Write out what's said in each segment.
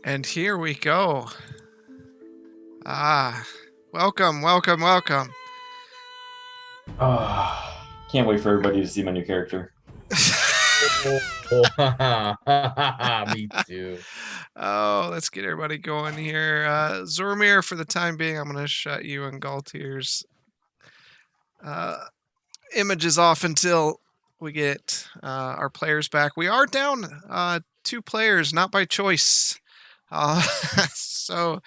And here we go. Welcome, welcome, welcome. Can't wait for everybody to see my new character. Me too. Oh, let's get everybody going here. Zormir, for the time being, I'm going to shut you and Galtier's images off until we get our players back. We are down 2 players, not by choice. So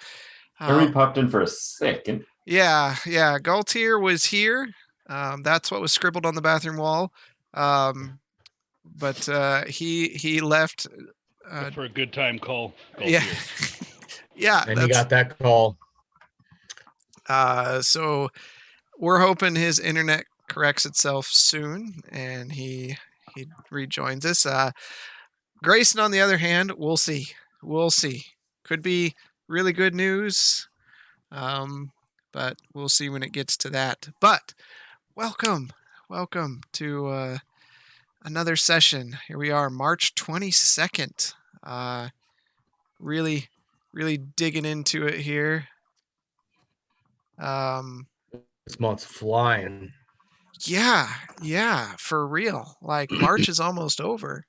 Harry popped in for a second. Yeah. Galtier was here. That's what was scribbled on the bathroom wall. But he left. For a good time call. Yeah. Yeah. And he got that call. So we're hoping his internet corrects itself soon and he rejoins us. Grayson, on the other hand, we'll see. Could be really good news. But we'll see when it gets to that. But welcome to another session. Here we are, March 22nd. Really digging into it here. This month's flying. Yeah, for real. Like March is almost over.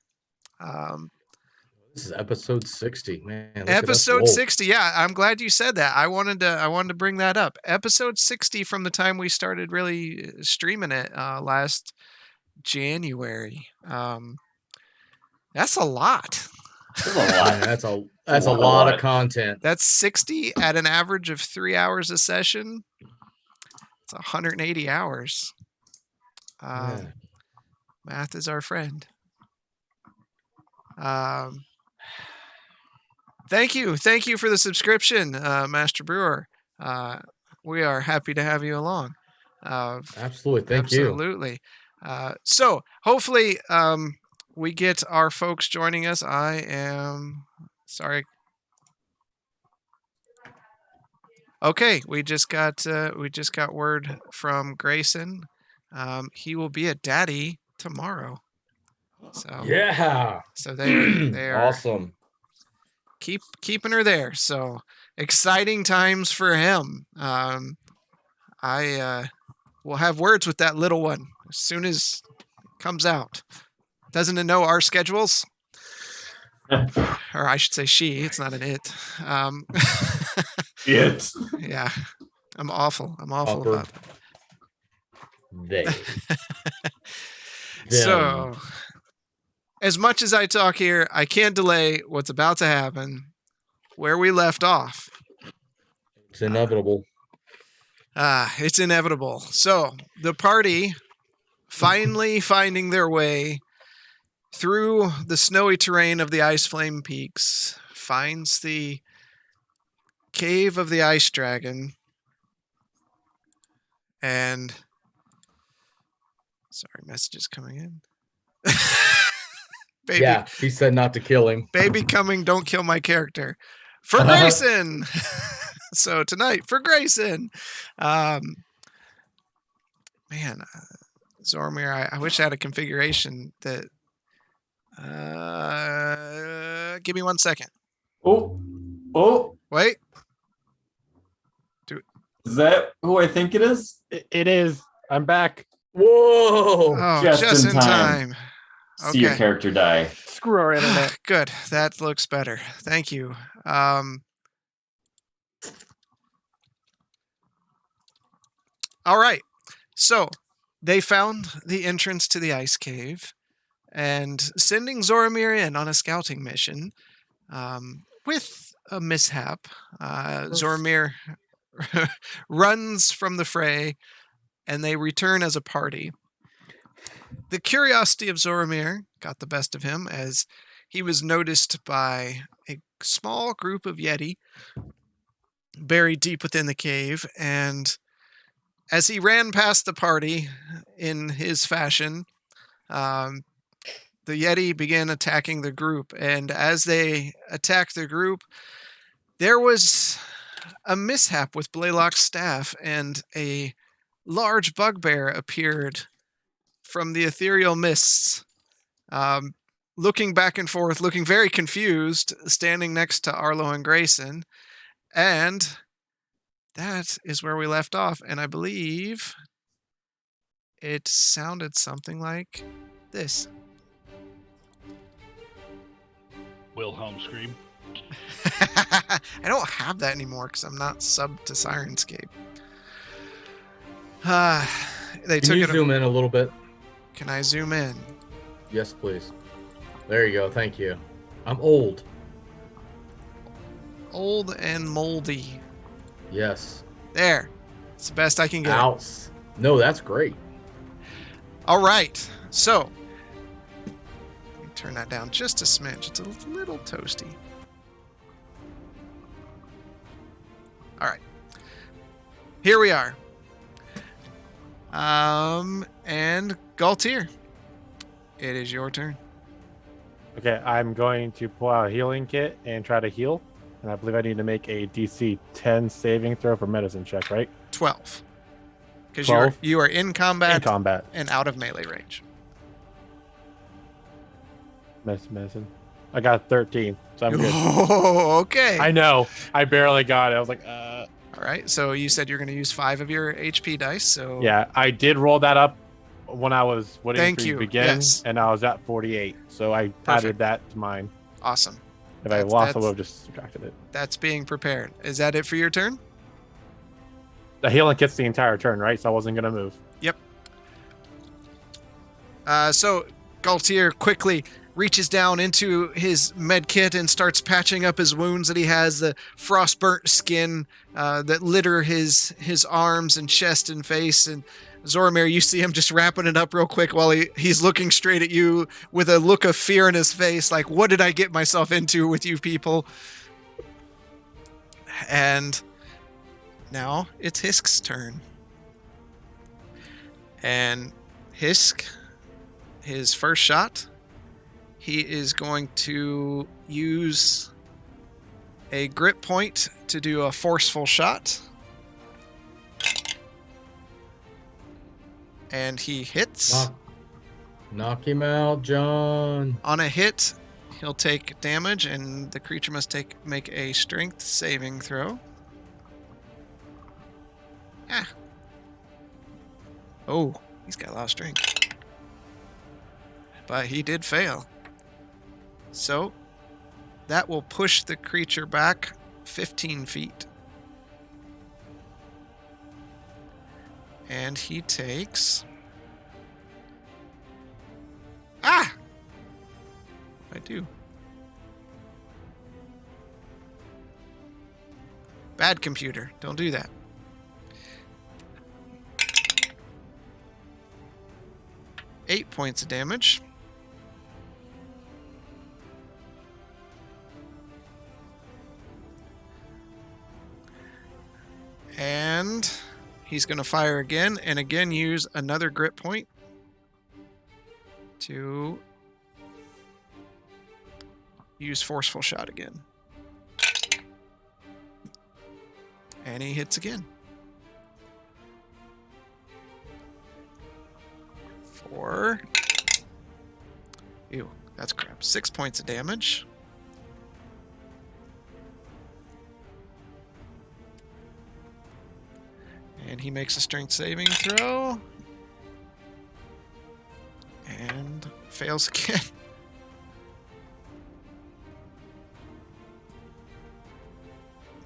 This is episode 60, man. Episode 60. Yeah, I'm glad you said that. I wanted to bring that up. Episode 60 from the time we started really streaming it last January. That's a lot. That's a lot of content. That's 60 at an average of 3 hours a session. It's 180 hours. Math is our friend. Thank you for the subscription, Master Brewer. We are happy to have you along. Absolutely, thank you. Absolutely. So hopefully we get our folks joining us. I am sorry. Okay, we just got word from Grayson. He will be a daddy tomorrow. So yeah. So they are awesome. Keeping her there. So exciting times for him. I will have words with that little one as soon as it comes out. Doesn't it know our schedules? Or I should say she. It's not an it. It. Yeah. I'm awful about that. So, as much as I talk here, I can't delay what's about to happen. Where we left off. It's inevitable. It's inevitable. So, the party finally finding their way through the snowy terrain of the Ice Flame Peaks finds the cave of the Ice Dragon. And sorry, messages coming in. Baby, yeah, he said not to kill him. Baby coming, don't kill my character. For Grayson! So tonight, for Grayson. Man, Zormir, I wish I had a configuration that... give me 1 second. Oh. Wait. Is that who I think it is? It is. I'm back. Whoa! Oh, just in time. See your character die. Screw our internet. Good. That looks better. Thank you. All right. So they found the entrance to the ice cave and sending Zormir in on a scouting mission with a mishap. Zormir runs from the fray and they return as a party. The curiosity of Zormir got the best of him as he was noticed by a small group of Yeti buried deep within the cave, and as he ran past the party in his fashion, the Yeti began attacking the group, and as they attacked the group, there was a mishap with Blaylock's staff, and a large bugbear appeared from the ethereal mists. looking back and forth, looking very confused, standing next to Arlo and Grayson. And that is where we left off. And I believe it sounded something like this. Wilhelm scream. I don't have that anymore because I'm not sub to Sirenscape. They Can took you it. zoom in a little bit? Can I zoom in? Yes, please. There you go. Thank you. I'm old. Old and moldy. Yes. There. It's the best I can get. Outs. No, that's great. All right. So, let me turn that down just a smidge. It's a little toasty. All right. Here we are. And Galtier, it is your turn. Okay, I'm going to pull out a healing kit and try to heal. And I believe I need to make a DC 10 saving throw for medicine check, right? 12. Because 12? you are in combat, In combat. and out of melee range. Medicine. I got 13, so I'm good. Oh, okay. I know. I barely got it. I was like, All right. So you said you're going to use 5 of your HP dice. So Yeah, I did roll that up when I was waiting Thank for you you. to begin, Yes. and I was at 48. So I added that to mine. Awesome. If I lost, I would have just subtracted it. That's being prepared. Is that it for your turn? The healing kit's the entire turn, right? So I wasn't going to move. Yep. So Galtier quickly reaches down into his med kit and starts patching up his wounds that he has, the frost-burnt skin that litter his arms and chest and face. And Zoramir, you see him just wrapping it up real quick while he's looking straight at you with a look of fear in his face, like, what did I get myself into with you people? And now it's Hisk's turn. And Hisk, his first shot, he is going to use a grip point to do a forceful shot. And he hits. Knock him out, John. On a hit, he'll take damage, and the creature must make a strength saving throw. Ah. Oh, he's got a lot of strength. But he did fail. So, that will push the creature back 15 feet. And he takes... Ah! I do. Bad computer. Don't do that. Eight points of damage. And he's going to fire again, and again use another grip point to use forceful shot again. And he hits again. 4. Ew, that's crap. 6 points of damage. And he makes a strength saving throw. And fails again.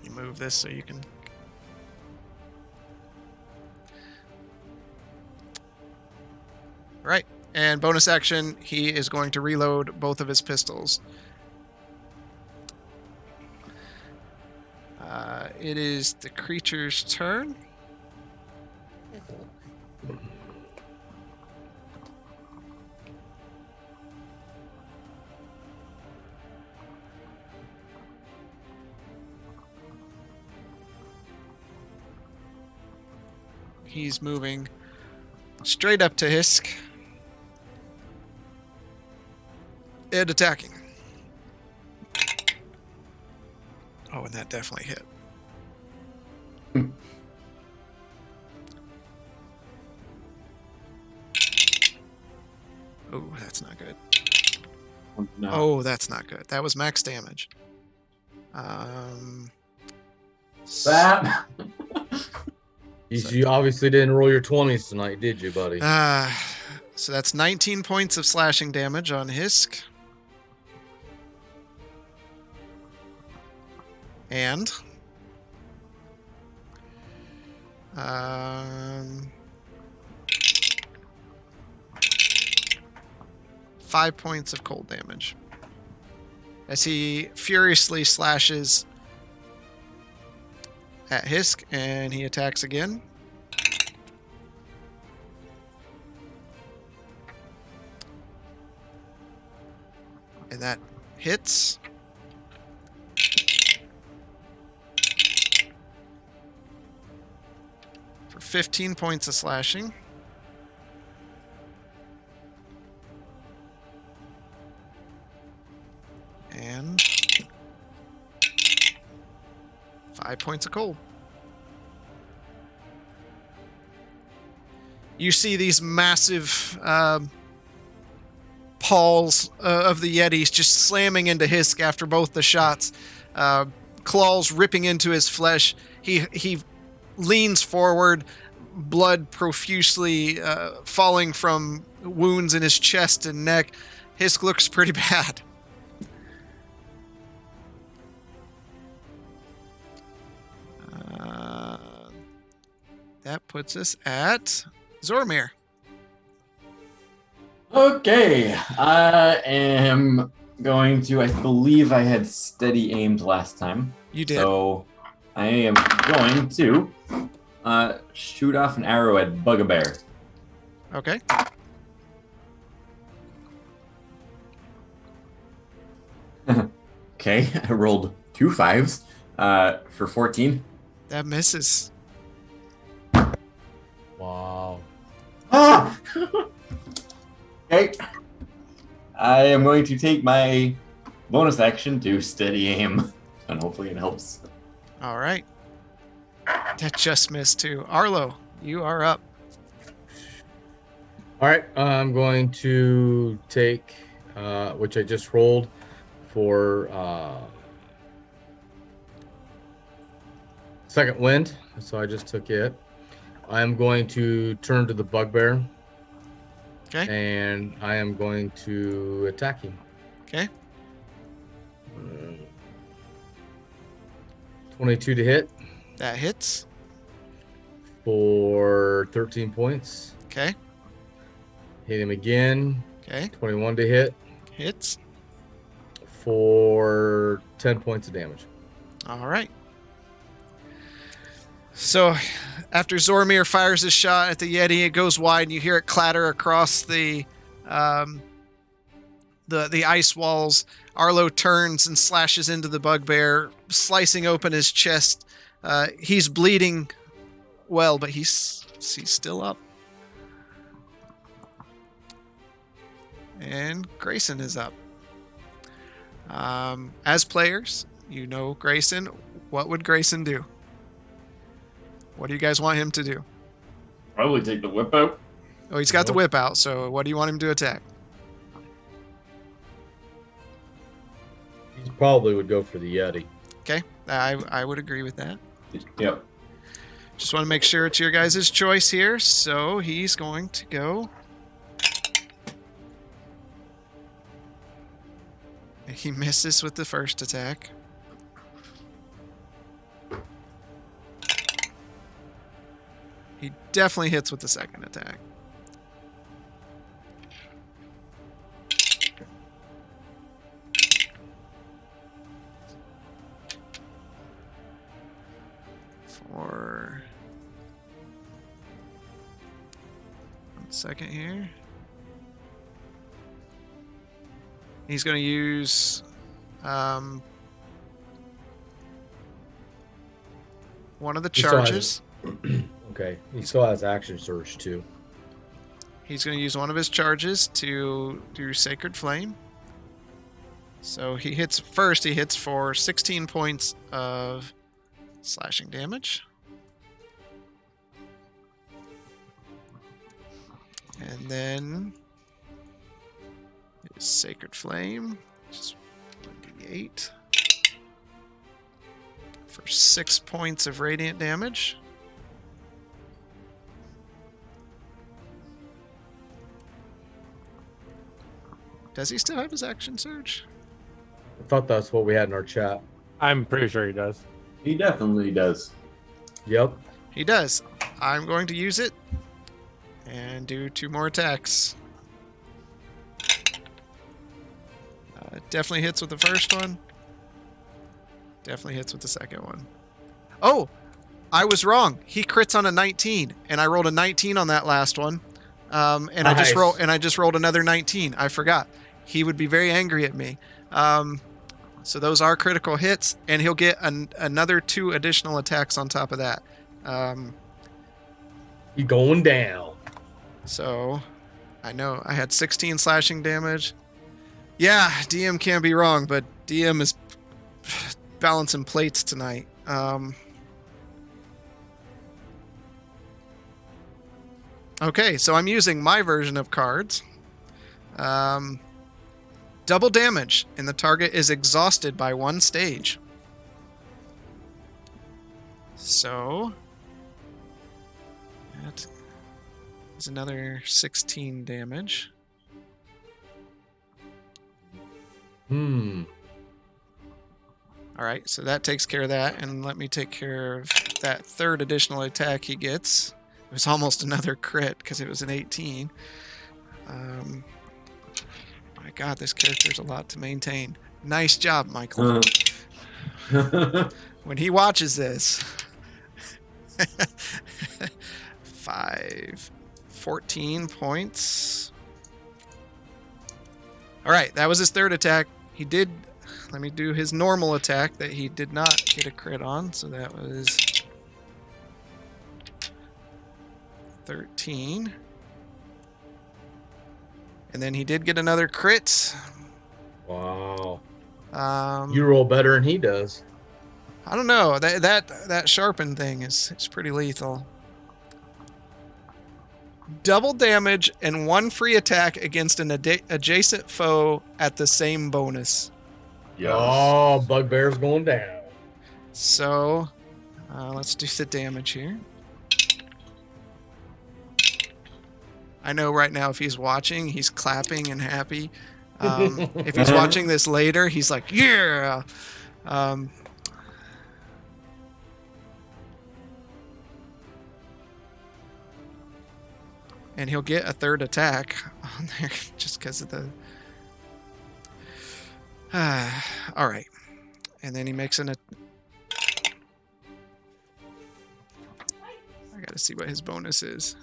You move this so you can... Right. And bonus action, he is going to reload both of his pistols. It is the creature's turn. He's moving straight up to Hisk. And attacking. Oh, and that definitely hit. Oh, that's not good. No. Oh, that's not good. That was max damage. That. You obviously didn't roll your 20s tonight, did you, buddy? So that's 19 points of slashing damage on Hisk. And 5 points of cold damage as he furiously slashes at Hisk, and he attacks again. And that hits. For 15 points of slashing. And 5 points of cold. You see these massive paws of the Yetis just slamming into Hisk after both the shots. Claws ripping into his flesh. He leans forward, blood profusely falling from wounds in his chest and neck. Hisk looks pretty bad. That puts us at Zormir. Okay, I am going to. I believe I had steady aimed last time. You did. So I am going to shoot off an arrow at Bugbear. Okay. Okay, I rolled 2 5s for 14. That misses. Wow. Ah! Okay. I am going to take my bonus action to steady aim, and hopefully it helps. All right. That just missed too. Arlo, you are up. All right, I'm going to take, which I just rolled for second wind, so I just took it. I'm going to turn to the bugbear. Okay. And I am going to attack him. Okay. 22 to hit That hits. for 13 points. Okay. Hit him again. Okay. 21 to hit Hits. for 10 points of damage. All right. So, after Zormir fires his shot at the Yeti, it goes wide, and you hear it clatter across the ice walls. Arlo turns and slashes into the bugbear, slicing open his chest. He's bleeding well, but he's still up. And Grayson is up. As players, you know Grayson. What would Grayson do? What do you guys want him to do? Probably take the whip out. Oh, he's got the whip out, so what do you want him to attack? He probably would go for the Yeti. Okay, I would agree with that. Yep. Just want to make sure it's your guys' choice here, so he's going to go. He misses with the first attack. He definitely hits with the second attack. For 1 second here. He's going to use one of the He still has charges. Okay. He still has action surge too. He's going to use one of his charges to do Sacred Flame. So he hits first. He hits for 16 points of slashing damage. And then Sacred Flame, just 1d8 for 6 points of radiant damage. Does he still have his action surge? I thought that's what we had in our chat. I'm pretty sure he does. He definitely does. Yep. He does. I'm going to use it and do 2 more attacks. Definitely hits with the first one. Definitely hits with the second one. Oh, I was wrong. He crits on a 19, and I rolled a 19 on that last one. And Nice. I just rolled another 19. I forgot. He would be very angry at me. So those are critical hits, and he'll get another 2 additional attacks on top of that. He going down. So I know I had 16 slashing damage. Yeah, DM can't be wrong, but DM is balancing plates tonight. Okay, so I'm using my version of cards. Double damage, and the target is exhausted by 1 stage. So that is another 16 damage. All right, so that takes care of that, and let me take care of that 3rd additional attack he gets. It was almost another crit because it was an 18. My God, this character's a lot to maintain. Nice job, Michael. When he watches this. 14 points. All right, that was his 3rd attack. He did... Let me do his normal attack that he did not get a crit on. So that was 13. And then he did get another crit. Wow. You roll better than he does. I don't know. That sharpen thing is pretty lethal. Double damage and 1 free attack against an adjacent foe at the same bonus. Yes. Oh, Bugbear's going down. So, let's do the damage here. I know right now if he's watching, he's clapping and happy. If he's watching this later, he's like, yeah! And he'll get a 3rd attack on there just because of the... all right. And then he makes I gotta see what his bonus is.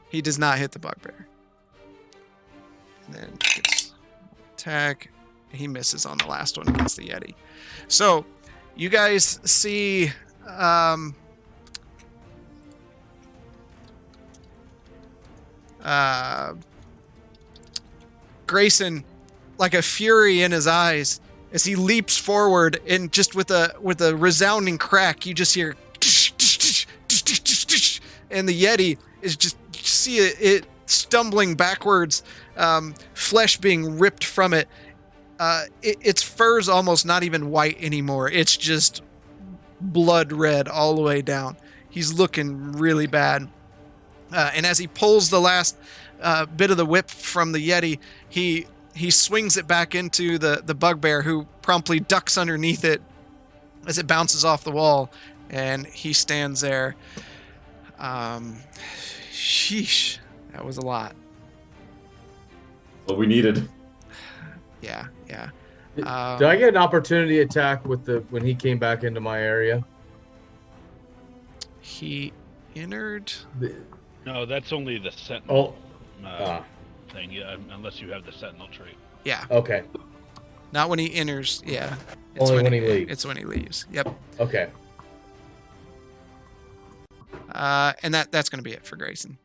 He does not hit the bugbear. And then gets attack. He misses on the last one against the Yeti. So, you guys see... Grayson, like a fury in his eyes, as he leaps forward, and just with a resounding crack, you just hear, and the Yeti is just, you see it stumbling backwards, flesh being ripped from it. Its fur's almost not even white anymore. It's just blood red all the way down. He's looking really bad. And as he pulls the last bit of the whip from the Yeti, he swings it back into the bugbear, who promptly ducks underneath it as it bounces off the wall, and he stands there. Sheesh, that was a lot. What we needed. Yeah. Did I get an opportunity attack when he came back into my area? He entered. No, that's only the sentinel thing, yeah, unless you have the sentinel trait. Yeah. Okay. Not when he enters. Yeah. Only when he leaves. It's when he leaves. Yep. Okay. And that's going to be it for Grayson.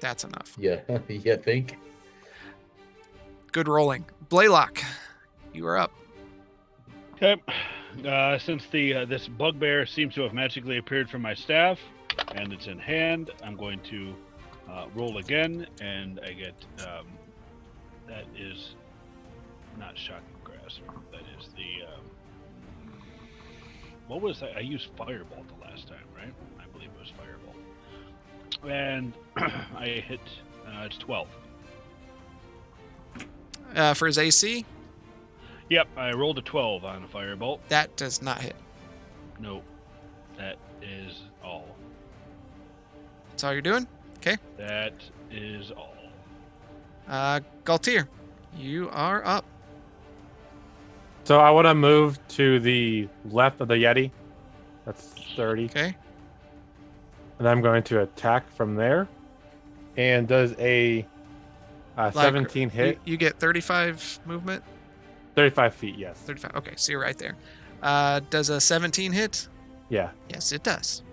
That's enough. Yeah. You think? Good rolling. Blaylock, you are up. Okay. Since this bugbear seems to have magically appeared from my staff, and it's in hand, I'm going to roll again, and I get That is not shocking grasp. That is the what was that? I used Firebolt the last time, right? I believe it was Firebolt. And I hit. It's 12. For his AC, Yep, I rolled a 12 on a Firebolt. that does not hit. No, that is all. That's all you're doing? Okay. That is all. Galtier, you are up. So I want to move to the left of the Yeti. That's 30. Okay. And I'm going to attack from there. And does a 17 hit? You get 35 movement? 35 feet, yes. 35. Okay, so you're right there. Does a 17 hit? Yeah. Yes, it does.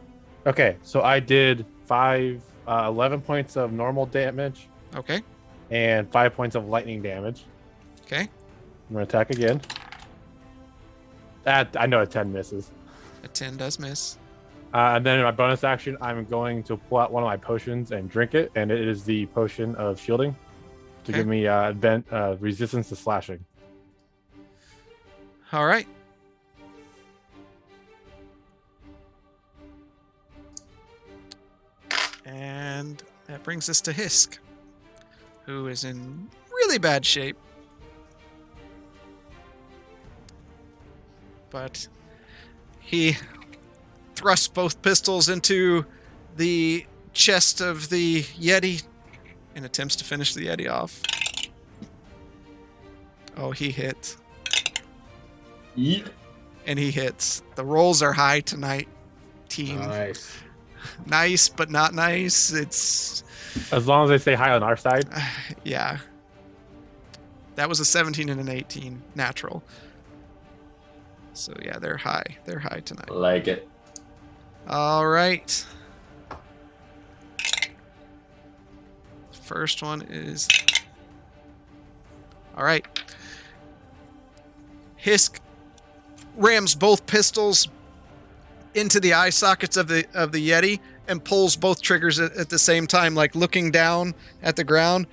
Okay, so I did 11 points of normal damage Okay. and 5 points of lightning damage. Okay. I'm going to attack again. I know a 10 misses. A 10 does miss. And then in my bonus action, I'm going to pull out one of my potions and drink it, and it is the potion of shielding to Okay. give me resistance to slashing. All right. And that brings us to Hisk, who is in really bad shape. But he thrusts both pistols into the chest of the Yeti and attempts to finish the Yeti off. Oh, he hit. Yeet. And he hits. The rolls are high tonight, team. Nice. Nice, but not nice. It's... As long as they stay high on our side. yeah. That was a 17 and an 18 natural. So yeah, they're high. They're high tonight. Like it. All right. First one is... All right. Hisk rams both pistols into the eye sockets of the Yeti and pulls both triggers at the same time, like looking down at the ground,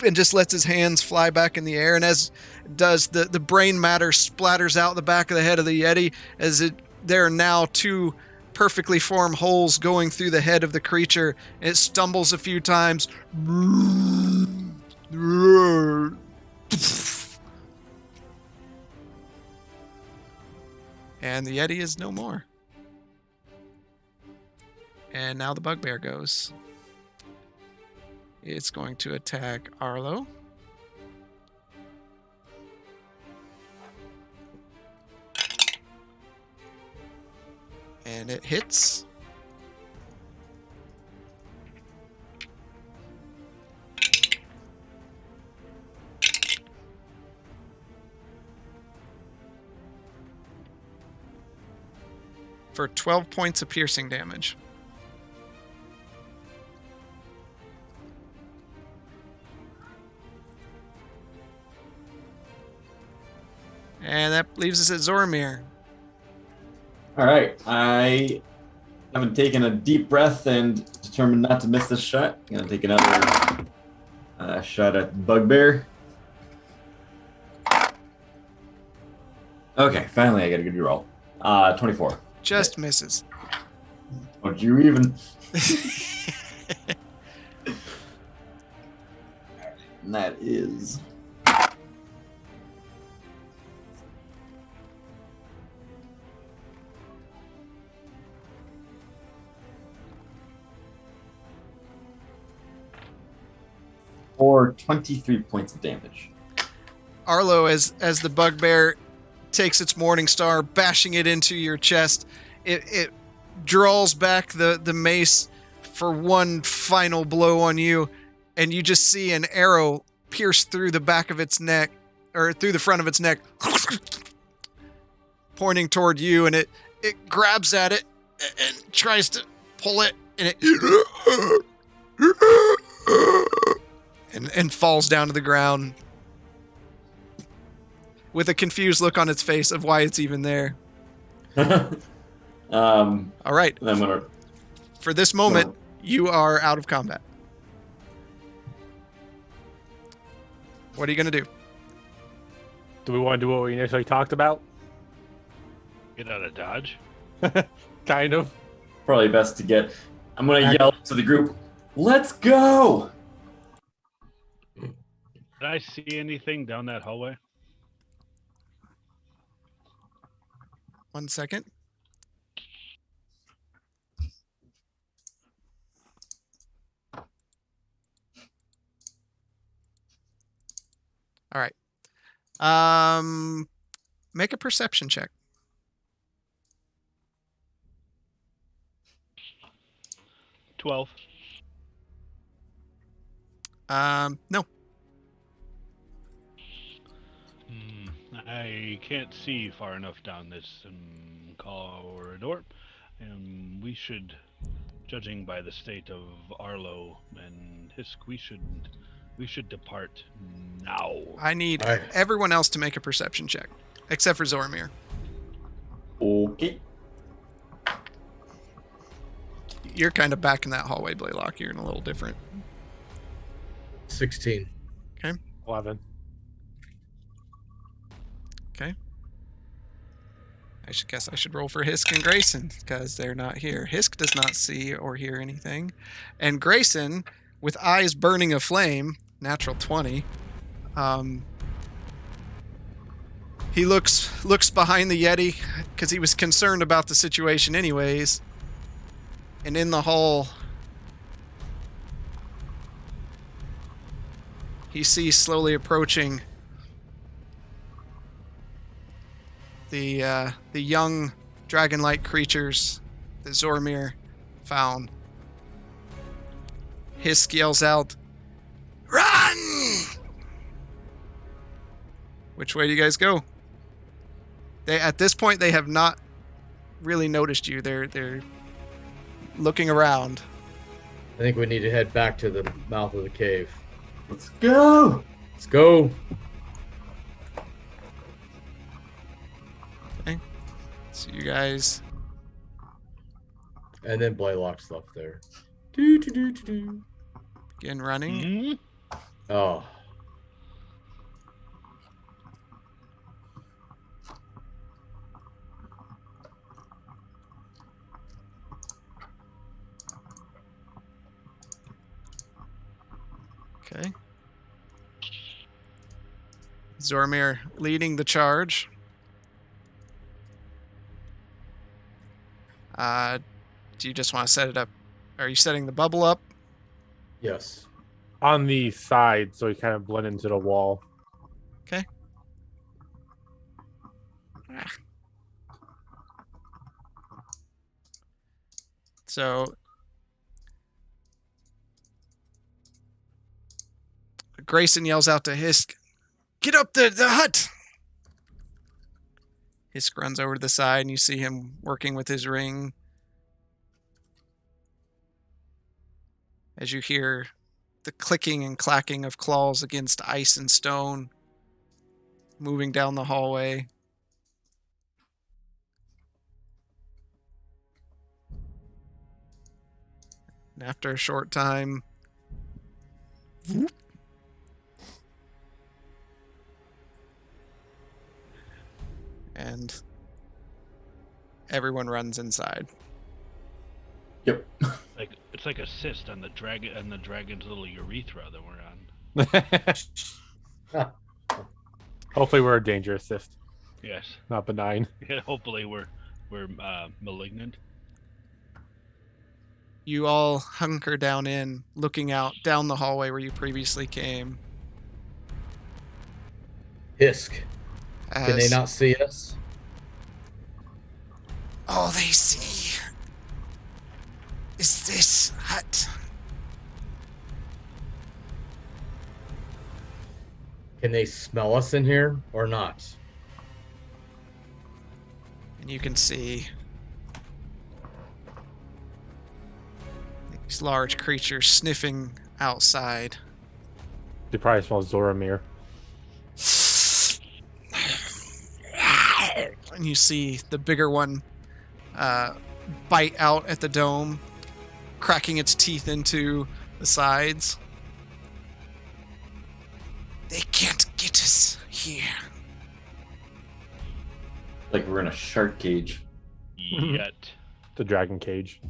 and just lets his hands fly back in the air. And as does, the brain matter splatters out the back of the head of the Yeti as there are now two perfectly formed holes going through the head of the creature. It stumbles a few times. And the Yeti is no more. And now the bugbear goes. It's going to attack Arlo. And it hits. For 12 points of piercing damage. And that leaves us at Zoramir. All right. I haven't taken a deep breath and determined not to miss this shot. I'm going to take another shot at Bugbear. Okay, finally I get a good roll. 24. Just misses. Don't you even? And that is... for 23 points of damage. Arlo, as the bugbear takes its morning star, bashing it into your chest, it draws back the mace for one final blow on you, and you just see an arrow pierce through the back of its neck, or through the front of its neck, pointing toward you, and it grabs at it and tries to pull it, and it and falls down to the ground with a confused look on its face of why it's even there. All right. I'm gonna... For this moment, you are out of combat. What are you going to do? Do we want to do what we initially talked about? Get out of dodge. Kind of. Probably best to get. I'm gonna yell to the group. Let's go! Did I see anything down that hallway? 1 second. All right. Make a perception check. 12. No. I can't see far enough down this corridor, and we should, judging by the state of Arlo and Hisk, we should depart now. I need All right. everyone else to make a perception check, except for Zoramir. Okay. You're kind of back in that hallway, Blaylock. You're in a little different. 16. 11. I should roll for Hisk and Grayson because they're not here. Hisk does not see or hear anything. And Grayson, with eyes burning a flame, natural 20, he looks behind the Yeti because he was concerned about the situation anyways. And in the hall, he sees slowly approaching the young dragon-like creatures that Zoramir found. Hisk yells out, "Run!" Which way do you guys go? At this point, they have not really noticed you. They're looking around. I think we need to head back to the mouth of the cave. Let's go! Let's go. So you guys, And then Blaylock's left there. begin running. Mhm. Oh. Okay. Zoramir leading the charge. Do you just want to set it up? Are you setting the bubble up? Yes. On the side, so he kind of blend into the wall. Okay. So Grayson yells out to Hisk, "Get up the hut!" Hisk runs over to the side and you see him working with his ring. As you hear the clicking and clacking of claws against ice and stone moving down the hallway. And after a short time, whoop, and everyone runs inside. Yep. It's like a cyst on the dragon's little urethra that we're on. Hopefully we're a dangerous cyst, Yes. not benign. Yeah, hopefully we're malignant. You all hunker down in, looking out down the hallway where you previously came. Hisk. Can they As not see us? all they see is this hut. Can they smell us in here or not? And you can see these large creatures sniffing outside. They probably smell Zoramir. And you see the bigger one bite out at the dome, cracking its teeth into the sides. They can't here. Like we're in a shark cage. Yet. The dragon cage.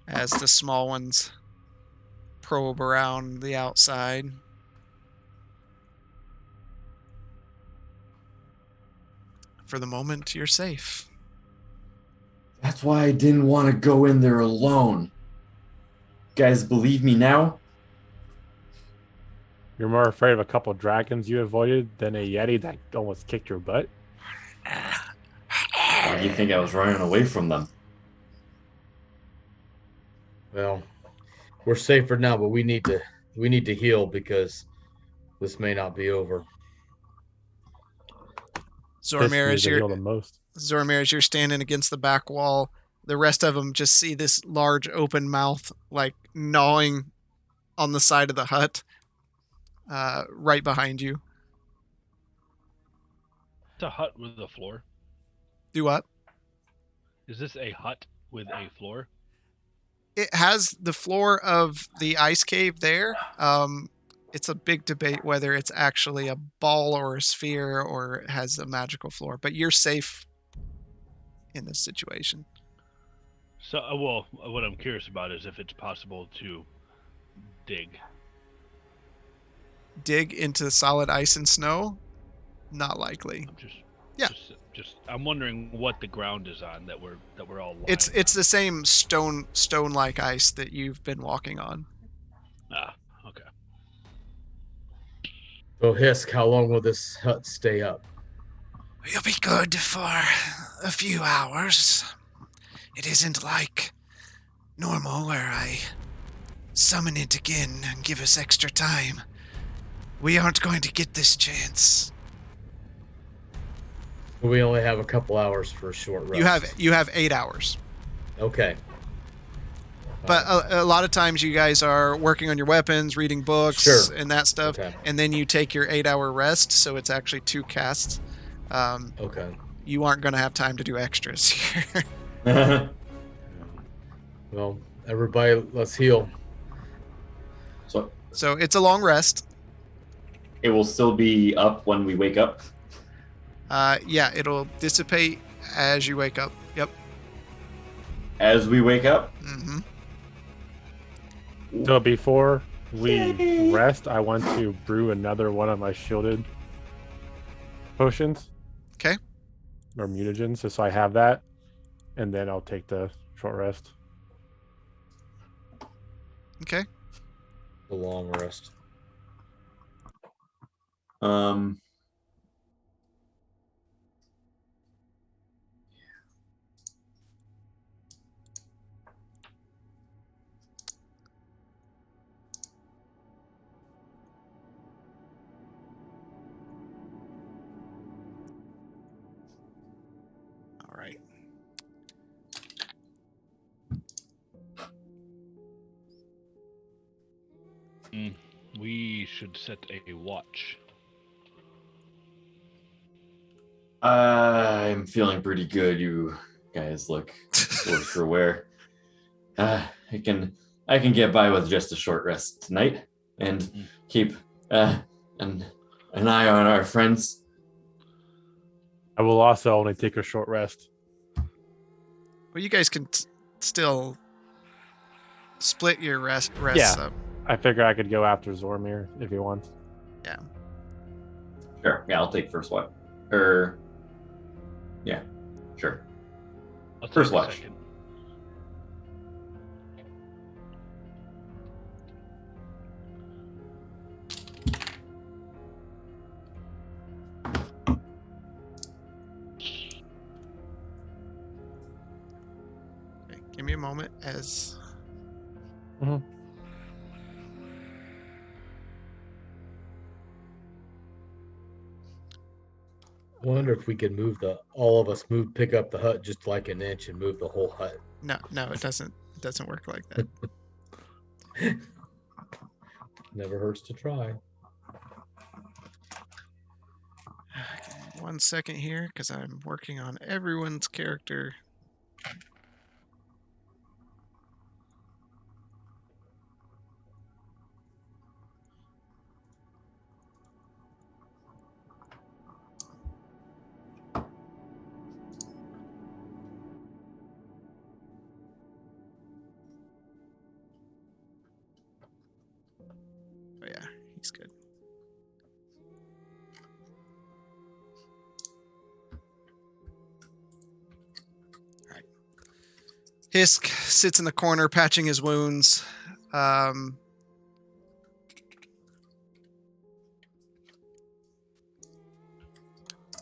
As the small ones probe around the outside. For the moment, you're safe. That's why I didn't want to go in there alone. Guys, believe me now? You're more afraid of a couple dragons you avoided than a yeti that almost kicked your butt? Why do you think I was running away from them? Well, we're safer now, but we need to heal because this may not be over. Zormir, needs as to you're heal the most. Zormir, as you're standing against the back wall, the rest of them just see this large open mouth, like gnawing on the side of the hut, right behind you. It's a hut with a floor. Do what? Is this a hut with a floor? It has the floor of the ice cave there. It's a big debate whether it's actually a ball or a sphere or it has a magical floor, but you're safe in this situation. So, well, what I'm curious about is if it's possible to dig. Dig into solid ice and snow? Not likely. I'm Yeah. I'm wondering what the ground is on that we're all lying It's on. the same stone-like ice that you've been walking on. Ah, okay. So, Hisk, how long will this hut stay up? You'll be good for a few hours. It isn't like normal where I summon it again and give us extra time. We aren't going to get this chance. We only have a couple hours for a short rest. You have 8 hours. Okay. But a lot of times you guys are working on your weapons, reading books, Sure. and that stuff, Okay. and then you take your 8-hour rest, so it's actually 2 casts. Okay. You aren't going to have time to do extras here. Well, everybody, let's heal. So So it's a long rest. it will still be up when we wake up. Yeah, it'll dissipate as you wake up. Yep. As we wake up, Mm-hmm. So before we rest, I want to brew another one of my shielded potions. Okay. Or mutagens, just so I have that. And then I'll take the short rest. Okay. The long rest. All right. We should set a watch. I'm feeling pretty good. You guys look worse for wear. I can get by with just a short rest tonight and keep an eye on our friends. I will also only take a short rest. Well, you guys can still split your rests Yeah. up. I figure I could go after Zormir if he wants. Sure. Yeah, I'll take first watch. Yeah. Sure. I'll take First a watch. second. Okay, give me a moment as... Mhm. I wonder if we could all of us pick up the hut just like an inch and move the whole hut. No, it doesn't work like that. Never hurts to try. Give me 1 second here, because I'm working on everyone's character. he's good. All right. Hisk sits in the corner, patching his wounds.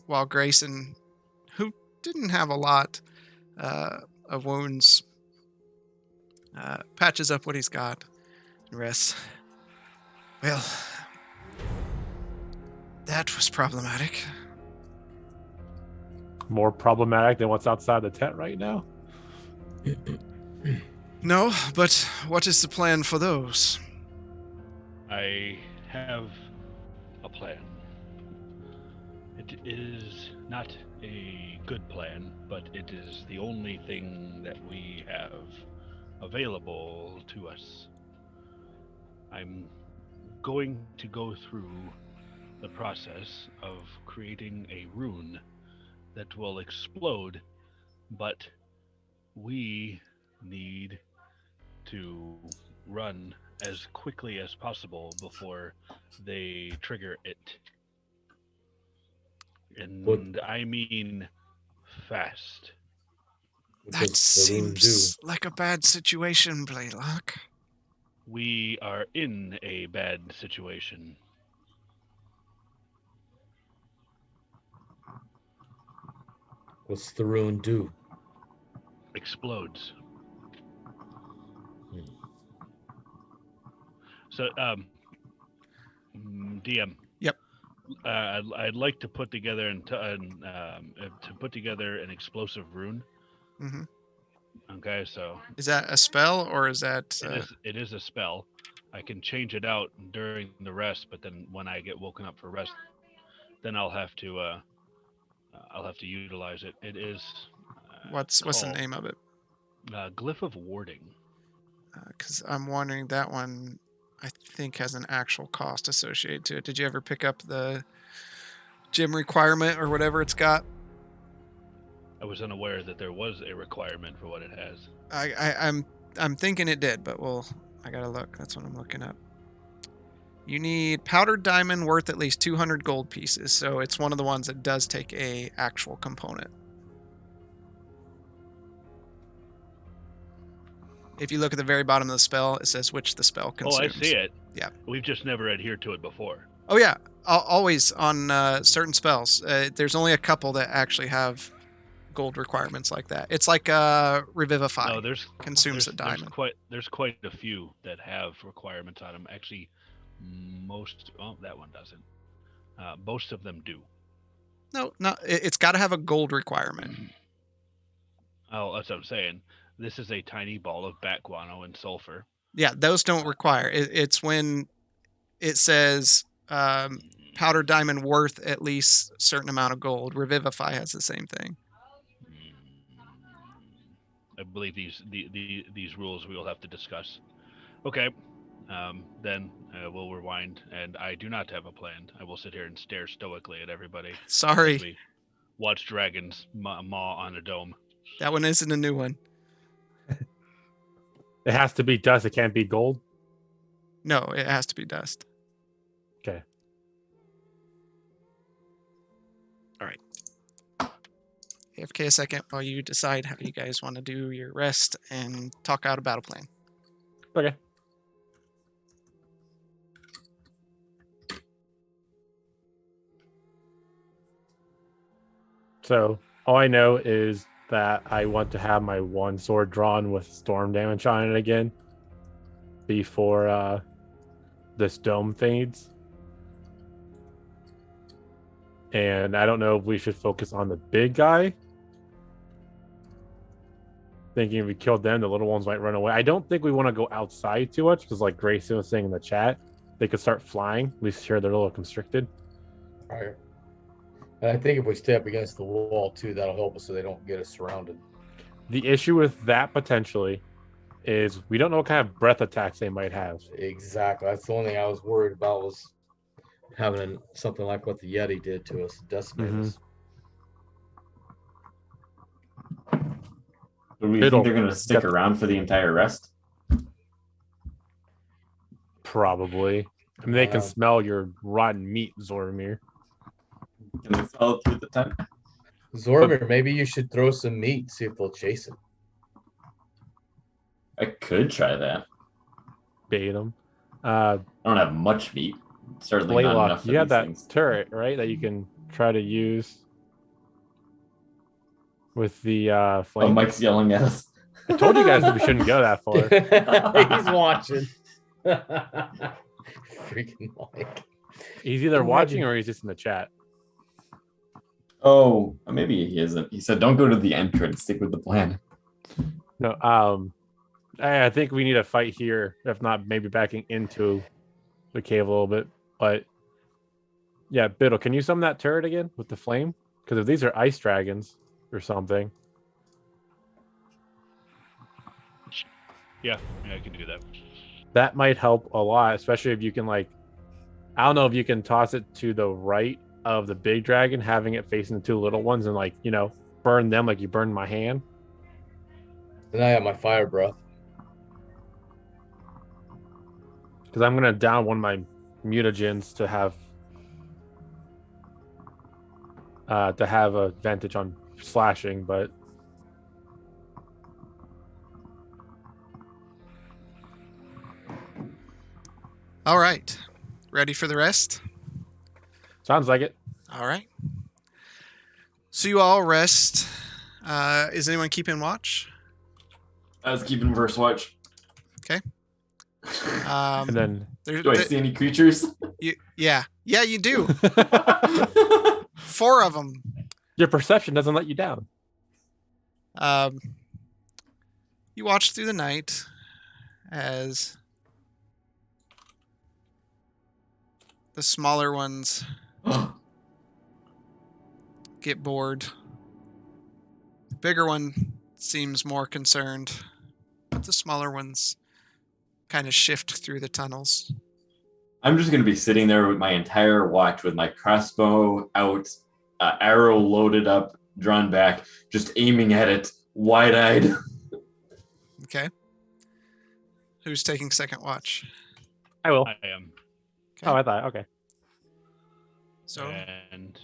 While Grayson, who didn't have a lot of wounds, patches up what he's got and rests. Well, that was problematic. More problematic than what's outside the tent right now? No, but what is the plan for those? I have a plan. It is not a good plan, but it is the only thing that we have available to us. I'm going to go through the process of creating a rune that will explode, but we need to run as quickly as possible before they trigger it. And I mean fast. That seems like a bad situation, Blaylock. We are in a bad situation. What's the rune do? Explodes. So, DM. Yep. I'd like to put together an explosive rune. Mm-hmm. Okay, so is that a spell or is that? It is a spell. I can change it out during the rest, but then when I get woken up for rest, then I'll have to utilize it. It is. What's the name of it? Glyph of Warding. Because I'm wondering, that one I think has an actual cost associated to it. Did you ever pick up the gym requirement or whatever it's got? I was unaware that there was a requirement for what it has. I'm thinking it did, but I gotta look. That's what I'm looking up. You need powdered diamond worth at least 200 gold pieces, so it's one of the ones that does take a actual component. If you look at the very bottom of the spell, it says which the spell consumes. Oh, I see it. Yeah. We've just never adhered to it before. Oh, yeah. Always on certain spells. There's only a couple that actually have gold requirements like that. It's like Revivify. No, consumes a diamond. There's quite a few that have requirements on them. Actually, that one doesn't. Most of them do. No, it's got to have a gold requirement. Oh, that's what I'm saying. This is a tiny ball of bat guano and sulfur. Yeah, those don't require. It's when it says powdered diamond worth at least a certain amount of gold. Revivify has the same thing. I believe these rules we will have to discuss. Okay, then we'll rewind, and I do not have a plan. I will sit here and stare stoically at everybody. Sorry. As we watch dragons maw on a dome. That one isn't a new one. It has to be dust. It can't be gold. No, it has to be dust. Okay. All right. AFK a second while you decide how you guys want to do your rest and talk out a battle plan. Okay. So all I know is that I want to have my one sword drawn with storm damage on it again before this dome fades. And I don't know if we should focus on the big guy. Thinking if we killed them, the little ones might run away. I don't think we want to go outside too much because, like Grayson was saying in the chat, they could start flying. We hear they're a little constricted. All right. And I think if we stay up against the wall too, that'll help us so they don't get us surrounded. The issue with that potentially is we don't know what kind of breath attacks they might have. Exactly. That's the only thing I was worried about, was having something like what the Yeti did to us, decimate us. Do we think they're going to stick around for the entire rest? Probably. I mean, they can smell your rotten meat, Zoramir. Can they smell it through the tent? Zoramir, maybe you should throw some meat, see if they'll chase it. I could try that. Bait them. I don't have much meat. Certainly not Blaylock, enough for you have these that things. turret, right? That you can try to use with the Oh, flame. Mike's yelling at us. I told you guys that we shouldn't go that far. He's watching. Freaking Mike. He's either watching or he's just in the chat. Oh, maybe he isn't. He said, "Don't go to the entrance. Stick with the plan." No, I think we need a fight here. If not, maybe backing into the cave a little bit. But yeah, Biddle, can you summon that turret again with the flame? Because if these are ice dragons or something. Yeah, I can do that. That might help a lot, especially if you can I don't know if you can toss it to the right of the big dragon, having it facing the two little ones and burn them like you burned my hand. And I have my fire breath. Because I'm gonna down one of my mutagens to have advantage on slashing, but All right. Ready for the rest? sounds like it. All right. So you all rest. Is anyone keeping watch? I was keeping first watch. And then Do I see any creatures? Yeah, you do. 4 of them. your perception doesn't let you down. You watch through the night as the smaller ones get bored. The bigger one seems more concerned, but the smaller ones kind of shift through the tunnels. I'm just going to be sitting there with my entire watch with my crossbow out, arrow loaded up, drawn back, just aiming at it, wide-eyed. Okay. Who's taking second watch? I will. I am. Okay. Oh, I thought. Okay. So And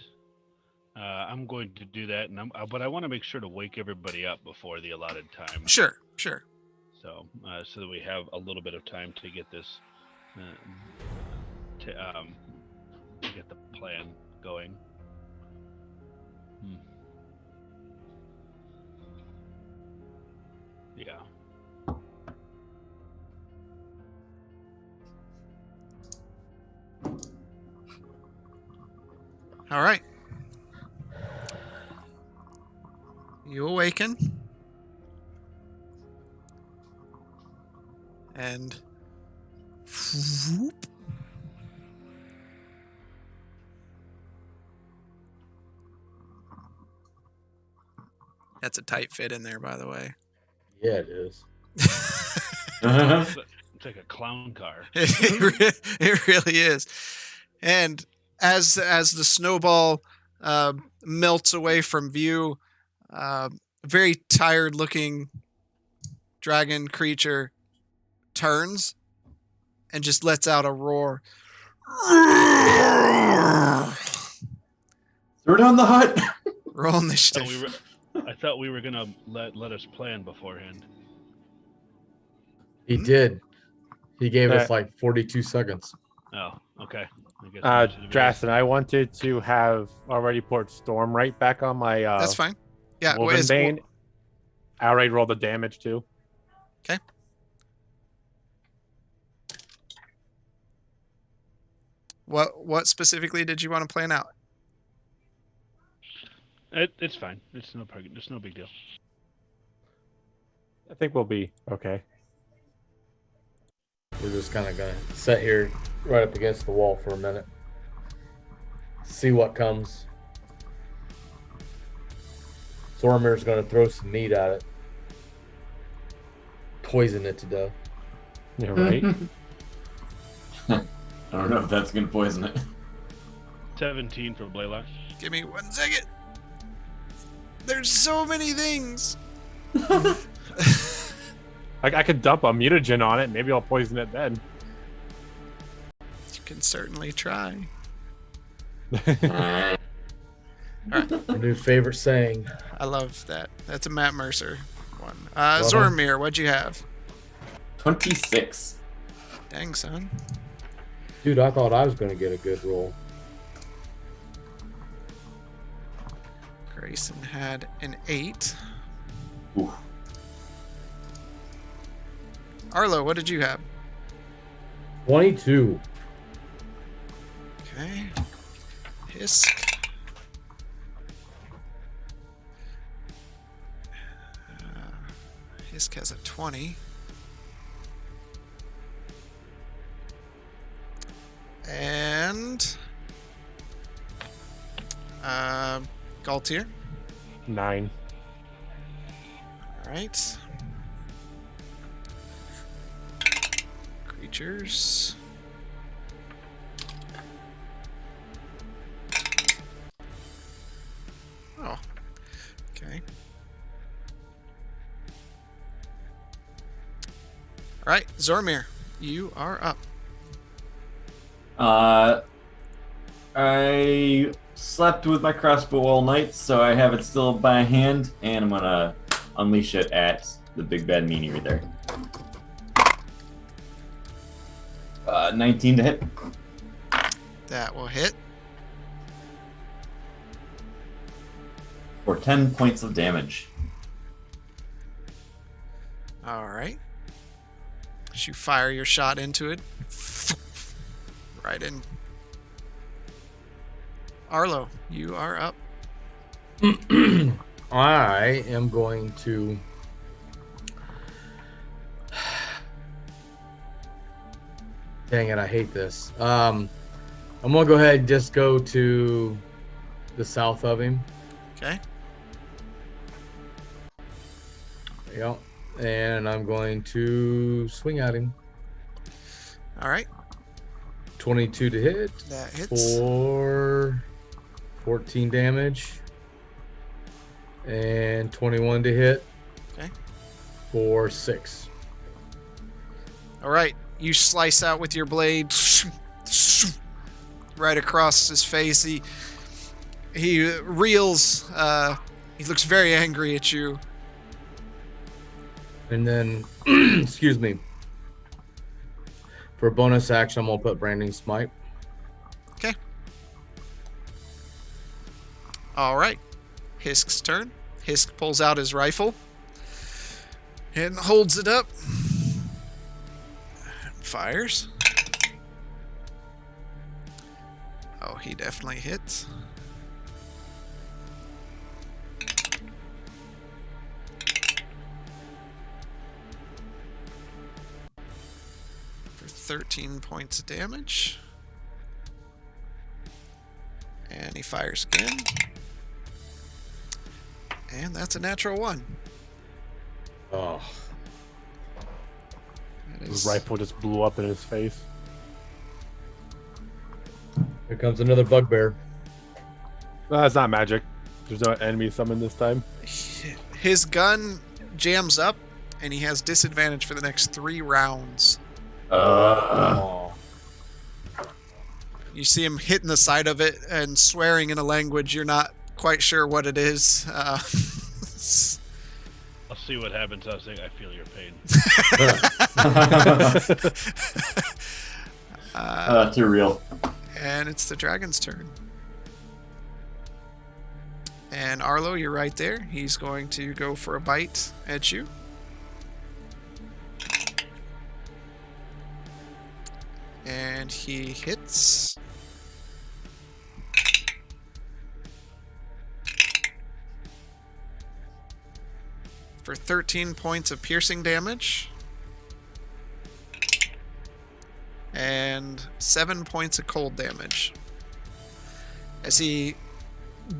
I'm going to do that, but I want to make sure to wake everybody up before the allotted time. sure. So that we have a little bit of time to get this, to get the plan going. Yeah. All right. You awaken. And whoop. That's a tight fit in there, by the way. Yeah, it is. It's like a clown car. It really is. And as the snowball melts away from view, a very tired looking dragon creature turns and just lets out a roar. Throw down the hut. Roll I initiative. thought we were gonna let us plan beforehand. He did. He gave us like 42 seconds. Oh, okay. I guess Drastin, I wanted to have already poured Storm right back on my That's fine. Yeah. Woven Bane. I already rolled the damage too. Okay. What specifically did you want to plan out? It's fine. It's no big deal. I think we'll be okay. We're just kind of going to sit here right up against the wall for a minute. See what comes. Zormir's going to throw some meat at it. Poison it to death. Yeah, right. I don't know if that's going to poison it. 17 for Blaylock. Give me 1 second. There's so many things. I could dump a mutagen on it. Maybe I'll poison it then. can certainly try. Uh, Our new favorite saying. I love that. That's a Matt Mercer one. Uh-huh. Zoramir, what'd you have? 26. Dang, son. Dude, I thought I was going to get a good roll. Grayson had an 8. Ooh. Arlo, what did you have? 22. Okay. Hisk. Hisk has a 20. And Galtier. 9. All right. Creatures. Oh. Okay. All right, Zormir, you are up. I slept with my crossbow all night, so I have it still by hand, and I'm gonna unleash it at the big bad meanie right there. 19 to hit. That will hit. For 10 points of damage. All right. As you fire your shot into it, right in. Arlo, you are up. I am going to. Dang it, I hate this. I'm going to go ahead and just go to the south of him. Okay. Yep. And I'm going to swing at him. All right. 22 to hit. That hits. For 14 damage. And 21 to hit. Okay. For 6. All right. You slice out with your blade right across his face. He reels. He looks very angry at you. And then, excuse me. For bonus action, I'm going to put Branding Smite. Okay. All right. Hisk's turn. Hisk pulls out his rifle and holds it up. Fires. Oh, he definitely hits. For 13 points of damage. And he fires again. And that's a natural 1. Oh. That His is- rifle just blew up in his face. Here comes another bugbear. That's not magic. There's no enemy summon this time. His gun jams up, and he has disadvantage for the next 3 rounds. Oh. You see him hitting the side of it and swearing in a language you're not quite sure what it is. I'll see what happens. I'll say, I feel your pain. Too real. And it's the dragon's turn. And Arlo, you're right there. He's going to go for a bite at you. And he hits. For 13 points of piercing damage. And 7 points of cold damage. As he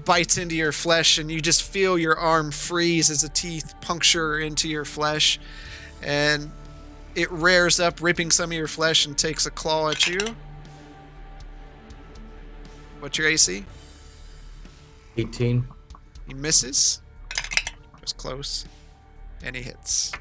bites into your flesh, and you just feel your arm freeze as the teeth puncture into your flesh. And it rears up, ripping some of your flesh, and takes a claw at you. What's your AC? 18. He misses. It was close. And he hits.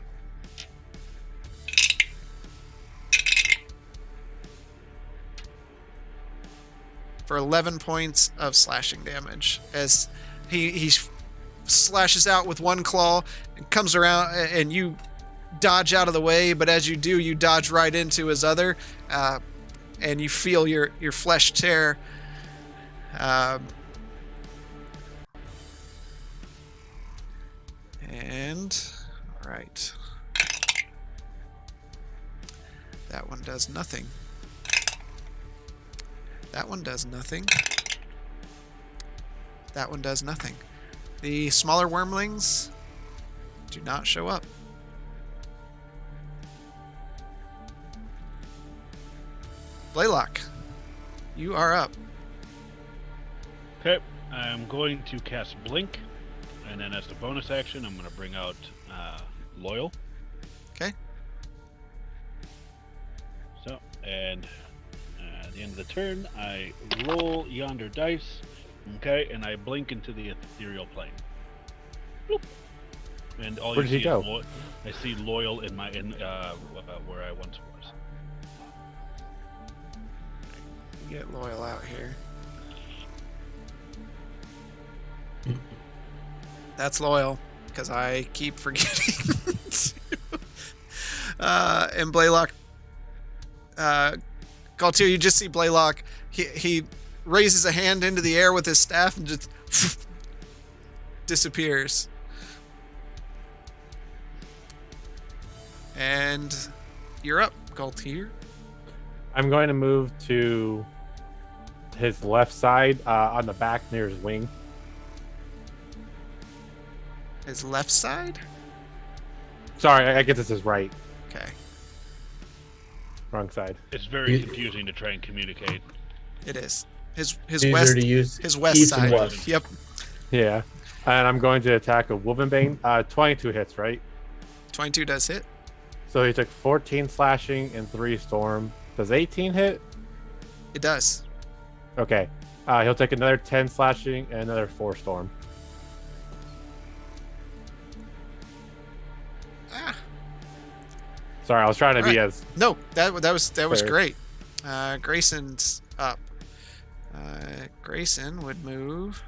for 11 points of slashing damage as he slashes out with one claw and comes around, and you dodge out of the way, but as you do, you dodge right into his other, and you feel your flesh tear. And all right, that one does nothing. That one does nothing. That one does nothing. The smaller wormlings do not show up. Blaylock, you are up. Okay, I'm going to cast Blink, and then as the bonus action, I'm going to bring out Loyal. Okay. So, and at the end of the turn, I roll yonder dice, okay, and I blink into the ethereal plane. Bloop. And all Where you did he see go? is I see Loyal in where I once was. Get Loyal out here. That's Loyal, because I keep forgetting. And Blaylock, Galtier, you just see Blaylock. He raises a hand into the air with his staff and just disappears. And you're up, Galtier. I'm going to move to his left side on the back near his wing. His left side? Sorry, I guess it's his right. Okay. Wrong side. It's very confusing to try and communicate. It is. His Easier west to use his west east and side. west. Yep. Yeah. And I'm going to attack a Wolvenbane. 22 hits, right? 22 does hit. So he took 14 slashing and 3 storm. Does 18 hit? It does. Okay. He'll take another 10 slashing and another 4 storm. Ah. Sorry, I was trying to be Alright. as No, that was Fair. great. Grayson's up. Grayson would move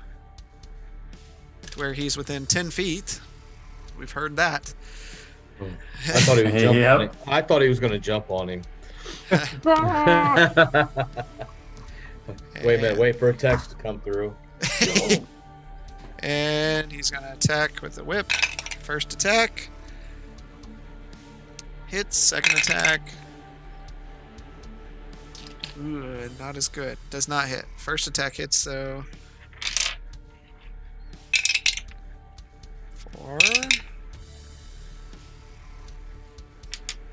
to where he's within 10 feet. We've heard that. I thought he was jumping Yep. on him. I thought he was going to jump on him. Wait a minute. Wait for a text to come through. And he's going to attack with the whip. First attack. Hits. Second attack. Ooh, not as good. Does not hit. First attack hits, so... 4...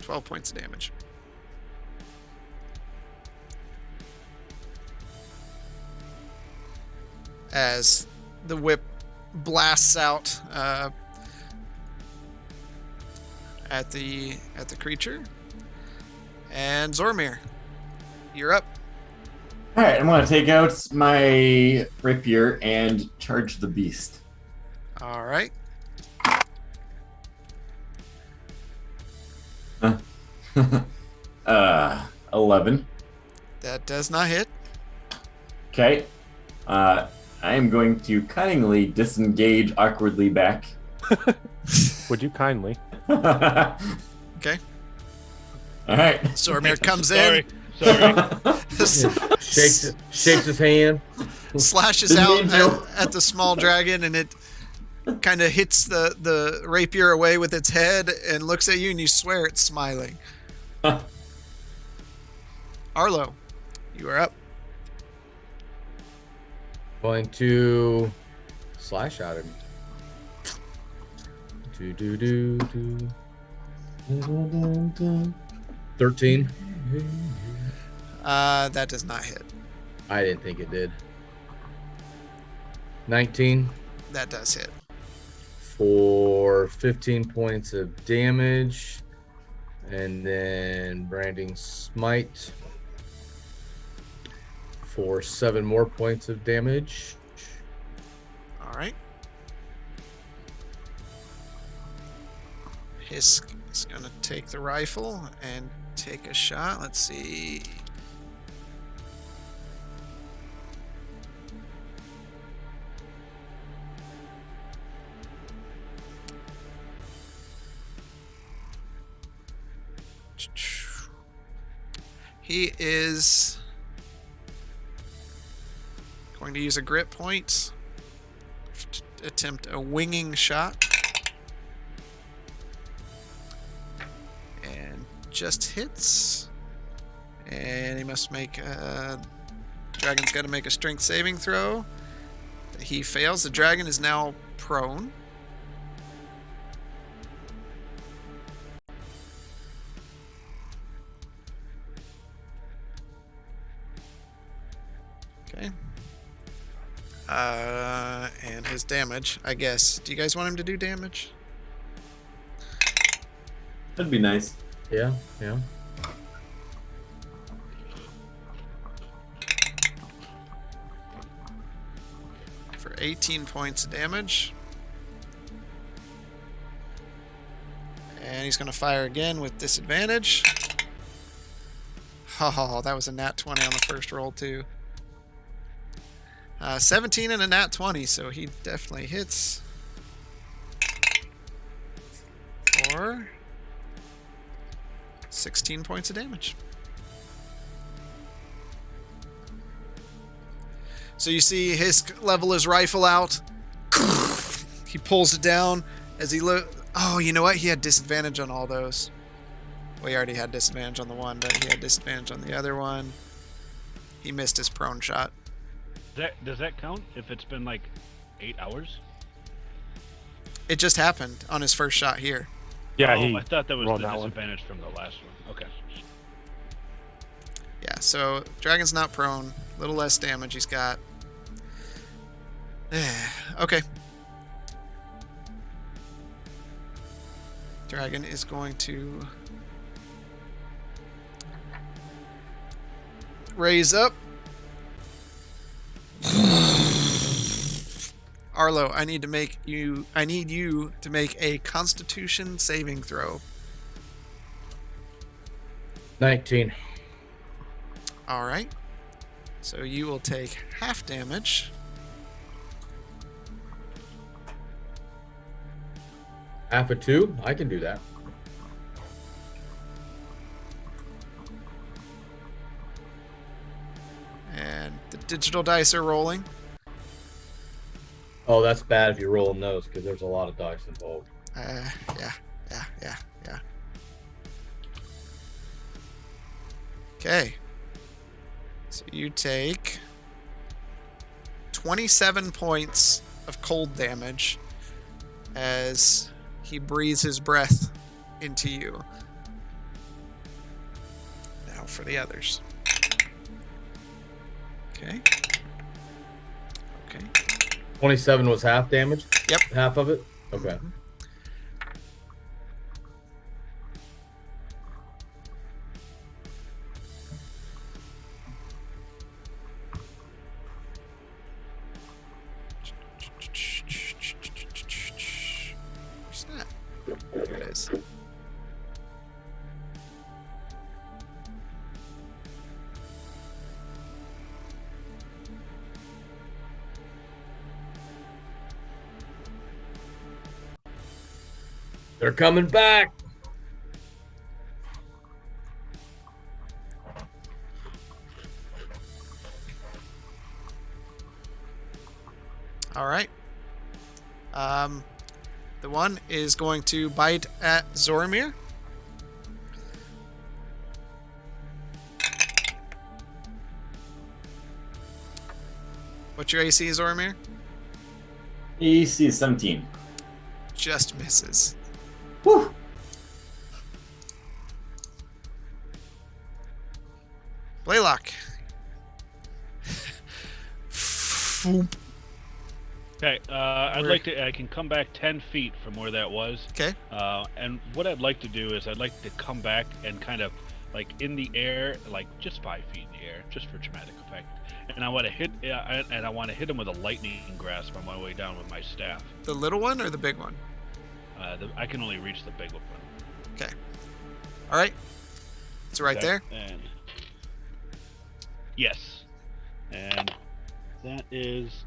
12 points of damage. As the whip blasts out at the creature. And Zormir, you're up. All right, I'm going to take out my rapier and charge the beast. All right. 11. That does not hit. Okay. I am going to cunningly disengage awkwardly back. would you kindly? Okay. All right. Zormir comes Sorry. Shakes his hand. slashes Didn't out mean to. at the small dragon, and it kind of hits the rapier away with its head and looks at you, and you swear it's smiling. Arlo, you are up. Going to slash at him. 13. That does not hit. I didn't think it did. 19 That does hit. for 15 points of damage. And then Branding Smite for 7 more points of damage. All right. Hisk is going to take the rifle and take a shot. Let's see. He is going to use a grit point to attempt a winging shot. And just hits. And he must make dragon's got to make a strength saving throw. He fails. The dragon is now prone. Okay. And his damage, I guess. Do you guys want him to do damage? That'd be nice. Yeah. For 18 points of damage. And he's going to fire again with disadvantage. Oh, that was a nat 20 on the first roll, too. 17 and a nat 20, so he definitely hits. For 16 points of damage. So you see Hisk level his rifle out. He pulls it down as he oh, you know what? He had disadvantage on all those. Well, he already had disadvantage on the one, but he had disadvantage on the other one. He missed his prone shot. Does that count if it's been like 8 hours? It just happened on his first shot here. Yeah, Oh, he I thought that was rolled the that one. disadvantage from the last one. Okay. Yeah, so dragon's not prone. A little less damage he's got. Okay. Dragon is going to raise up. Arlo, I need you to make a Constitution saving throw. 19. All right. So you will take half damage. Half a 2? I can do that. And the digital dice are rolling. Oh, that's bad if you're rolling those because there's a lot of dice involved. Yeah. Okay. So you take 27 points of cold damage as he breathes his breath into you. Now for the others. Okay. 27 was half damage? Yep. Half of it? Okay. Where's that? There it is. They're coming back. All right. The one is going to bite at Zoramir. What's your AC, Zoramir? AC is 17. Just misses. Whew. Blaylock. Okay, I can come back 10 feet from where that was. Okay. And what I'd like to do is I'd like to come back and kind of like in the air, like just 5 feet in the air, just for dramatic effect. And I want to hit, and I want to hit him with a lightning grasp on my way down with my staff. The little one or the big one? I can only reach the big one. Okay. All right. It's right Okay, there. And yes, and that is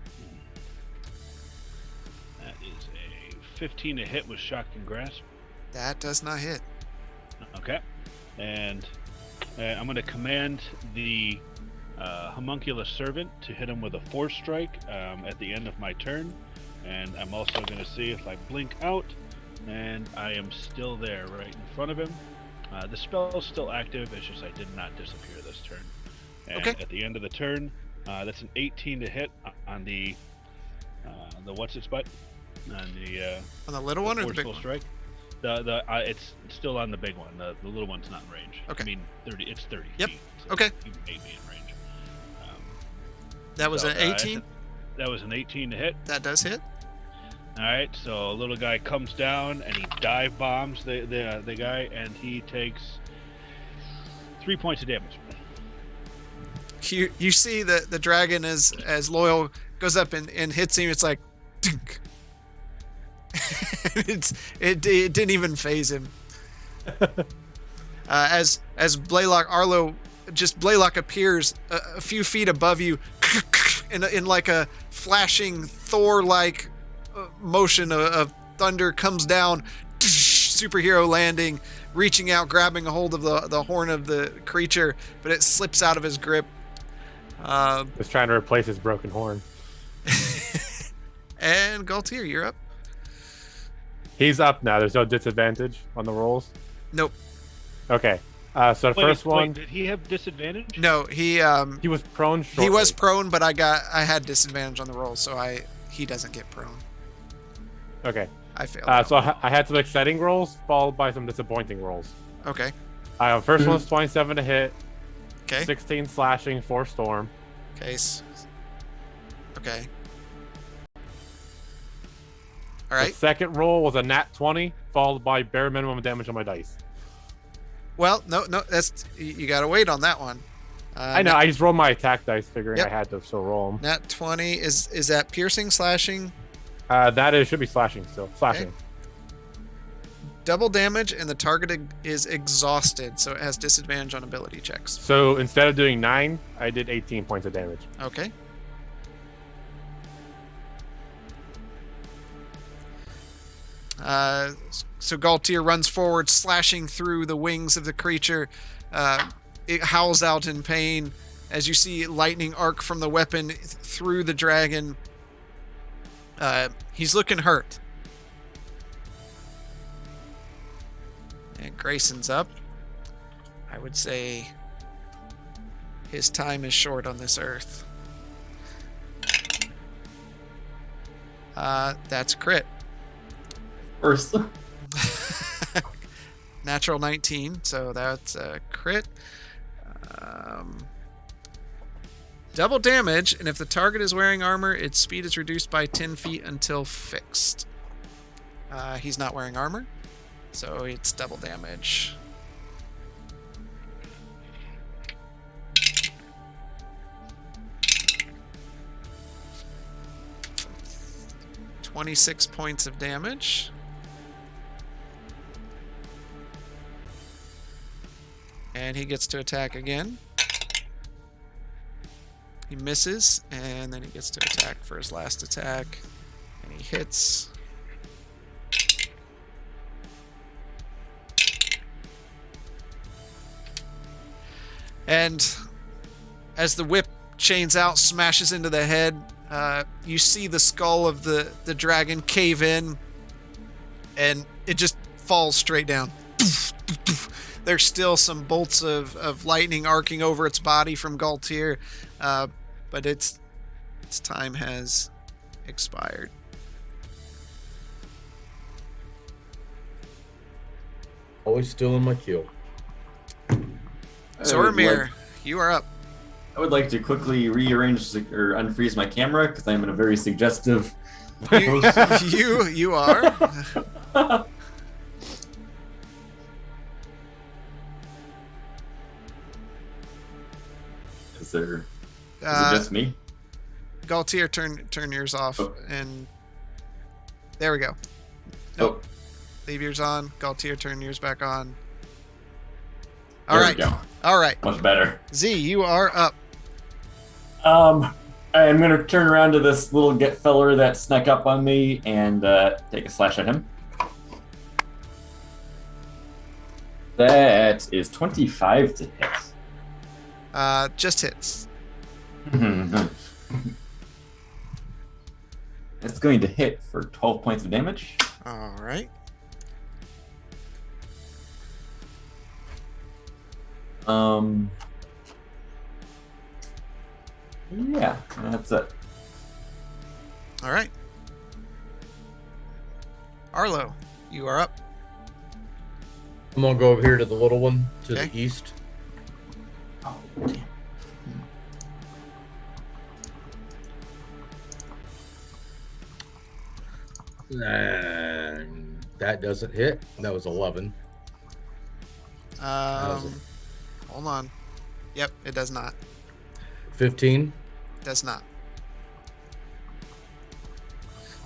a 15 to hit with shock and grasp. That does not hit. Okay, and I'm going to command the homunculus servant to hit him with a force strike at the end of my turn, and I'm also going to see if I blink out, and I am still there right in front of him. The spell is still active, it's just I did not disappear this turn. And Okay. at the end of the turn, that's an 18 to hit on the what's its butt? On On the little one or the big forceful one? strike. It's still on the big one. The little one's not in range. Okay. I mean 30. It's 30 Yep. feet. So Okay. You may be in range. That was So, an 18. That was an 18 to hit. That does hit. All right. So a little guy comes down and he dive bombs the guy, and he takes 3 points of damage. You see the dragon as Loyal goes up and hits him. It's like, dink. it didn't even phase him. As Blaylock appears a few feet above you, in like a flashing Thor-like motion of thunder, comes down, superhero landing, reaching out, grabbing a hold of the horn of the creature, but it slips out of his grip. Just trying to replace his broken horn. And Galtier, you're up. He's up now. There's no disadvantage on the rolls. Nope. Okay. So the first one, did he have disadvantage? No, he he was prone. Shortly. he was prone, but I had disadvantage on the roll, so he doesn't get prone. Okay. I failed. So I had some exciting rolls followed by some disappointing rolls. Okay. First one's 27 to hit. Okay. 16 slashing, 4 storm. Case. Okay. All The right. second roll was a nat 20 followed by bare minimum damage on my dice. Well, no, that's you got to wait on that one. I know. I just rolled my attack dice, figuring Yep. I had to still roll them. Nat 20 is that piercing, slashing, Should be slashing still. Slashing. Okay. double damage, and the target is exhausted, so it has disadvantage on ability checks. So instead of doing 9, I did 18 points of damage. Okay. So Galtier runs forward, slashing through the wings of the creature. It howls out in pain as you see lightning arc from the weapon through the dragon. He's looking hurt. And Grayson's up. I would say his time is short on this earth. That's crit. First. Natural 19, so that's a crit. Double damage, and if the target is wearing armor, its speed is reduced by 10 feet until fixed. He's not wearing armor, so it's double damage. $26 points of damage. And he gets to attack again. He misses, and then he gets to attack for his last attack. And he hits. And as the whip chains out, smashes into the head, you see the skull of the dragon cave in, and it just falls straight down. There's still some bolts of lightning arcing over its body from Galtier, but its time has expired. Always still in my queue. Zoramir, you are up. I would like to quickly rearrange or unfreeze my camera because I'm in a very suggestive You are. Is it Uh, just me? Galtier, turn yours off, Oh. and there we go. Nope. Leave yours on. Galtier, turn yours back on. All There right. we go. All right. Much better. Z, you are up. I'm gonna turn around to this little get feller that snuck up on me and take a slash at him. That is 25 to hit. Just hits. It's going to hit for 12 points of damage. All right. Yeah, that's it. All right. Arlo, you are up. I'm gonna go over here to the little one to Okay. the east. Oh, damn. And that doesn't hit. That was 11. Hold on. Yep, it does not. 15. Does not.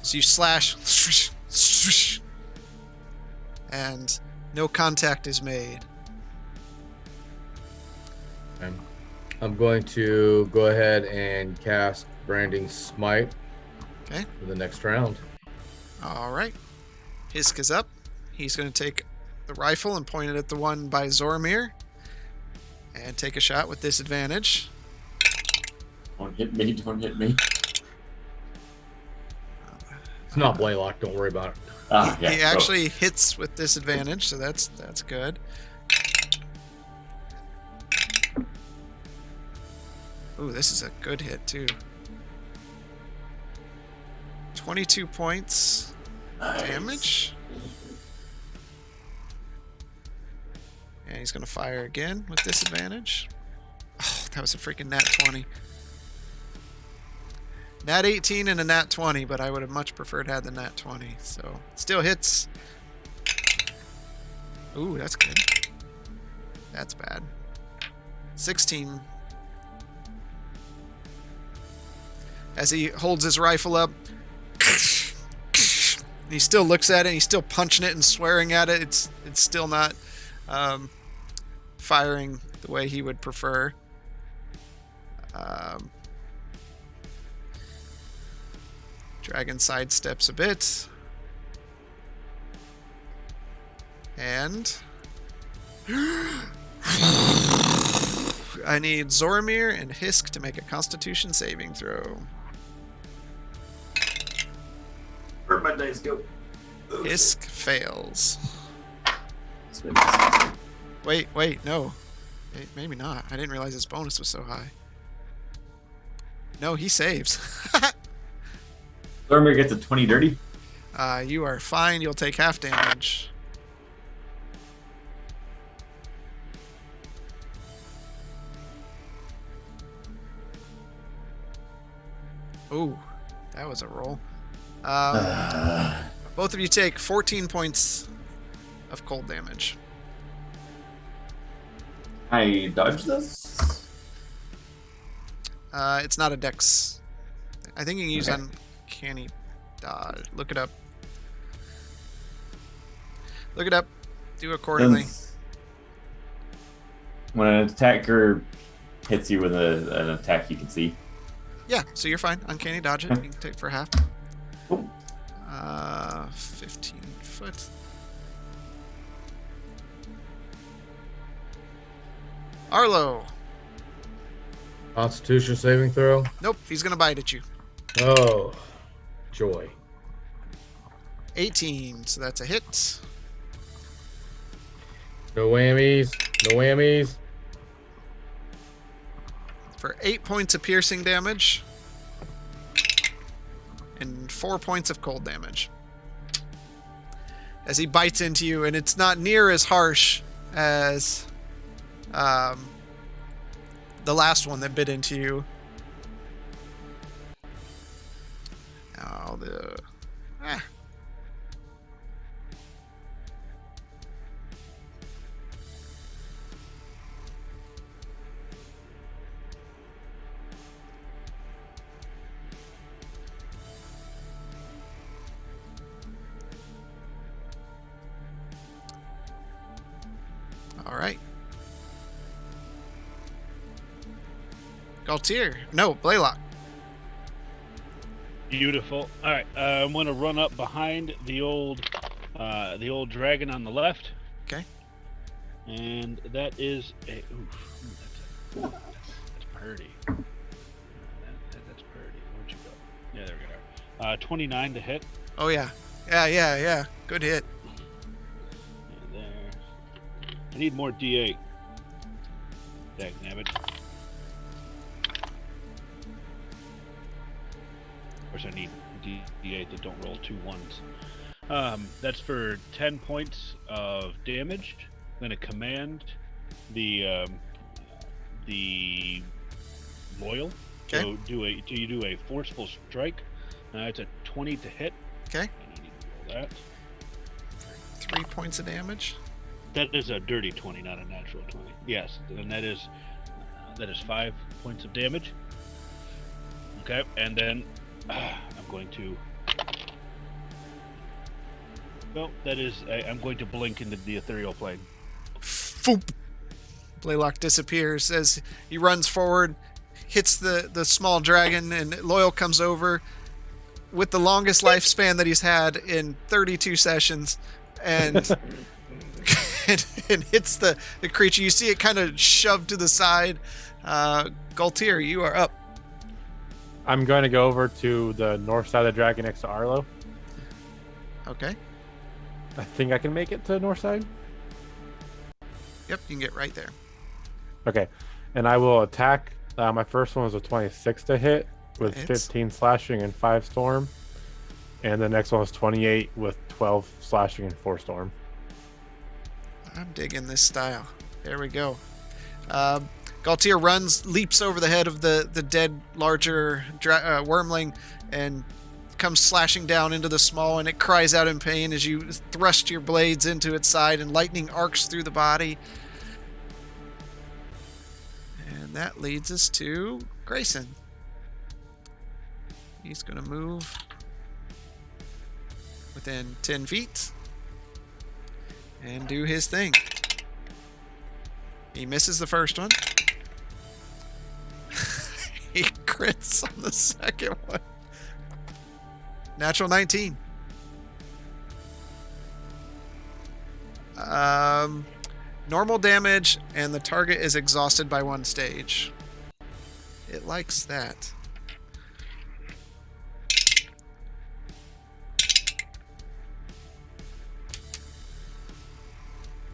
So you slash, swish, swish, and no contact is made. I'm going to go ahead and cast Branding Smite. Okay. For the next round. All right. Hisk is up. He's going to take the rifle and point it at the one by Zoromir and take a shot with disadvantage. Don't hit me, don't hit me. It's not Blaylock. Don't worry about it. Yeah, He actually hits with disadvantage, so that's good. Ooh, this is a good hit too. 22 points damage. And he's going to fire again with disadvantage. Oh, that was a freaking nat 20. Nat 18 and a nat 20, but I would have much preferred had the nat 20. So, still hits. Ooh, that's good. That's bad. 16. As he holds his rifle up, and he still looks at it, and he's still punching it and swearing at it. It's still not firing the way he would prefer. Dragon sidesteps a bit. And I need Zoromir and Hisk to make a Constitution saving throw. Where'd my dice go? Hisk fails. Wait, no. Maybe not. I didn't realize his bonus was so high. No, he saves. Zoromir gets a 20 dirty. You are fine. You'll take half damage. Ooh, that was a roll. Both of you take 14 points of cold damage. I dodged this? It's not a dex. I think you can use uncanny dodge. Look it up. Look it up. Do accordingly. When an attacker hits you with an attack you can see. Yeah, so you're fine. Uncanny dodge it. You can take for half. Oh. 15 foot. Arlo. Constitution saving throw. Nope, he's gonna bite at you. Oh, joy. 18, so that's a hit. No whammies. No whammies. For 8 points of piercing damage. And 4 points of cold damage. As he bites into you, and it's not near as harsh as the last one that bit into you. Now all right. Galtier. No, Blaylock. Beautiful. All right, I'm gonna run up behind the old dragon on the left. Okay. And that is a oof. That's Purdy. That's Purdy. Where'd you go? Yeah, there we go. 29 to hit. Oh yeah. Yeah. Good hit. Yeah, there. I need more D8. Dagnabbit. Of course, I need D8 that don't roll 2 1s. That's for 10 points of damage. I'm going to command the loyal to do a forceful strike. It's a 20 to hit. Okay. And I need to roll that. 3 points of damage. That is a dirty 20, not a natural 20. Yes, and that is 5 points of damage. Okay, and then I'm going to. Well, that is. I'm going to blink into the ethereal plane. Foop. Blaylock disappears as he runs forward, hits the small dragon, and Loyal comes over with the longest lifespan that he's had in 32 sessions, and and hits the creature. You see it kind of shoved to the side. Galtier, you are up. I'm going to go over to the north side of the dragon next to Arlo. Okay. I think I can make it to the north side. Yep, you can get right there. Okay, and I will attack. My first one was a 26 to hit with Hits. 15 slashing and 5 storm, and the next one was 28 with 12 slashing and 4 storm. I'm digging this style. There we go. Galtier leaps over the head of the dead larger wormling, and comes slashing down into the small, and it cries out in pain as you thrust your blades into its side, and lightning arcs through the body. And that leads us to Grayson. He's going to move within 10 feet and do his thing. He misses the first one. He crits on the second one. Natural 19. Normal damage, and the target is exhausted by 1 stage. It likes that.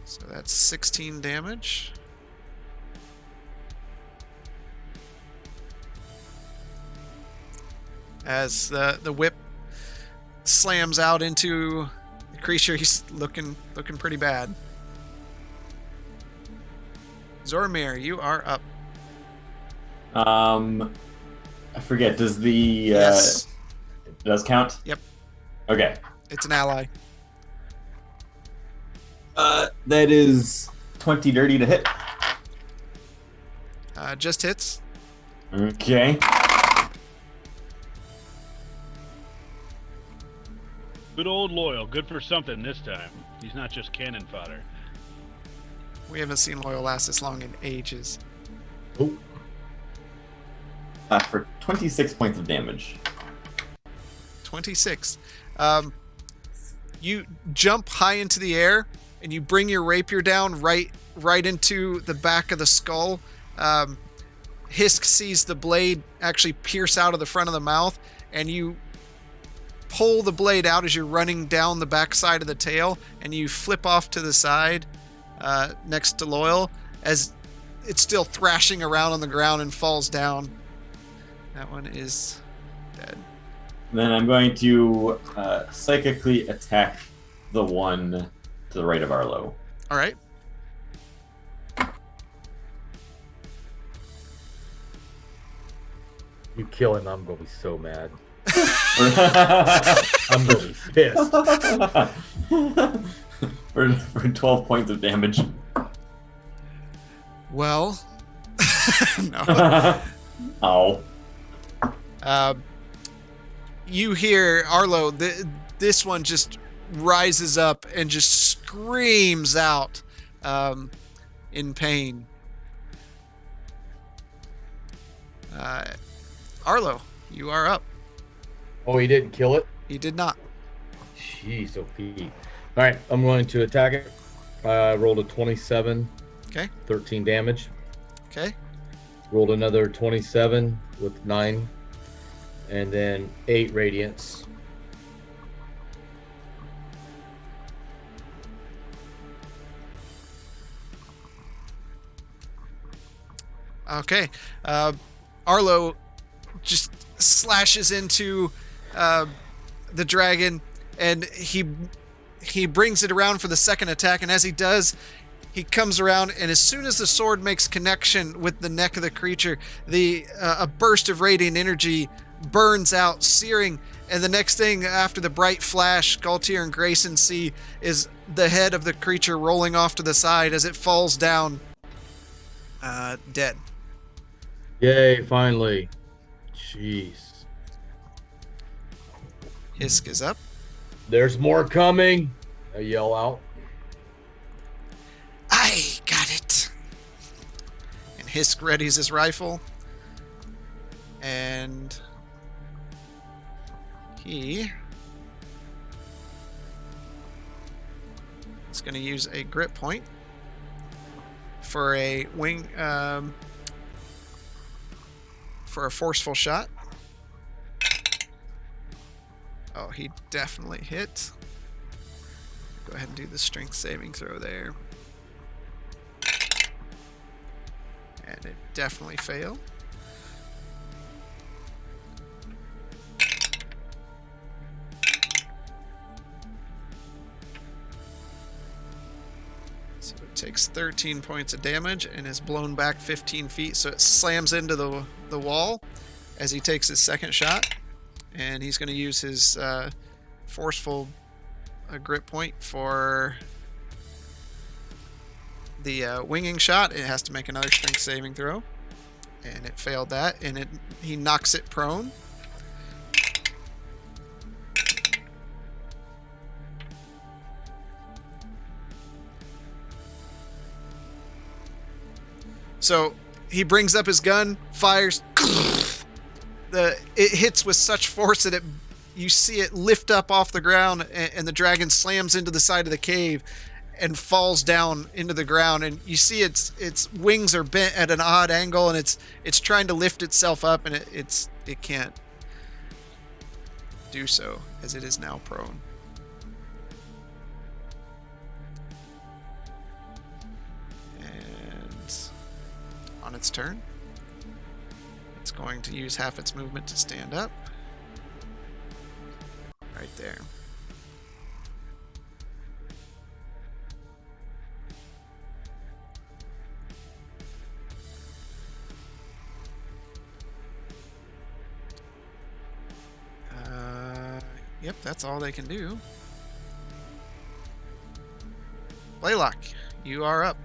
So that's 16 damage. As the whip slams out into the creature, he's looking pretty bad. Zormir, you are up. I forget. Does the Yes. it does count? Yep. Okay. It's an ally. That is 20 dirty to hit. Just hits. Okay. Good old Loyal. Good for something this time. He's not just cannon fodder. We haven't seen Loyal last this long in ages. Oh, For 26 points of damage. 26. You jump high into the air, and you bring your rapier down right into the back of the skull. Hisk sees the blade actually pierce out of the front of the mouth, and you pull the blade out as you're running down the backside of the tail, and you flip off to the side next to Loyal as it's still thrashing around on the ground and falls down. That one is dead. Then I'm going to psychically attack the one to the right of Arlo. All right. you kill him, I'm gonna be so mad. I'm gonna be pissed. for 12 points of damage. Well, no. Ow. You hear Arlo. This one just rises up and just screams out in pain. Arlo, you are up. Oh, he didn't kill it? He did not. Jeez, OP. All right, I'm going to attack it. Rolled a 27. Okay. 13 damage. Okay. Rolled another 27 with 9. And then 8 radiance. Okay. Arlo just slashes into the dragon, and he brings it around for the second attack, and as he does, he comes around, and as soon as the sword makes connection with the neck of the creature, a burst of radiant energy burns out, searing, and the next thing after the bright flash Galtier and Grayson see is the head of the creature rolling off to the side as it falls down dead. Yay, finally. Jeez. Hisk is up. There's more coming. I yell out. I got it. And Hisk readies his rifle. And he is going to use a grip point for a wing, for a forceful shot. Oh, he definitely hit. Go ahead and do the strength saving throw there. And it definitely failed. So it takes 13 points of damage and is blown back 15 feet. So it slams into the wall as he takes his second shot. And he's going to use his forceful grip point for the winging shot. It has to make another strength saving throw. And it failed that. And he knocks it prone. So he brings up his gun, fires. It hits with such force that you see it lift up off the ground, and the dragon slams into the side of the cave and falls down into the ground. And you see its wings are bent at an odd angle, and it's trying to lift itself up, and it can't do so as it is now prone. And on its turn, it's going to use half its movement to stand up. Right there. Yep, that's all they can do. Blaylock, you are up.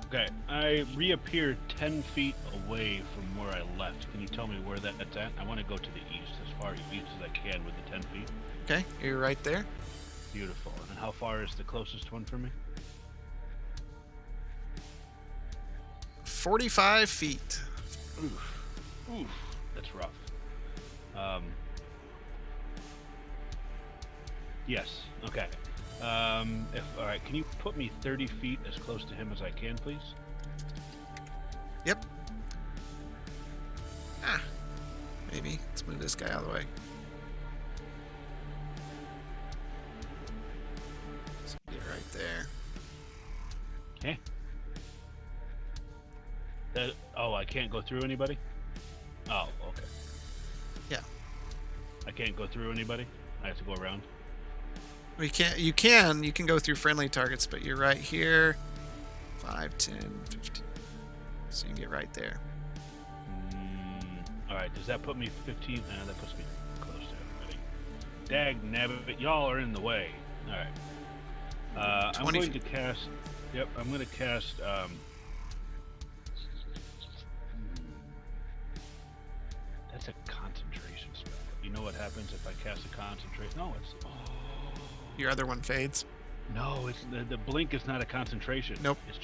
Okay, I reappear 10 feet away from where I left. Can you tell me where that's at? I want to go to the east, as far east as I can with the 10 feet. Okay, you're right there. Beautiful. And how far is the closest one for me? 45 feet. Oof, that's rough. Yes, okay. All right, can you put me 30 feet as close to him as I can, please? Yep. Maybe. Let's move this guy out of the way. So get right there. Okay. I can't go through anybody? Oh, okay. Yeah. I can't go through anybody? I have to go around? You can go through friendly targets, but you're right here. 5, 10, 15. So you can get right there. Alright, does that put me 15? That puts me close to everybody. Dag nabbit, y'all are in the way. Alright. I'm going to cast... Yep, I'm going to cast... That's a concentration spell. You know what happens if I cast a concentration? No, it's... Your other one fades. No, it's the blink is not a concentration. Nope. It's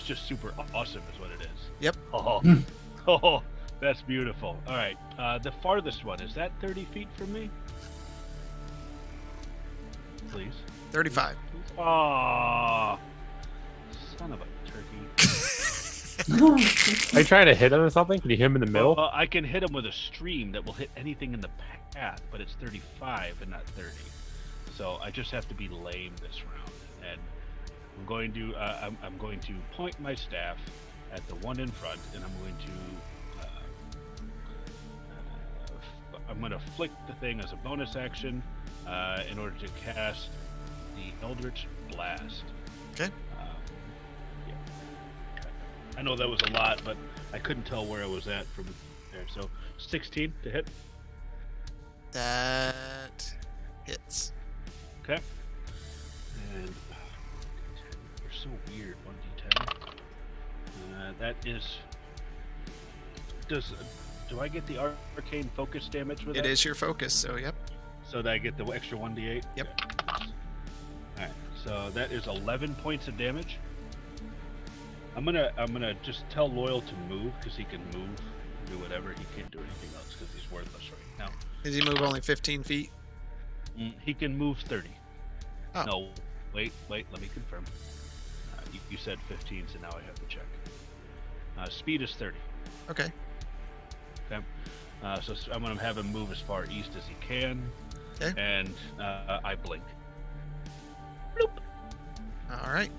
just super awesome is what it is. Yep. Oh, that's beautiful. All right. The farthest one, is that 30 feet from me? Please. 35. Aw. Son of a turkey. Are you trying to hit him or something? Can you hit him in the middle? Well, I can hit him with a stream that will hit anything in the path, but it's 35 and not 30. So I just have to be lame this round, and I'm going to point my staff at the one in front, and I'm going to flick the thing as a bonus action in order to cast the Eldritch Blast. Okay. Yeah. I know that was a lot, but I couldn't tell where I was at from there. So 16 to hit. That hits. Okay. And they're so weird. 1d10. That is. Do I get the arcane focus damage with It that? is your focus, so yep. So that I get the extra 1d8? Yep. Alright, so that is 11 points of damage. I'm gonna just tell Loyal to move, because he can move, do whatever. He can't do anything else because he's worthless right now. Did he move only 15 feet? He can move 30. Oh. No, wait, let me confirm. You said 15, so now I have to check. Speed is 30. Okay. Okay. So I'm going to have him move as far east as he can. Okay. And I blink. Bloop. All right.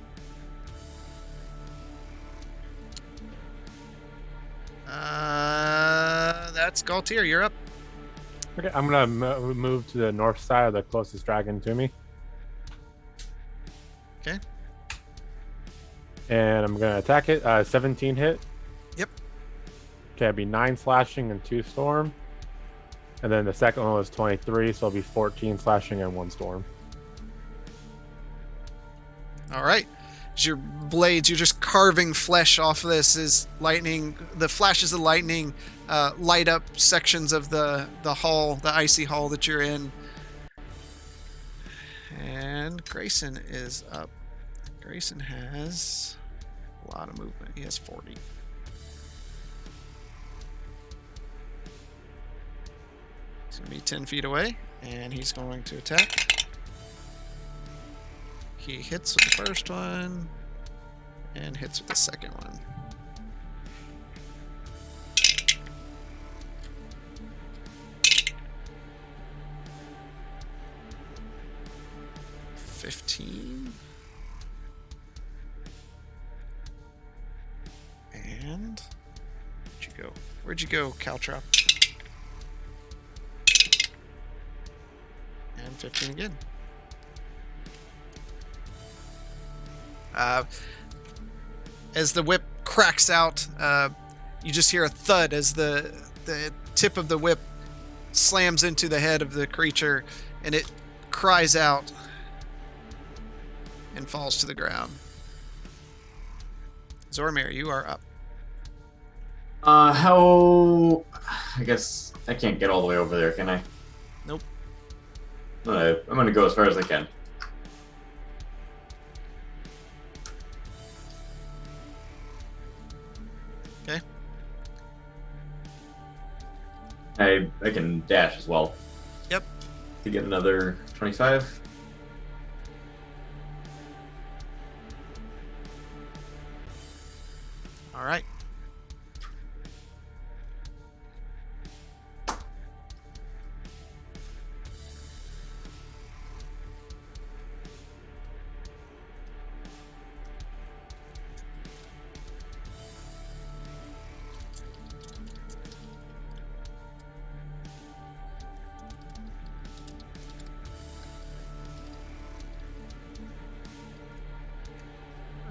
That's Galtier. You're up. Okay, I'm gonna move to the north side of the closest dragon to me. Okay. And I'm gonna attack it. 17 hit. Yep. Okay, it'd be 9 slashing and 2 storm. And then the second one was 23, so it'll be 14 slashing and 1 storm. All right. As your blades, you're just carving flesh off this as lightning, the flashes of lightning light up sections of the hall, the icy hall that you're in. And Grayson is up. Grayson has a lot of movement. He has 40. He's going to be 10 feet away, and he's going to attack. He hits with the first one, and hits with the second one. $15. And where'd you go? Where'd you go, Caltrop? And 15 again. As the whip cracks out, you just hear a thud as the tip of the whip slams into the head of the creature, and it cries out and falls to the ground. Zormir, you are up. How? I guess I can't get all the way over there, can I? Nope. I'm gonna go as far as I can. Okay. I can dash as well. Yep. To get another 25. All right.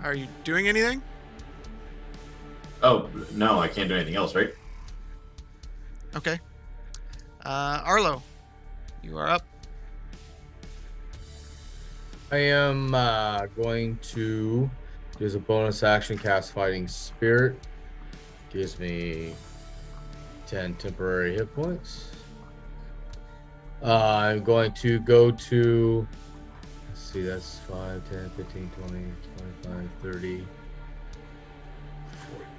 Are you doing anything? Oh, no, I can't do anything else, right? Okay. Arlo, you are up. I am going to use a bonus action, cast Fighting Spirit. Gives me 10 temporary hit points. I'm going to go to, let's see, that's 5, 10, 15, 20, 25, 30. 40.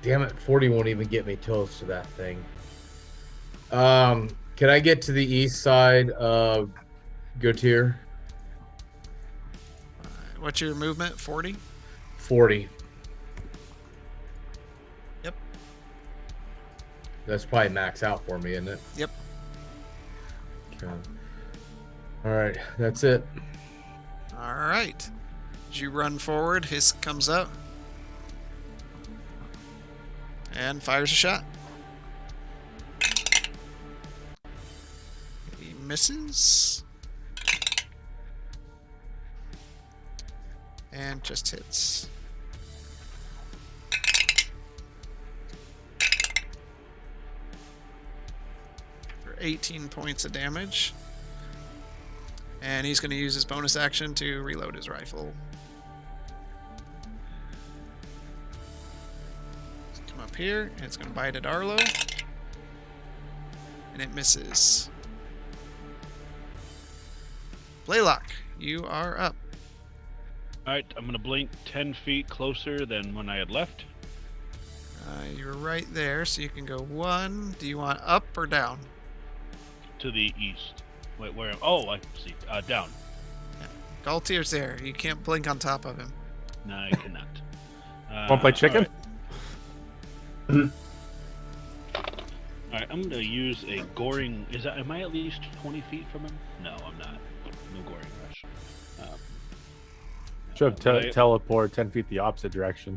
Damn it, 40 won't even get me close to that thing. Can I get to the east side of Gautier? What's your movement? 40? 40. That's probably max out for me, isn't it? Yep. Okay. All right, that's it. All right. As you run forward, Hisk comes up and fires a shot. He misses. And just hits. For 18 points of damage. And he's going to use his bonus action to reload his rifle. Come up here, and it's going to bite at Arlo. And it misses. Blaylock, you are up. Alright, I'm gonna blink 10 feet closer than when I had left. You're right there, so you can go 1. Do you want up or down? To the east. Wait, where? Oh, I see. Down. Galtier's there. You can't blink on top of him. No, I cannot. Want to play chicken? Alright, I'm gonna use a goring. Am I at least 20 feet from him? No, I'm not. No goring rush. Should but have teleport 10 feet the opposite direction.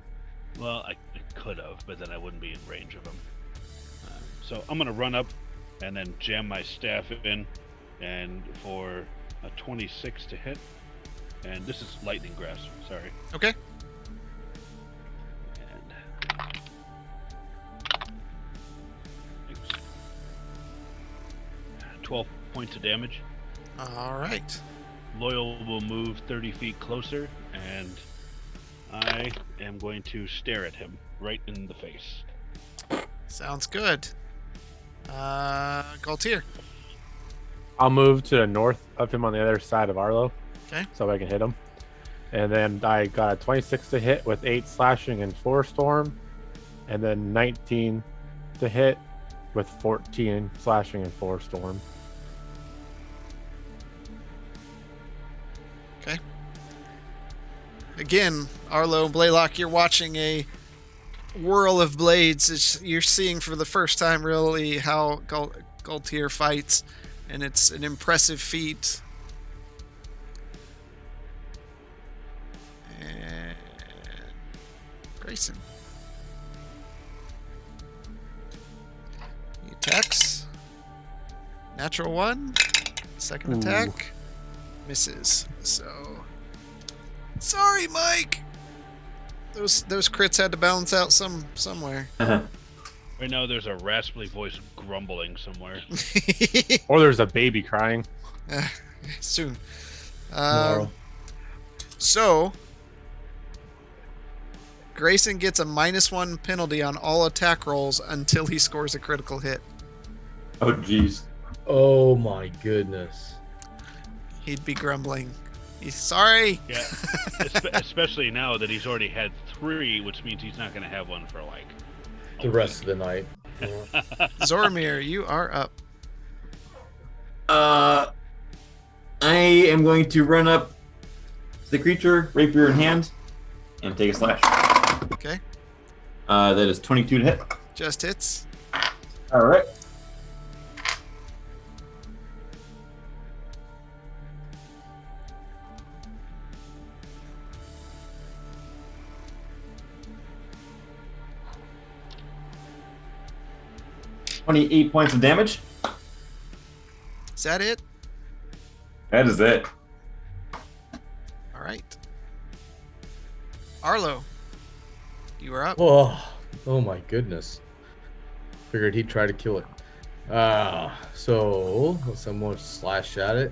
Well, I could have, but then I wouldn't be in range of him. So I'm gonna run up and then jam my staff in, and for a 26 to hit. And this is lightning grasp. Sorry. Okay. And 12 points of damage. All right. Loyal will move 30 feet closer, and I am going to stare at him right in the face. Sounds good. Galtier. I'll move to the north of him on the other side of Arlo. Okay. So I can hit him. And then I got a 26 to hit with 8 slashing and 4 storm. And then 19 to hit with 14 slashing and 4 storm. Okay. Again, Arlo and Blaylock, you're watching a whirl of blades. You're seeing for the first time really how Galtier fights, and it's an impressive feat. And Grayson. He attacks. Natural 1. Second Ooh. attack. Misses. So sorry, Mike. Those crits had to balance out somewhere. Right now, there's a raspy voice grumbling somewhere. Or there's a baby crying. Soon. Tomorrow. So Grayson gets a -1 penalty on all attack rolls until he scores a critical hit. Oh, jeez. Oh my goodness. He'd be grumbling. He's sorry. Yeah, especially now that he's already had 3, which means he's not going to have one for like The rest of the night. Yeah. Zoramir, you are up. I am going to run up to the creature, rapier in hand, and take a slash. Okay. That is 22 to hit. Just hits. All right. $28 points of damage. Is that it? That is it. All right. Arlo, you are up. Oh my goodness. Figured he'd try to kill it. So someone slash at it.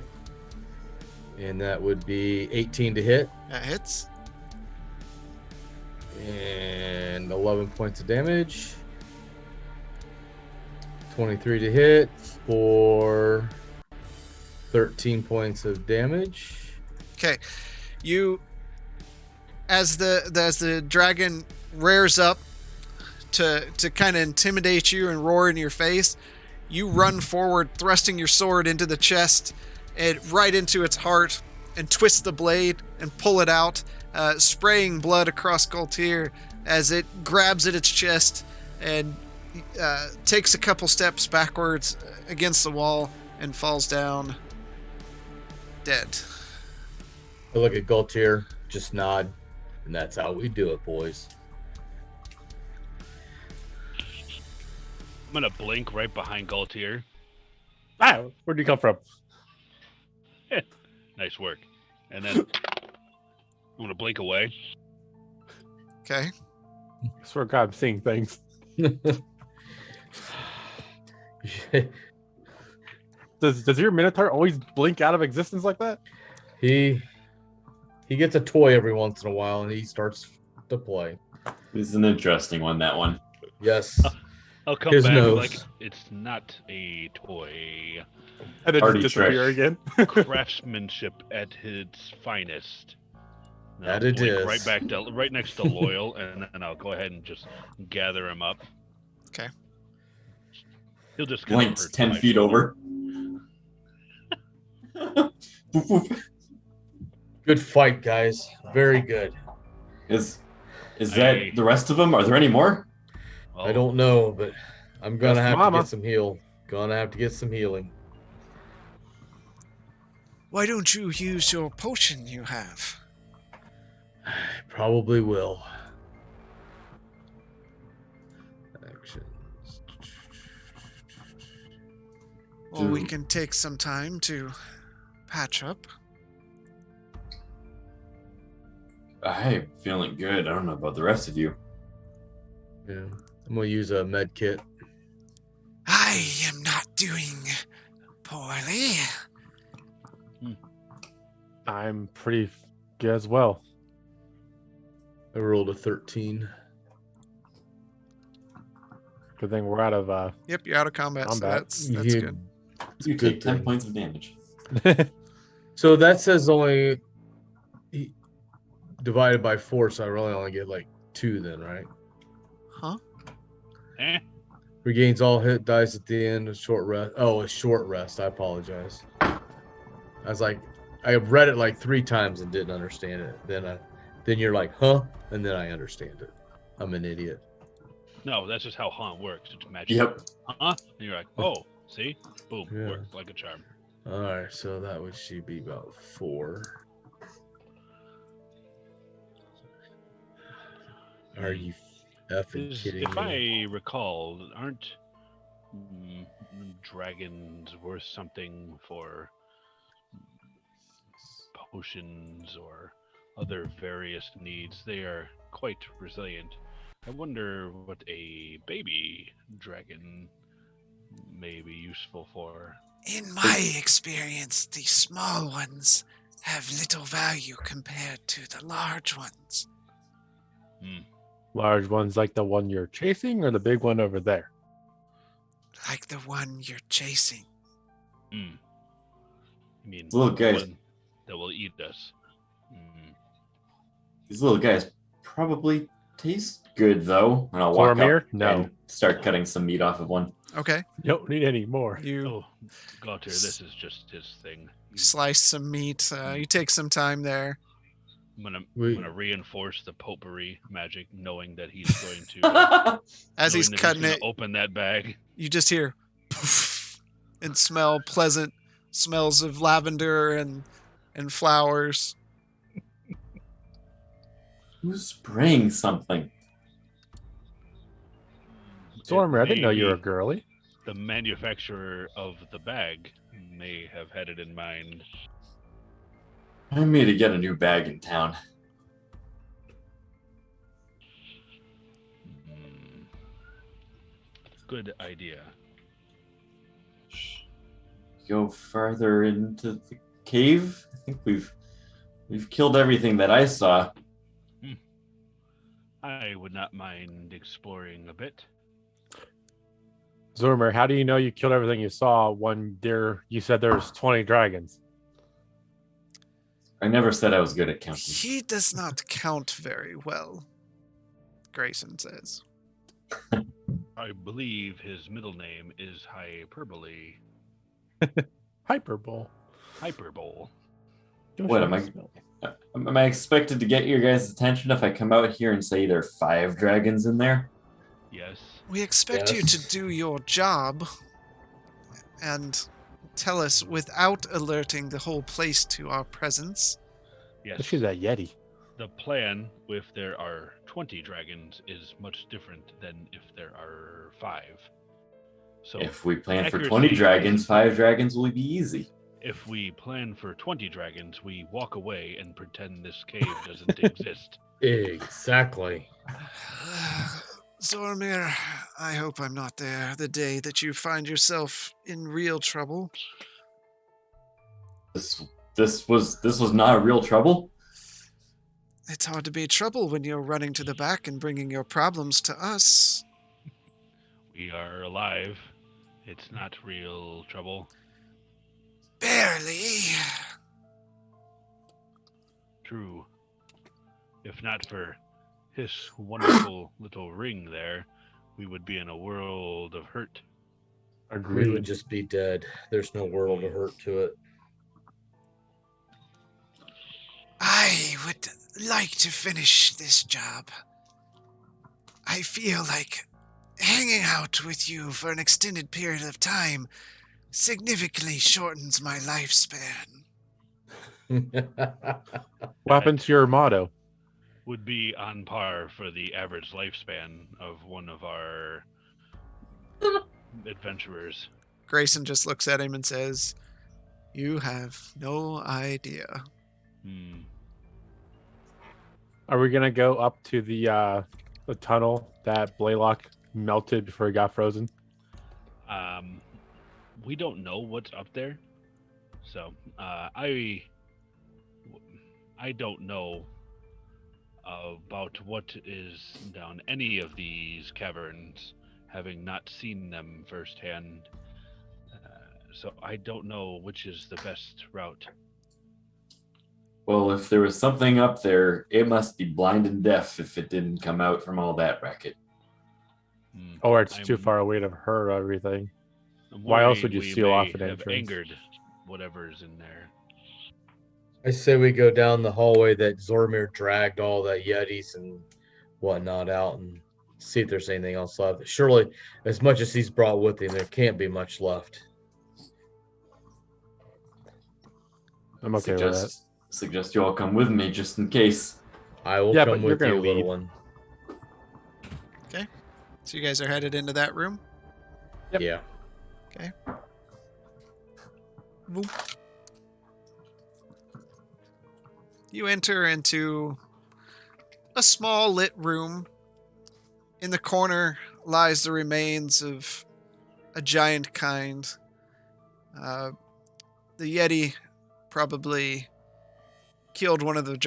And that would be 18 to hit. That hits. And 11 points of damage. 23 to hit for 13 points of damage. Okay. You, as the dragon rears up to kind of intimidate you and roar in your face, you run forward, thrusting your sword into the chest and right into its heart, and twist the blade and pull it out, spraying blood across Galtier as it grabs at its chest and takes a couple steps backwards against the wall and falls down dead. I look at Galtier, just nod, and that's how we do it, boys. I'm gonna blink right behind Galtier. Ah, where'd you come from? Nice work. And then I'm gonna blink away. Okay. I swear to God, I'm seeing things. Does your Minotaur always blink out of existence like that? He gets a toy every once in a while, and he starts to play. This is an interesting one, that one. Yes. I'll come His back nose. like it's not a toy. And then Party just disappear trick. again. Craftsmanship at its finest. And That I'll it blink is. right next to Loyal, and then I'll go ahead and just gather him up. Okay. He'll just kind of Blinks hurt 10 my feet shoulder. over. Woof, woof. Good fight, guys. Very good. Is that the rest of them? Are there any more? I don't know, but I'm gonna That's have mama. to get some heal. Gonna have to get some healing. Why don't you use your potion you have? Probably will. Actions. Or we Dude. can take some time to patch up. I'm feeling good. I don't know about the rest of you. Yeah. I'm gonna use a med kit. I am not doing poorly. I'm pretty good as well. I rolled a 13. Good thing we're out of Yep, you're out of combat, so Combat. that's You- good. it's a You good take 10 thing. points of damage. So that says only divided by 4, so I really only get like 2 then, right? Huh? Eh? Regains all hit dice at the end. A short rest. Oh, a short rest. I apologize. I was like, I read it like 3 times and didn't understand it. Then you're like, huh? And then I understand it. I'm an idiot. No, that's just how haunt works. It's magic. Yep. And you're like, oh, see? Boom. Yeah. Worked like a charm. All right, so that would should be about 4. Are you effing kidding If me? I recall, aren't dragons worth something for potions or other various needs? They are quite resilient. I wonder what a baby dragon may be useful for. In my experience, the small ones have little value compared to the large ones. large ones like the one you're chasing or the big one over there. Like the one you're chasing. I mean, Little the guys. one that will eat us. These little guys probably taste good, though. And I'll walk Zoromir? up No. and start cutting some meat off of one. Okay, Don't need any more. you Oh, Galtier, this is just his thing. slice some meat. You take some time there. I'm gonna We- reinforce the potpourri magic, knowing that he's going to As he's knowing that cutting gonna it, open that bag. you just hear poof, and smell pleasant smells of lavender and flowers. Who's spraying something? Zoromir, I didn't know you were a Maybe girly. The manufacturer of the bag may have had it in mind. I need to get a new bag in town. Good idea. Go farther into the cave. I think we've killed everything that I saw. I would not mind exploring a bit. Zoromir, how do you know you killed everything you saw when you said there was 20 dragons? I never said I was good at counting. He does not count very well, Grayson says. I believe his middle name is Hyperbole. Hyperbole. Hyperbole. What am I expected to get your guys' attention if I come out here and say there are 5 dragons in there? Yes. We expect you to do your job and tell us without alerting the whole place to our presence. Yes. She's a Yeti. The plan, if there are 20 dragons, is much different than if there are 5. So If we plan for accuracy 20 is- dragons, 5 dragons will be easy. If we plan for 20 dragons, we walk away and pretend this cave doesn't exist. Exactly. Zormir, I hope I'm not there the day that you find yourself in real trouble. This was not real trouble. It's hard to be trouble when you're running to the back and bringing your problems to us. We are alive. It's not real trouble. Barely. True. If not for his wonderful little ring there, we would be in a world of hurt. We would Agreed. just be dead. There's no world of hurt to it. I would like to finish this job. I feel like hanging out with you for an extended period of time significantly shortens my lifespan. What happened to your motto? Would be on par for the average lifespan of one of our adventurers. Grayson just looks at him and says, "You have no idea." Are we gonna go up to the tunnel that Blaylock melted before he got frozen? We don't know what's up there, so I don't know about what is down any of these caverns, having not seen them firsthand. So I don't know which is the best route. Well, if there was something up there, it must be blind and deaf if it didn't come out from all that racket. Or it's too I'm- far away to hurt everything. I'm Why else worried would you we seal off may an have entrance? angered whatever's in there. I say we go down the hallway that Zormir dragged all the Yetis and whatnot out and see if there's anything else left. Surely, as much as he's brought with him, there can't be much left. I'm okay with that. Suggest you all come with me just in case. I will Yeah, come but you're with gonna you, little lead. one. So you guys are headed into that room? Yep. Yeah. Okay. Boop. You enter into a small lit room. In the corner lies the remains of a giant kind. The Yeti probably killed one of the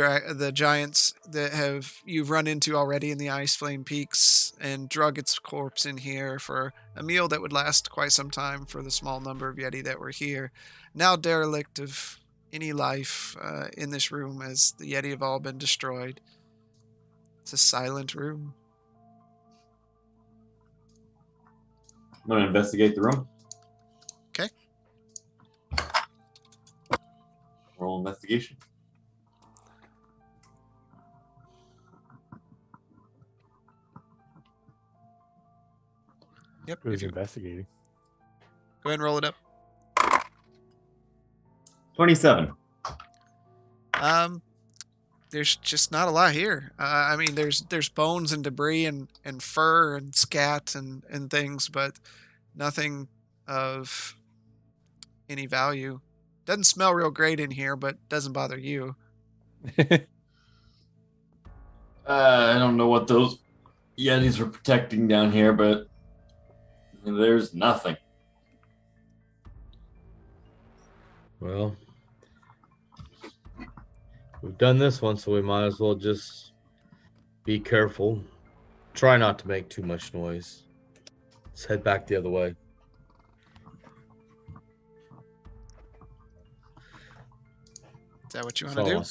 giants that you've run into already in the Ice Flame Peaks and drug its corpse in here for a meal that would last quite some time for the small number of Yeti that were here. Now derelict of any life in this room as the Yeti have all been destroyed. It's a silent room. I'm going to investigate the room. Okay. Roll investigation. Yep. Who's If you, go investigating? ahead and roll it up. 27. There's just not a lot here. I mean, there's bones and debris and fur and scat and things, but nothing of any value. Doesn't smell real great in here, but doesn't bother you. I don't know what those Yetis were protecting down here, but there's nothing. Well, we've done this one, so we might as well just be careful. Try not to make too much noise. Let's head back the other way. Is that what you want So to do?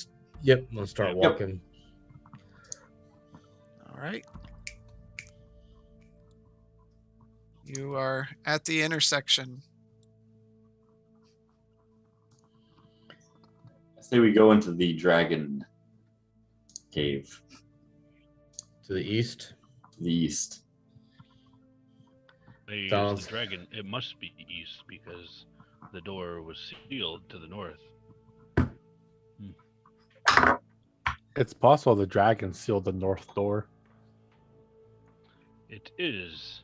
Yep, I'm gonna start Yep. walking. All right. You are at the intersection. I say we go into the dragon cave To the east. to the east. Is Sounds- the dragon? It must be east because the door was sealed to the north. It's possible the dragon sealed the north door. It is.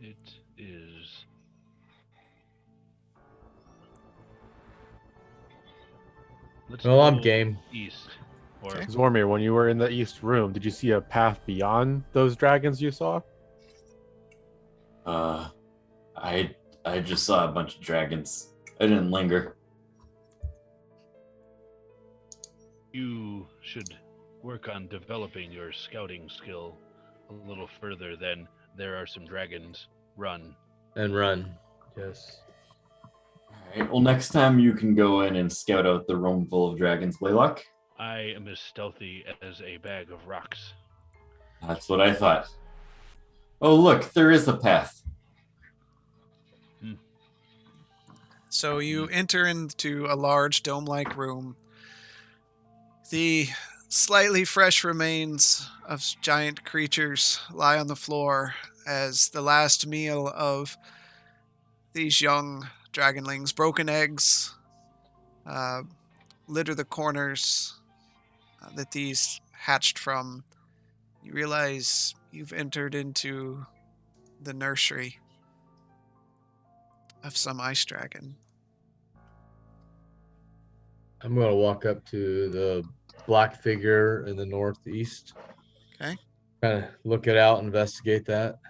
It is. Let's Well, I'm go game. east. Or Okay. Zormir, when you were in the east room, did you see a path beyond those dragons you saw? I just saw a bunch of dragons. I didn't linger. you should work on developing your scouting skill a little further. Then there are some dragons. Run. And run. Yes. Alright, well, next time you can go in and scout out the room full of dragons, Blaylock. I am as stealthy as a bag of rocks. That's what I thought. Oh, look, there is a path. So you enter into a large dome-like room. The slightly fresh remains of giant creatures lie on the floor as the last meal of these young dragonlings. Broken eggs litter the corners that these hatched from. You realize you've entered into the nursery of some ice dragon. I'm going to walk up to the black figure in the northeast. Okay. Kind of look it out, investigate that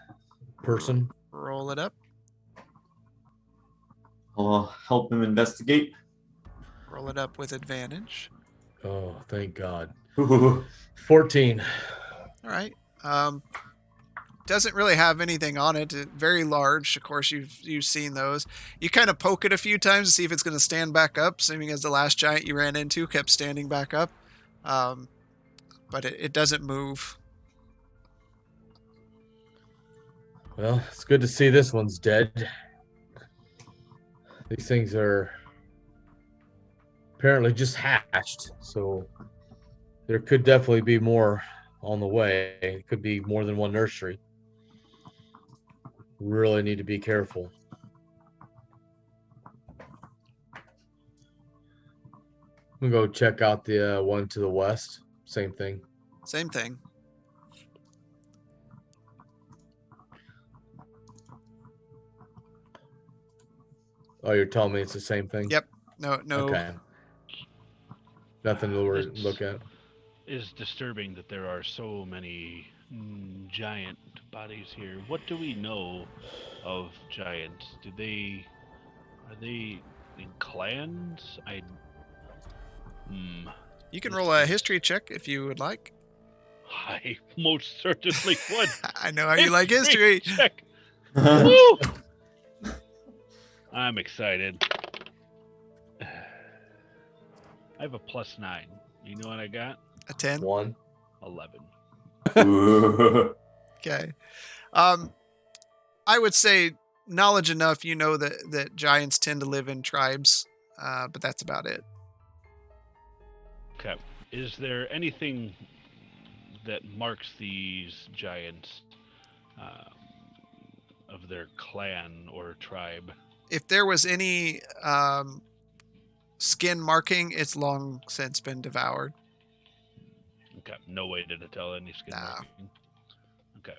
person. Roll it up. I'll help him investigate. Roll it up with advantage. Oh, thank God. Ooh. 14. All right. Doesn't really have anything on it. Very large. Of course, you've seen those. You kind of poke it a few times to see if it's going to stand back up, seeming as the last giant you ran into kept standing back up. But it doesn't move. Well, it's good to see this one's dead. These things are apparently just hatched, so there could definitely be more on the way. It could be more than one nursery. Really need to be careful. I'm gonna go check out the one to the west. Same thing. Same thing. Oh, you're telling me it's the same thing? Yep. No. Okay. Nothing to look at. Is disturbing that there are so many giant bodies here. What do we know of giants? Are they in clans? You can roll a history check if you would like. I most certainly would. I know how you like history. Check. Woo! I'm excited. I have a +9. You know what I got? A 10. 1. 11. Ooh. Okay. I would say knowledge enough. You know that giants tend to live in tribes, but that's about it. Okay. Is there anything that marks these giants of their clan or tribe? If there was any skin marking, it's long since been devoured. Okay. No way to tell any skin Nah. marking. Okay.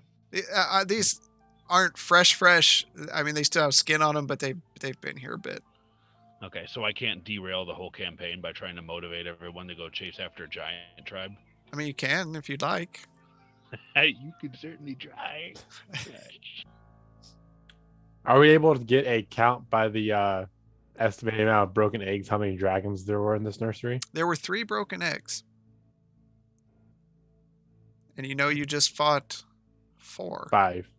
These aren't fresh. I mean, they still have skin on them, but they've been here a bit. Okay, so I can't derail the whole campaign by trying to motivate everyone to go chase after a giant tribe? I mean, you can if you'd like. You could certainly try. Are we able to get a count by the estimated amount of broken eggs? How many dragons there were in this nursery? There were 3 broken eggs. And you just fought 4. 5.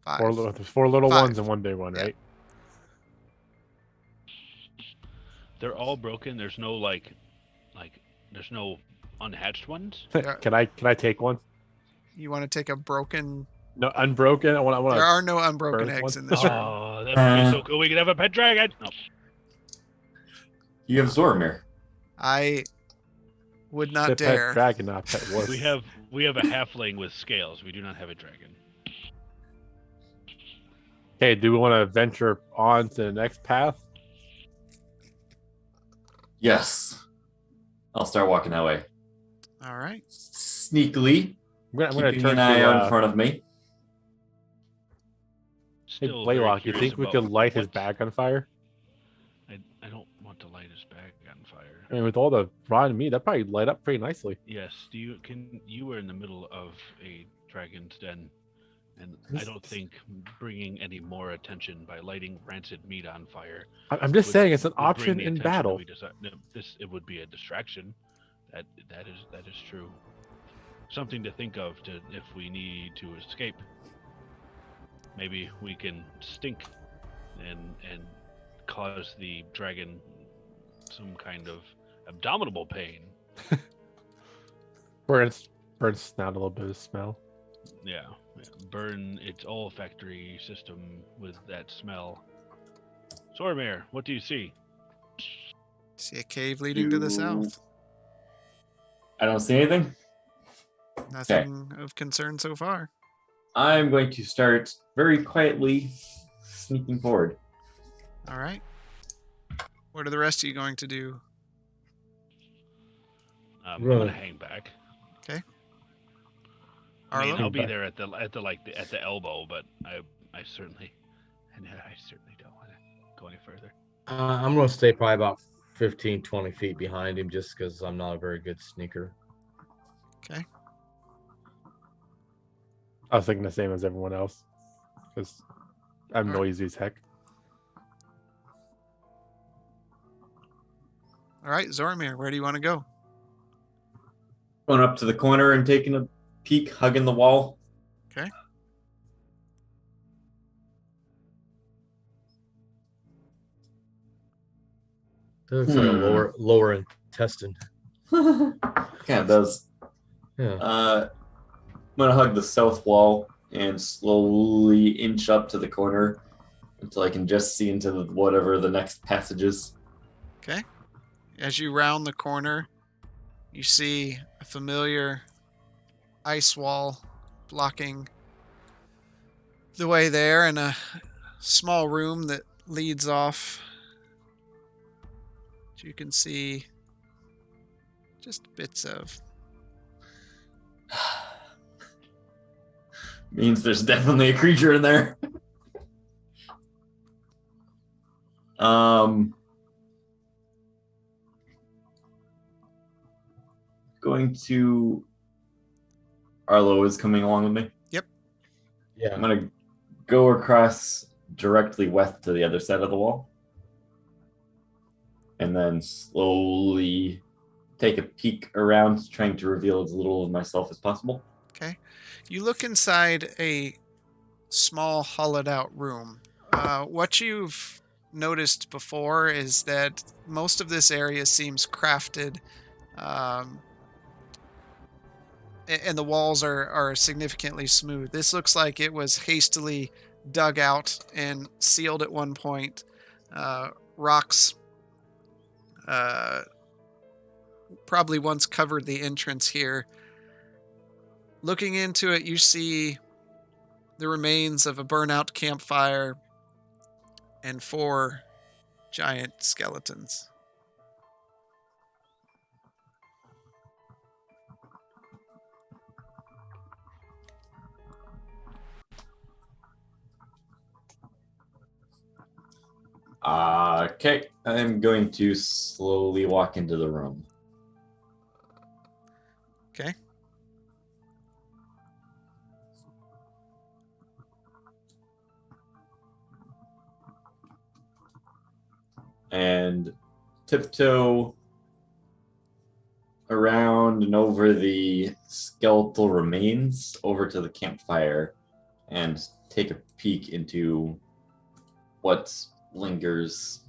5. Four little 5. ones and one big one, Yeah. right? They're all broken. There's no there's no unhatched ones. Yeah. Can I take one? You want to take a broken... No, unbroken. I want. There are no unbroken birth eggs one? in this room. Oh, that would be so cool. We could have a pet dragon. No. You have Zormir. I would not Pet dare. dragon, not pet wolf. We have a halfling with scales. We do not have a dragon. Okay, do we want to venture on to the next path? Yes. I'll start walking that way. All right. Sneakily, I'm gonna keeping turn an eye to out in front of me. hey, Still very Blaylock. You curious think we about could light his what- bag on fire? I don't want to light his bag on fire. I mean, with all the rotten meat, that probably light up pretty nicely. Yes. You were in the middle of a dragon's den, and I don't think bringing any more attention by lighting rancid meat on fire. I'm just would- saying it's an would bring option the in attention that battle. we desire. No, it would be a distraction. That is true. Something to think of if we need to escape. Maybe we can stink and cause the dragon some kind of abdominal pain. Burn snout a little bit of smell. Yeah, burn its olfactory system with that smell. Sormir, what do you see? See a cave leading to the south. I don't see anything. Nothing of concern so far. I'm going to start very quietly sneaking forward. All right. What are the rest of you going to do? I'm Run. gonna hang back. I mean, Arlo? I'll be there at the elbow, but I certainly don't want to go any further. I'm going to stay probably about 15, 20 feet behind him just because I'm not a very good sneaker. Okay. I was thinking the same as everyone else because I'm Alright. noisy as heck. All right, Zormir, where do you want to go? Going up to the corner and taking a peek, hugging the wall. Okay. That looks like a lower intestine. Kind of does. Yeah. I'm gonna hug the south wall and slowly inch up to the corner until I can just see into whatever the next passage is. Okay. As you round the corner, you see a familiar ice wall blocking the way there and a small room that leads off. You can see just bits of. Means there's definitely a creature in there. Going to Arlo is coming along with me. Yeah. I'm gonna go across directly west to the other side of the wall. And then slowly take a peek around, trying to reveal as little of myself as possible. Okay. You look inside a small hollowed out room. What you've noticed before is that most of this area seems crafted, and the walls are significantly smooth. This looks like it was hastily dug out and sealed at one point. Rocks probably once covered the entrance here. Looking into it, you see the remains of a burnout campfire and 4 giant skeletons. Okay, I'm going to slowly walk into the room. Okay. And tiptoe around and over the skeletal remains over to the campfire and take a peek into what lingers,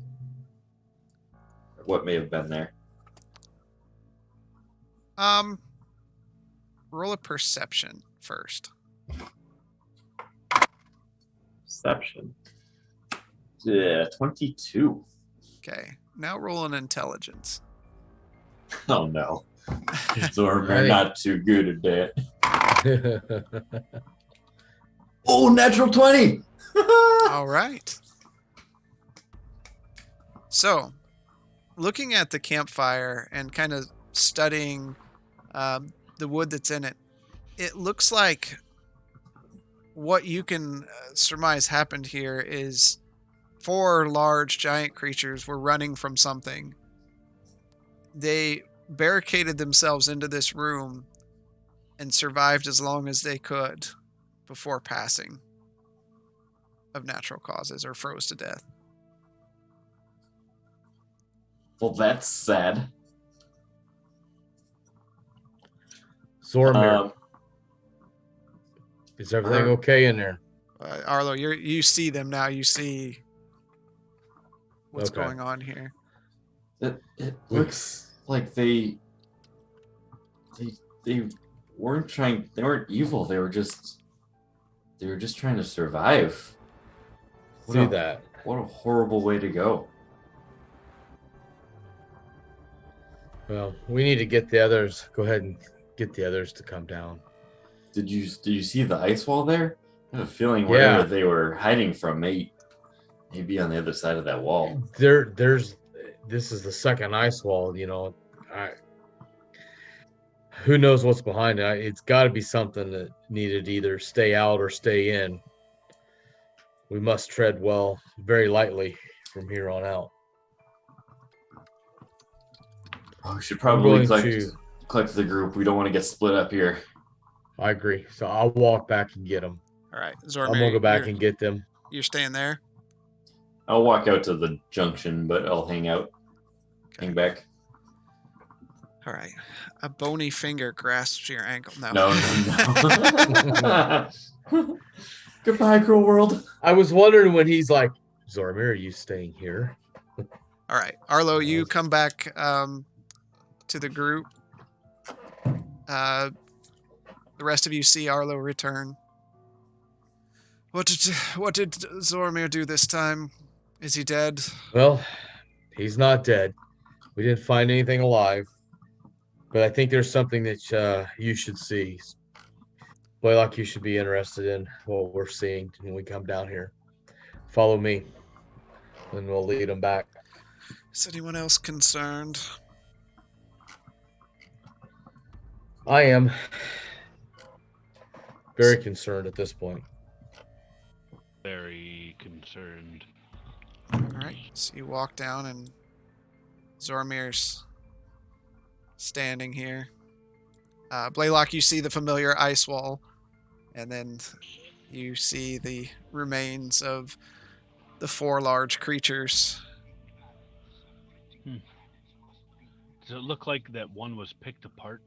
what may have been there. Roll a perception first. Perception. 22. Okay. Now roll an intelligence. Oh no. So we're Right. not too good at that. Oh, natural 20! All right. So, looking at the campfire and kind of studying the wood that's in it, it looks like what you can surmise happened here is 4 large giant creatures were running from something. They barricaded themselves into this room and survived as long as they could before passing of natural causes or froze to death. Well, that's sad. Zoramir, is everything okay in there? Arlo, you see them now. You see what's Okay. going on here. It looks like they weren't trying. They weren't evil. They were just trying to survive. See that? What a horrible way to go. Well, we need to get the others. Go ahead and get the others to come down. Did you see the ice wall there? I have a feeling whatever they were hiding from may be on the other side of that wall. This is the second ice wall. Who knows what's behind it? It's got to be something that needed to either stay out or stay in. We must tread very lightly from here on out. Oh, we should probably collect the group. We don't want to get split up here. I agree. So I'll walk back and get them. All right, Zoramir, I'm gonna go back and get them. You're staying there? I'll walk out to the junction, but I'll hang out. Okay. Hang back. All right. A bony finger grasps your ankle. No. No. Goodbye, cruel world. I was wondering when he's like, Zoramir, are you staying here? All right. Arlo, you come back to the group. The rest of you see Arlo return. What did Zoramir do this time? Is he dead? Well, he's not dead. We didn't find anything alive. But I think there's something that you should see. Blaylock, you should be interested in what we're seeing when we come down here. Follow me, and we'll lead them back. Is anyone else concerned? I am very concerned at this point. Very concerned. All right. So you walk down, and Zoramir's standing here. Blaylock, you see the familiar ice wall, and then you see the remains of the 4 large creatures. Does it look like that one was picked apart?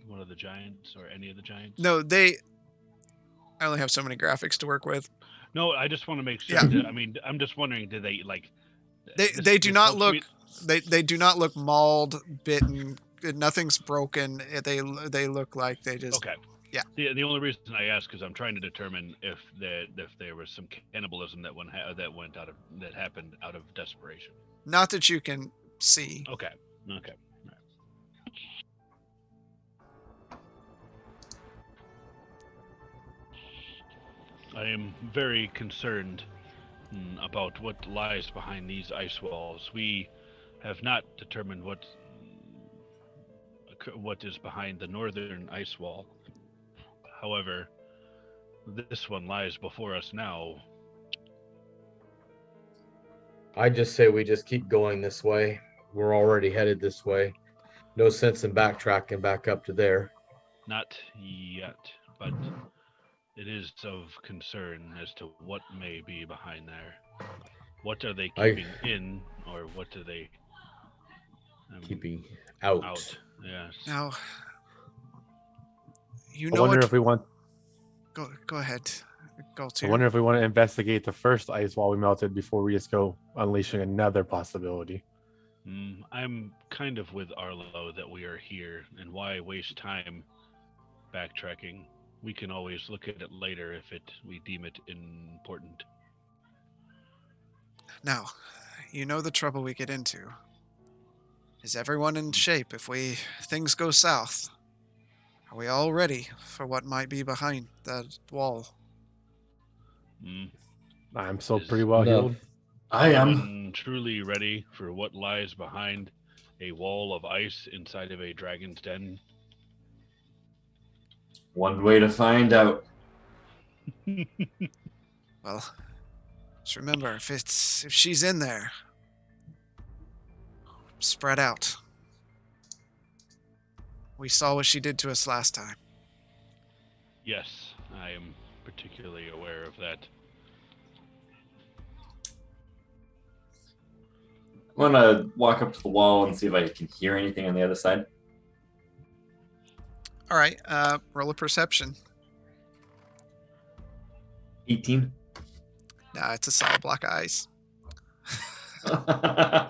One of the giants, or any of the giants? No, I only have so many graphics to work with. No, I just want to make sure. Yeah. I mean, I'm just wondering, did they like? They do not look. They do not look mauled, bitten. Nothing's broken. They look like they just. Okay. Yeah. The only reason I ask is I'm trying to determine if there was some cannibalism that happened out of desperation. Not that you can see. Okay. Okay. I am very concerned about what lies behind these ice walls. We have not determined what is behind the northern ice wall. However, this one lies before us now. I just say we just keep going this way. We're already headed this way. No sense in backtracking back up to there. Not yet, but it is of concern as to what may be behind there. What are they keeping in, or what are they keeping out? Yes. Now, you I know wonder what? if we want. Go ahead. I wonder if we want to investigate the first ice wall we melted before we just go unleashing another possibility. I'm kind of with Arlo that we are here, and why waste time backtracking? We can always look at it later if we deem it important. Now, you know the trouble we get into. Is everyone in shape if things go south? Are we all ready for what might be behind that wall? Hmm. I'm still Is pretty well No. healed. I am. anyone truly ready for what lies behind a wall of ice inside of a dragon's den? One way to find out. Well, just remember, if she's in there, spread out. We saw what she did to us last time. Yes, I am particularly aware of that. I'm gonna walk up to the wall and see if I can hear anything on the other side. All right, roll a perception. 18. Nah, it's a solid block of ice. I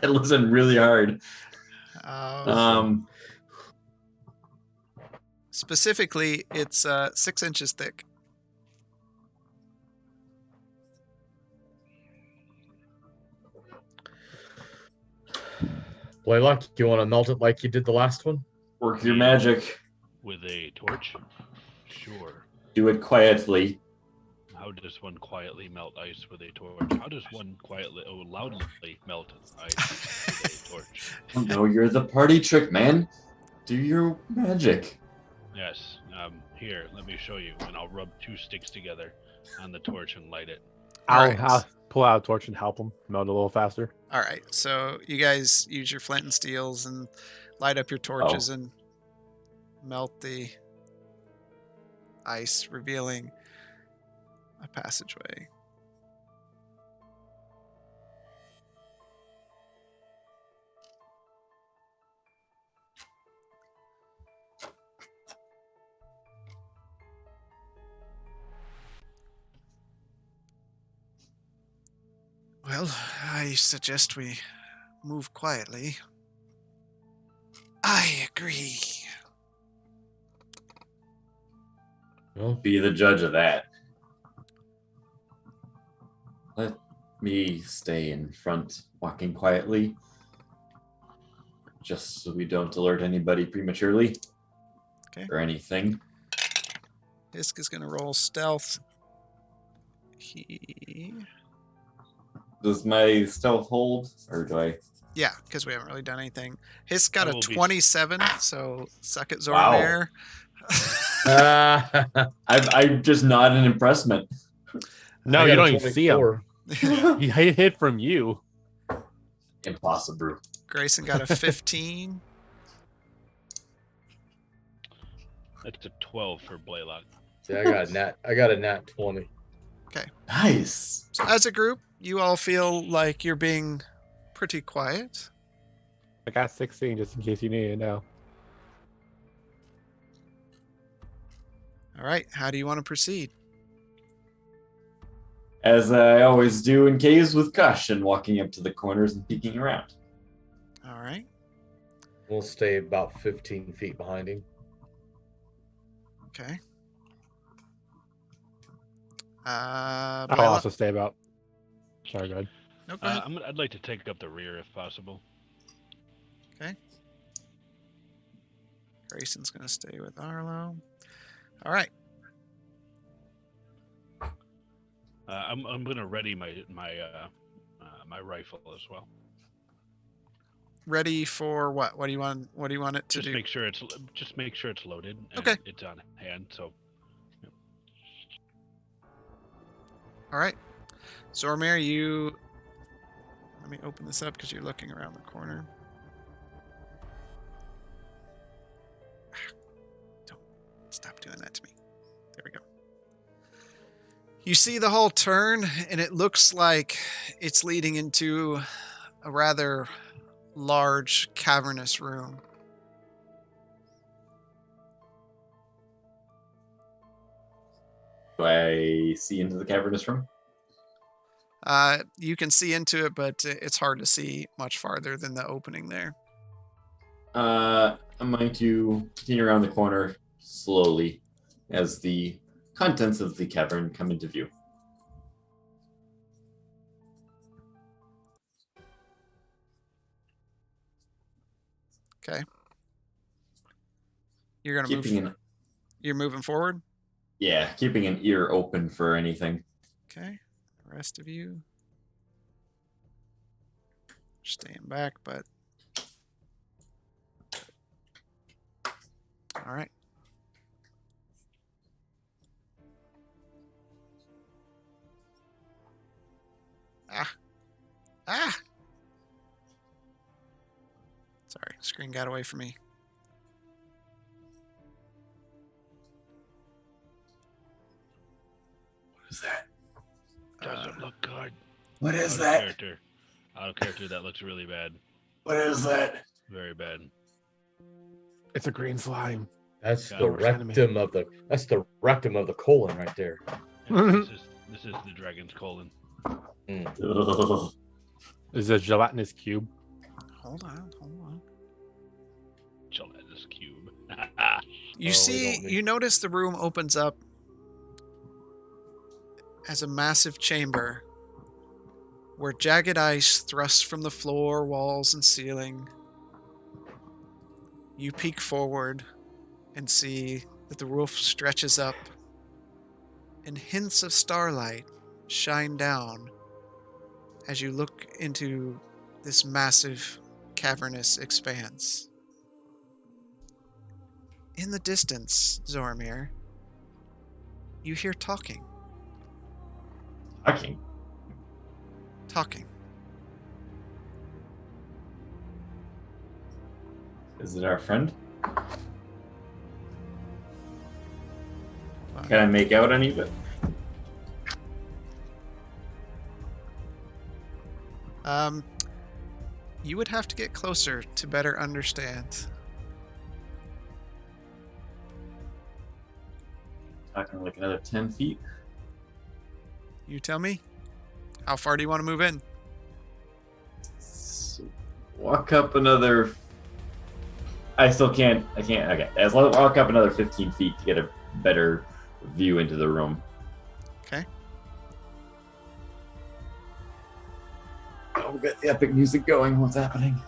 listen really hard. Um, specifically, it's 6 inches thick. Blaylock, you want to melt it like you did the last one? Work your magic. With a torch? Sure. Do it quietly. How does one quietly melt ice with a torch? How does one loudly melt ice with a torch? Oh no, you're the party trick, man. Do your magic. Yes. Here, let me show you, and I'll rub 2 sticks together on the torch and light it. I'll pull out a torch and help him melt a little faster. All right, so you guys use your flint and steels and light up your torches and melt the ice, revealing a passageway. Well, I suggest we move quietly. I agree. No. Be the judge of that. Let me stay in front, walking quietly. Just so we don't alert anybody prematurely. Okay. Or anything. Hisk is going to roll stealth. Does my stealth hold? Or do I? Yeah, because we haven't really done anything. Hisk got I a will be- 27, so suck it, Wow. Zormir. I'm just not an impressment. No, I you got don't a even see him. 24. He hid from you. Impossible. Grayson got a 15. That's a 12 for Blaylock. Yeah, I got a nat 20. Nice. So as a group, you all feel like you're being pretty quiet. I got 16 just in case you need it now. All right, how do you want to proceed? As I always do in caves with caution, walking up to the corners and peeking around. All right. We'll stay about 15 feet behind him. Okay. I'll Blaylock? also stay about. Sorry, go ahead. No, go ahead. I'd like to take up the rear if possible. Grayson's going to stay with Arlo. All right. I'm going to ready my rifle as well. Ready for what? What do you want? What do you want it to Just do? make sure it's loaded. And Okay. It's on hand. So All right. Zormir, you... Let me open this up because you're looking around the corner. Don't stop doing that to me. There we go. You see the hall turn, and it looks like it's leading into a rather large, cavernous room. Do I see into the cavernous room? You can see into it, but it's hard to see much farther than the opening there. I'm going to continue around the corner slowly as the contents of the cavern come into view. Okay. You're gonna move. Keeping an You're moving forward. Yeah, keeping an ear open for anything. Okay. The rest of you staying back, but all right. Ah! Sorry, screen got away from me. What is that? Doesn't look good. What is Out of that? character. Out of character, that looks really bad. What is that? Very bad. It's a green slime. That's Yeah, the we're rectum of the. That's the rectum of the colon right there. Yeah, this is the dragon's colon. Ugh. Is a gelatinous cube. Hold on. Gelatinous cube. You Oh, we see, don't need- you notice the room opens up as a massive chamber where jagged ice thrusts from the floor, walls, and ceiling. You peek forward and see that the roof stretches up and hints of starlight shine down as you look into this massive cavernous expanse. In the distance, Zormir, you hear talking. Talking. Is it our friend? Can I make out any of it? You would have to get closer to better understand. Talking like another 10 feet. You tell me. How far do you want to move in? So walk up another. I still can't. I can't. Okay. As long walk up another 15 feet to get a better view into the room. Okay. Oh, we got the epic music going. What's happening?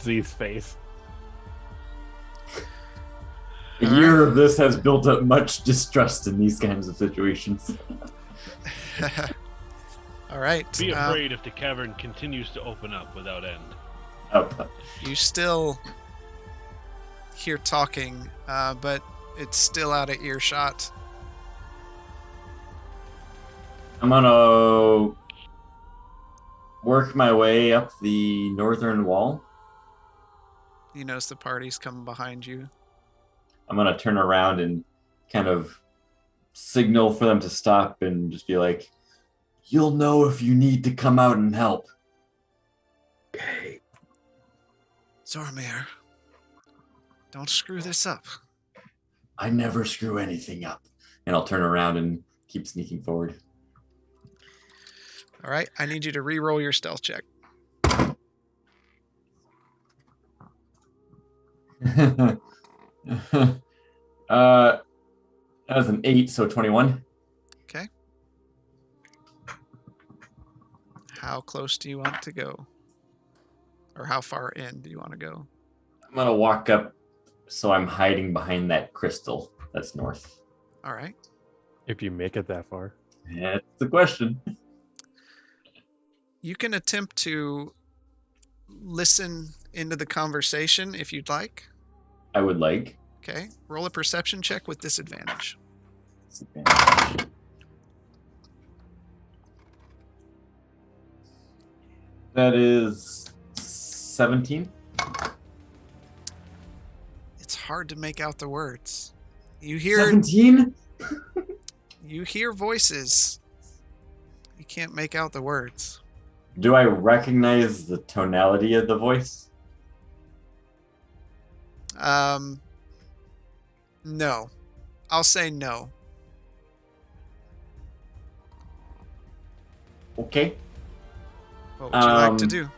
Z's face. A year of this has built up much distrust in these kinds of situations. All right. Be afraid if the cavern continues to open up without end. Up. You still hear talking, but it's still out of earshot. I'm gonna work my way up the northern wall. You notice the party's coming behind you. I'm gonna turn around and kind of signal for them to stop and just be like, "You'll know if you need to come out and help." Okay. Zormir, don't screw this up. I never screw anything up. And I'll turn around and keep sneaking forward. All right, I need you to re-roll your stealth check. That was an 8, so 21. Okay. How close do you want to go? Or how far in do you want to go? I'm gonna walk up so I'm hiding behind that crystal that's north. All right. If you make it that far. That's the question. You can attempt to listen into the conversation if you'd like. I would like. Okay. Roll a perception check with disadvantage. That is 17. It's hard to make out the words. You hear 17? you hear voices. You can't make out the words. Do I recognize the tonality of the voice? No. I'll say no. Okay. What would you like to Um, do?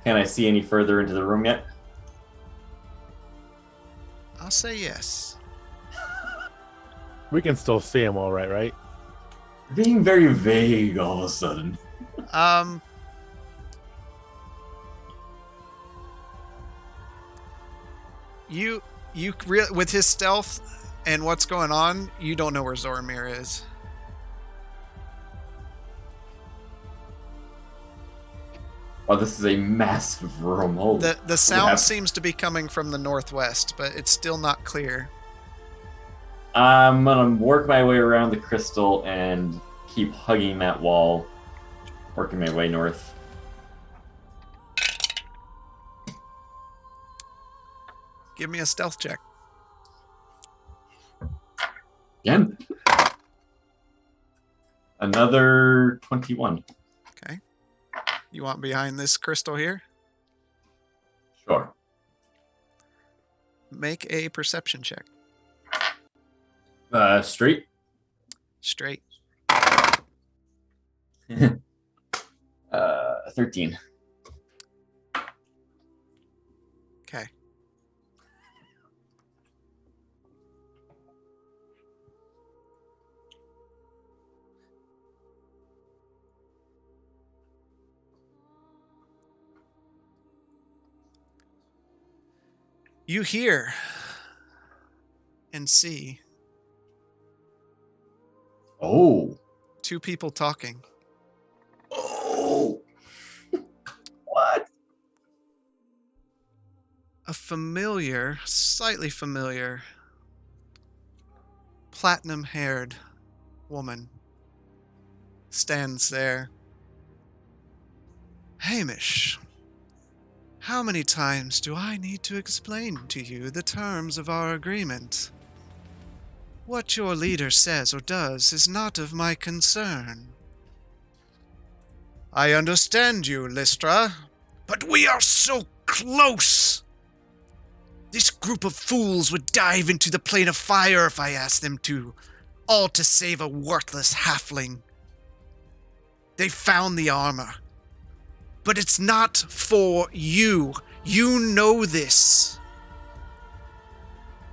Can I see any further into the room yet? I'll say yes. We can still see him all right, right? Being very vague all of a sudden. With his stealth and what's going on, you don't know where Zoramir is. Oh, this is a massive room. Holy The sound crap. seems to be coming from the northwest, but it's still not clear. I'm gonna work my way around the crystal and keep hugging that wall, working my way north. Give me a stealth check. Again? Another 21. Okay. You want behind this crystal here? Sure. Make a perception check. Straight. Straight. 13. Okay. You hear and see Oh. two people talking. Oh. What? A familiar, slightly familiar, platinum-haired woman stands there. Hamish, how many times do I need to explain to you the terms of our agreement? What your leader says or does is not of my concern. I understand you, Lystra, but we are so close. This group of fools would dive into the plane of fire if I asked them to, all to save a worthless halfling. They found the armor, but it's not for you. You know this.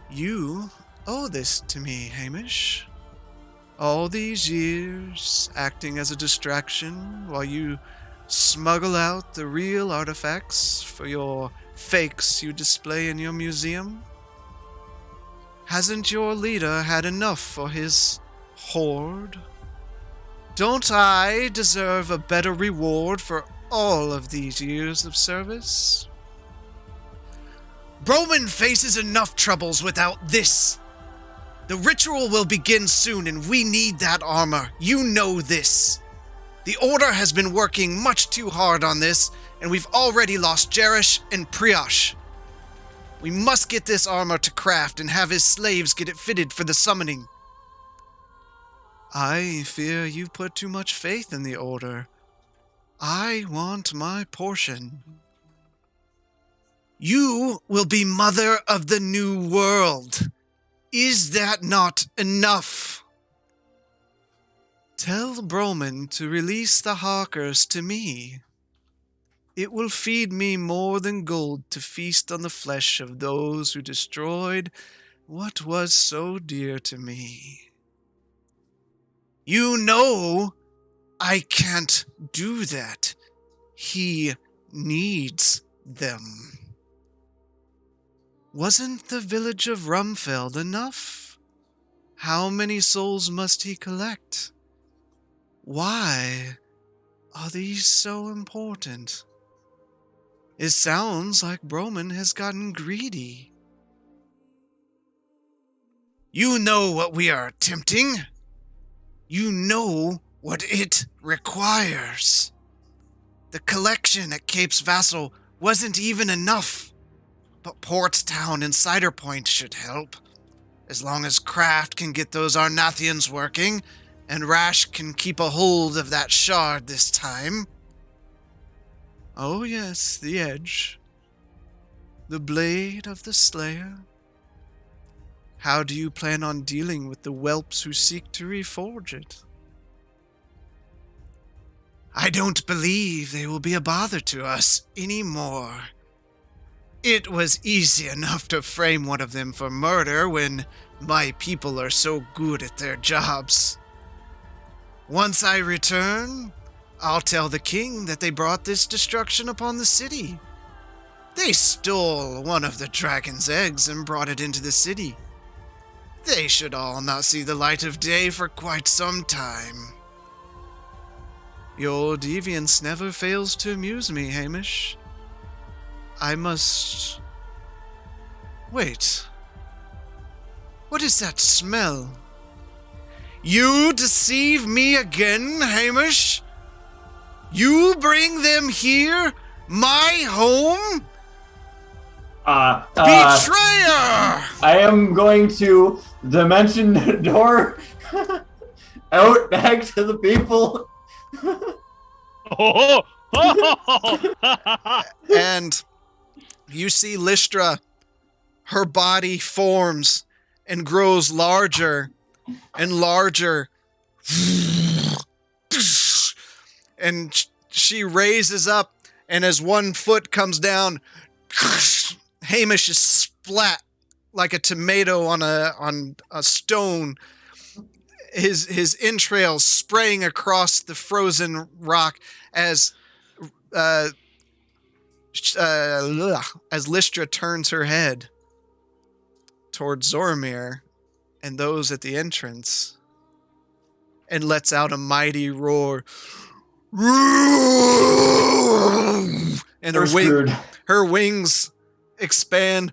You owe this to me, Hamish. All these years acting as a distraction while you smuggle out the real artifacts for your fakes you display in your museum? Hasn't your leader had enough for his hoard? Don't I deserve a better reward for all of these years of service? Broman faces enough troubles without this. The ritual will begin soon, and we need that armor. You know this. The Order has been working much too hard on this, and we've already lost Jerish and Priosh. We must get this armor to Craft and have his slaves get it fitted for the summoning. I fear you put too much faith in the Order. I want my portion. You will be Mother of the New World. Is that not enough? Tell Broman to release the Harkers to me. It will feed me more than gold to feast on the flesh of those who destroyed what was so dear to me. You know I can't do that. He needs them. Wasn't the village of Rumfeld enough? How many souls must he collect? Why are these so important? It sounds like Broman has gotten greedy. You know what we are attempting. You know what it requires. The collection at Cape's Vassal wasn't even enough. But Portstown and Cider Point should help. As long as Craft can get those Arnathians working, and Rash can keep a hold of that shard this time. Oh yes, the edge. The blade of the Slayer. How do you plan on dealing with the whelps who seek to reforge it? I don't believe they will be a bother to us anymore. It was easy enough to frame one of them for murder when my people are so good at their jobs. Once I return, I'll tell the king that they brought this destruction upon the city. They stole one of the dragon's eggs and brought it into the city. They should all not see the light of day for quite some time. Your deviance never fails to amuse me, Hamish. I must... Wait. What is that smell? You deceive me again, Hamish? You bring them here? My home? Betrayer! I am going to dimension door out back to the people. Oh! And you see Lystra, her body forms and grows larger and larger. And she raises up, and as one foot comes down, Hamish is splat like a tomato on a stone. His entrails spraying across the frozen rock as Lystra turns her head towards Zoromir and those at the entrance and lets out a mighty roar. And her wings expand.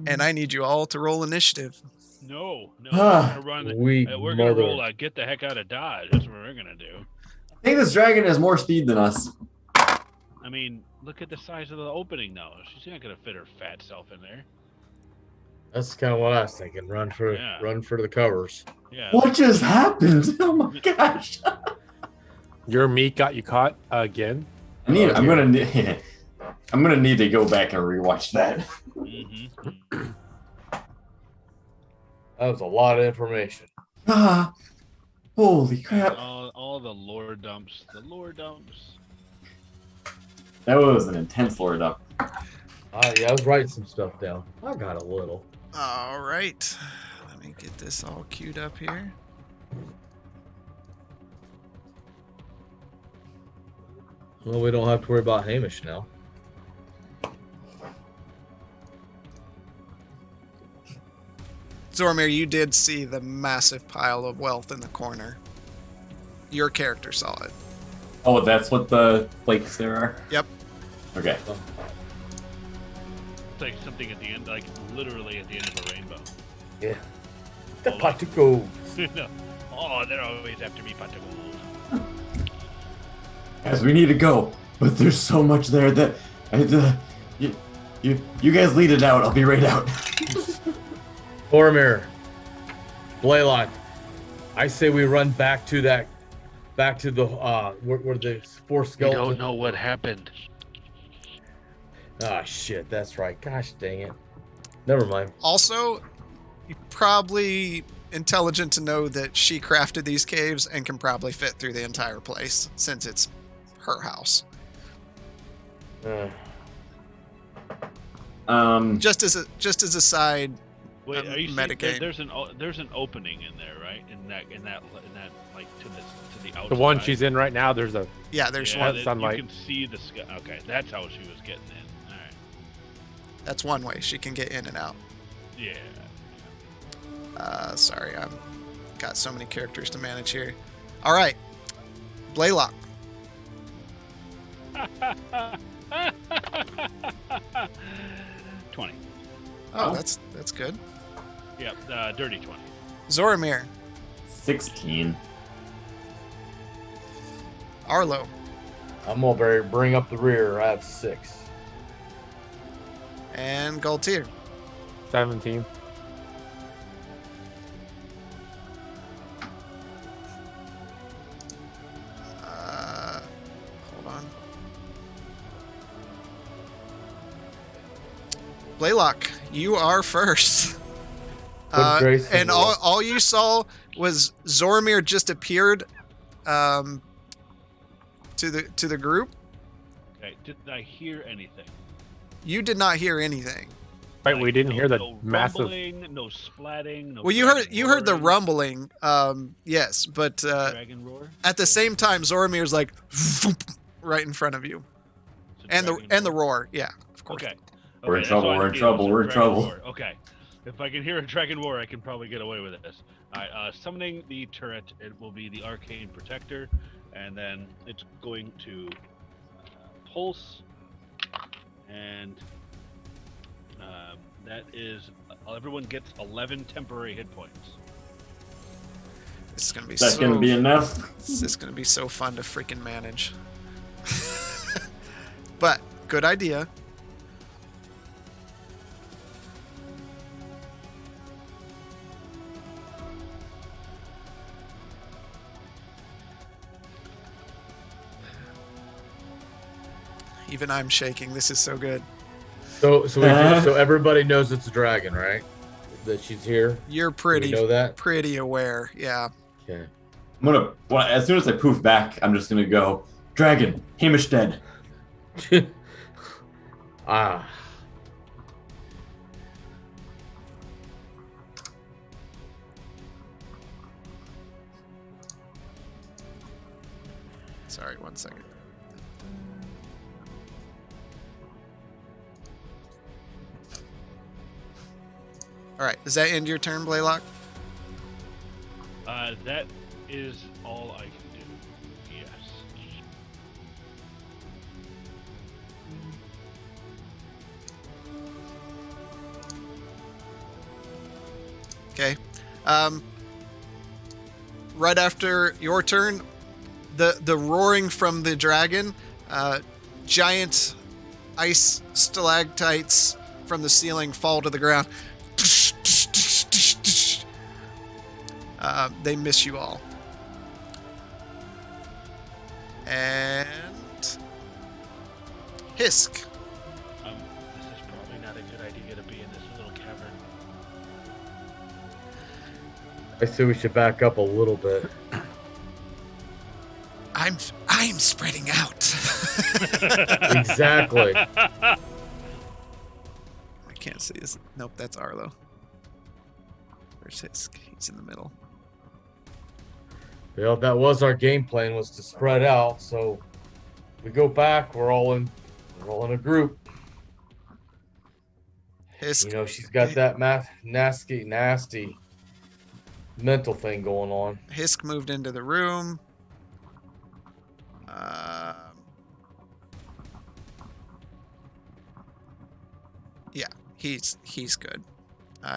And I need you all to roll initiative. No, we're gonna run. Weak We're gonna mother. roll a get the heck out of Dodge. That's what we're gonna do. I think this dragon has more speed than us. I mean, look at the size of the opening, though. She's not gonna fit her fat self in there. That's kind of what I was thinking. Run for the covers. Yeah. What just happened? Oh my gosh! Your meat got you caught again. I'm gonna need to go back and rewatch that. Mm-hmm. That was a lot of information. Holy crap! All the lore dumps. The lore dumps. That was an intense lore dump. Yeah, I was writing some stuff down. I got a little. All right. Let me get this all queued up here. Well, we don't have to worry about Hamish now. Zoromir, you did see the massive pile of wealth in the corner. Your character saw it. Oh, that's what the flakes there are? Yep. Okay. It's like something at the end, like literally at the end of a rainbow. Yeah. The pot to go. No. Oh, they're always after me, pot to gold. Guys, we need to go. But there's so much there that you guys lead it out. I'll be right out. Boromir. Blaylock. I say we run back to the where the four We skeletons. don't know what happened. Ah, shit, that's right. Gosh dang it. Never mind. Also, you're probably intelligent to know that she crafted these caves and can probably fit through the entire place since it's her house. Just as a side Wait, are you saying metagame. there's an opening in there, right? In that like to the outside. The one she's in right now, there's a there's Yeah, one. that- sunlight. You can see the sky. Okay, that's how she was getting in. All right. That's one way she can get in and out. Yeah. Sorry, I'm got so many characters to manage here. All right, Blaylock. 20. Oh, that's good. Yep, dirty 20. Zoromir, 16. Arlo, I'm gonna bring up the rear. I have 6. and Galtier. 17. Hold on. Blaylock, you are first. Good grace And and all you saw was Zoromir just appeared to the group. Okay, did I hear anything? You did not hear anything. Right, we didn't hear the no massive. rumbling, no splatting. No Well, you heard the rumbling, yes, but dragon roar. at the same time, Zoromir's like right in front of you, It's a and dragon the roar, yeah, of course. Okay. We're in that's trouble, all I we're in needed trouble, was a we're in dragon trouble. roar. Okay. If I can hear a dragon roar, I can probably get away with this. All right. Summoning the turret, it will be the Arcane Protector, and then it's going to pulse, and that is everyone gets 11 temporary hit points. This is gonna be That's gonna be enough. This is gonna be so fun to freaking manage. But good idea. Even I'm shaking. This is so good. So everybody knows it's a dragon, right? That she's here. You're Do we pretty know that. pretty aware. Yeah. Okay. I'm gonna, well, as soon as I poof back, I'm just gonna go, Dragon, Hamish dead. Ah. Sorry, 1 second. All right, does that end your turn, Blaylock? That is all I can do. Yes. Okay. Right after your turn, the roaring from the dragon, giant ice stalactites from the ceiling fall to the ground. They miss you all. And Hisk. This is probably not a good idea to be in this little cavern. I say we should back up a little bit. I'm spreading out. Exactly. I can't see this. Nope, that's Arlo. Where's Hisk? He's in the middle. Well, that was our game plan, was to spread out. So we go back. We're all in a group. Hisk. You know, she's got that nasty mental thing going on. Hisk moved into the room. Yeah, he's good.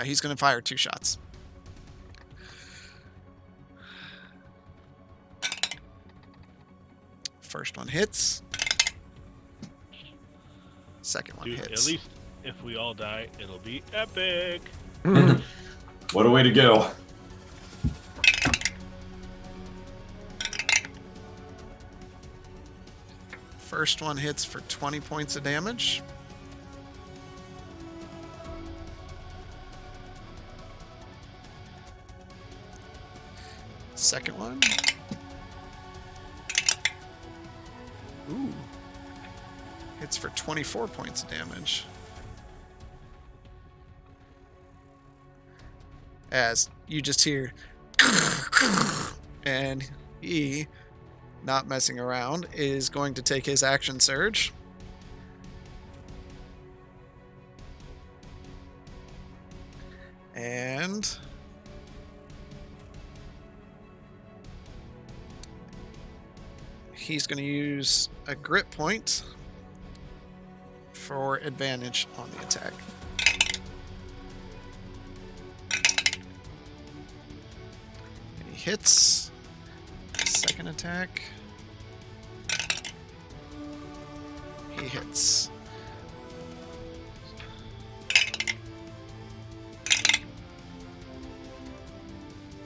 He's going to fire 2 shots. First one hits. Second one Dude, hits. at least if we all die, it'll be epic. What a way to go. First one hits for 20 points of damage. Second one. Ooh. Hits for 24 points of damage. As you just hear, and he, not messing around, is going to take his action surge. And he's going to use a grit point for advantage on the attack. And he hits. Second attack. He hits.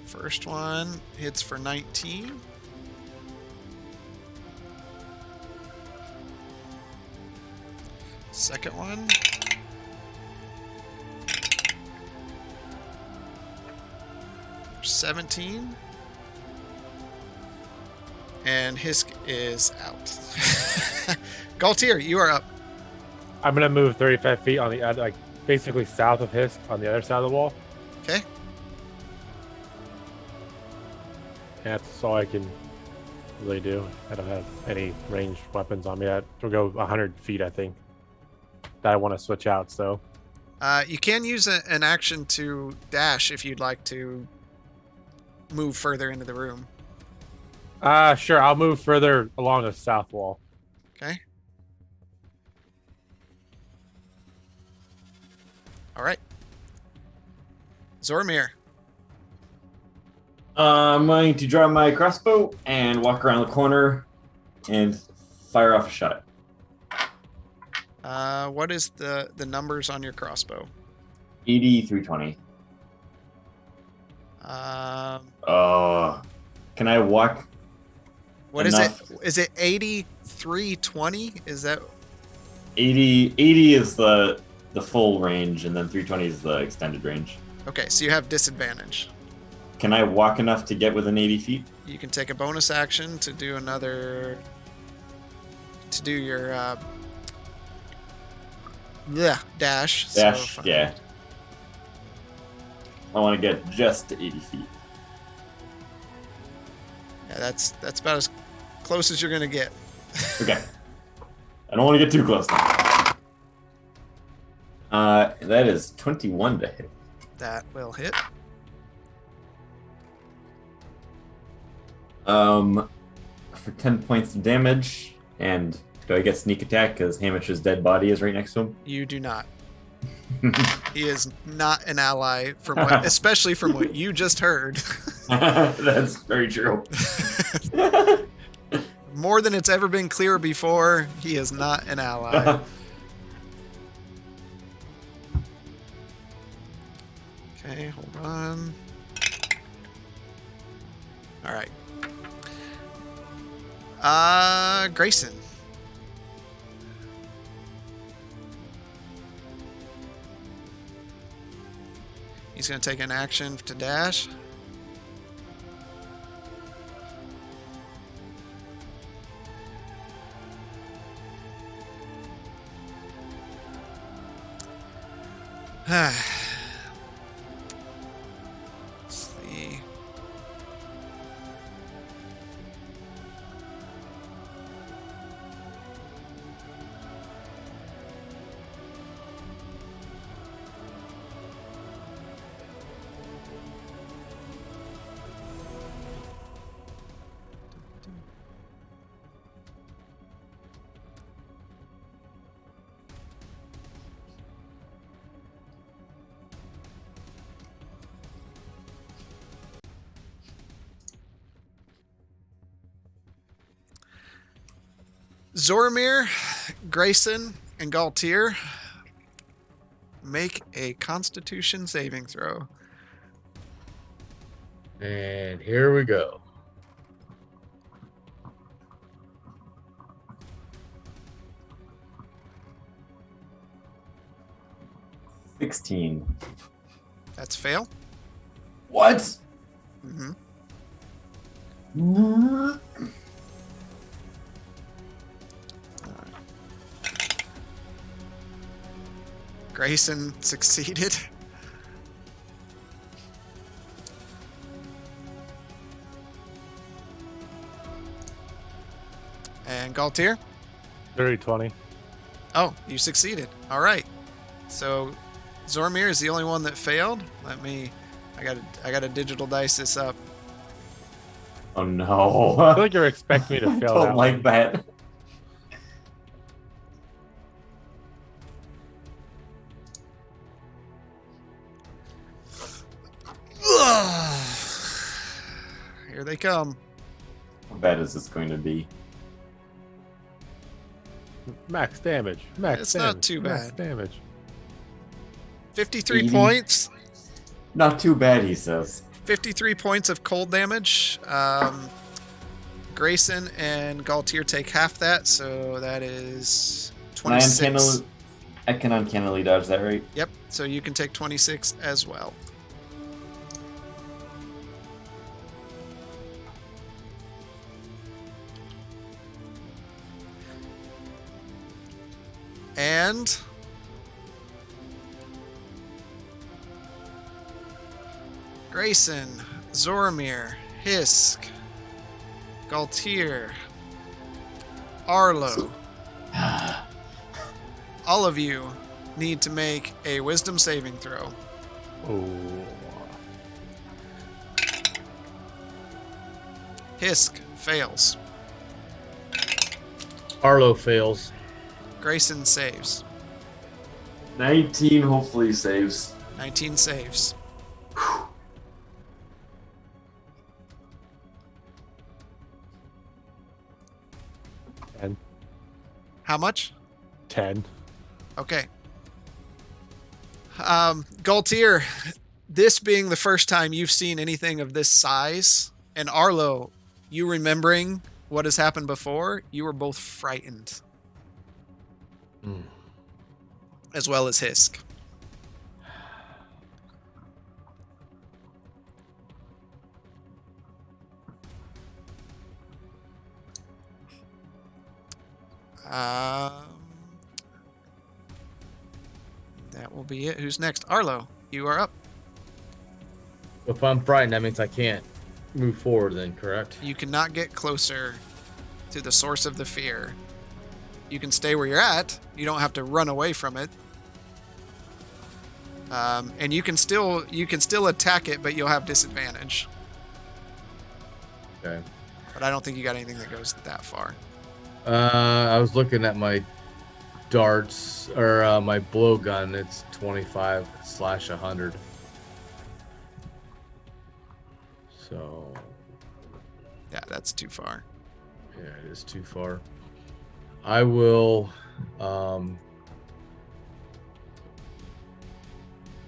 First one hits for 19. Second one. For 17. And Hisk is out. Galtier, you are up. I'm gonna move 35 feet on the other, like basically south of Hisk on the other side of the wall. Okay. And that's all I can really do. I don't have any ranged weapons on me. We'll go 100 feet, I think. That I want to switch out, so. You can use an action to dash if you'd like to move further into the room. Sure. I'll move further along the south wall. Okay. All right. Zormir. I'm going to draw my crossbow and walk around the corner and fire off a shot. What is the numbers on your crossbow? 80, 320. Can I walk? What enough? is it? Is it 80, 320? Is that 80 is the full range, and then 320 is the extended range. okay? So you have disadvantage. Can I walk enough to get within 80 feet? You can take a bonus action to do your dash. Dash, So yeah. I want to get just to 80 feet. Yeah, that's about as close as you're gonna get. Okay. I don't want to get too close now. That is 21 to hit. That will hit. For 10 points of damage, and do I get sneak attack because Hamish's dead body is right next to him? You do not. He is not an ally, especially from what you just heard. That's very true. More than it's ever been clear before, he is not an ally. Okay, hold on. All right. Grayson. He's going to take an action to dash. Let's see. Zormir, Grayson, and Galtier make a Constitution saving throw. And here we go. $16. That's fail. What? Mm-hmm. Grayson succeeded. And Galtier? 30-20. Oh, you succeeded. All right. So Zormir is the only one that failed. I gotta digital dice this up. Oh no. I feel like you're expecting me to fail Don't that like one. that. Here they come. How bad is this going to be? Max damage. Max It's damage. not too Max bad. damage. 53 80. points. Not too bad, he says. 53 points of cold damage. Grayson and Galtier take half that, so that is 26. I can uncannily dodge that, right? Yep, so you can take 26 as well. And Grayson, Zoramir, Hisk, Galtier, Arlo. All of you need to make a wisdom saving throw. Oh. Hisk fails. Arlo fails. Grayson saves. 19 hopefully saves. 19 saves. And How much? 10. Okay. Galtier, this being the first time you've seen anything of this size, and Arlo, you remembering what has happened before, you were both frightened, Mm. as well as Hisk. That will be it. Who's next? Arlo, you are up. If I'm frightened, that means I can't move forward then, correct? You cannot get closer to the source of the fear. You can stay where you're at. You don't have to run away from it. And you can still attack it, but you'll have disadvantage. Okay. But I don't think you got anything that goes that far. I was looking at my darts, or my blowgun. It's 25/100. So, Yeah, that's too far. yeah, it is too far. I will, I'll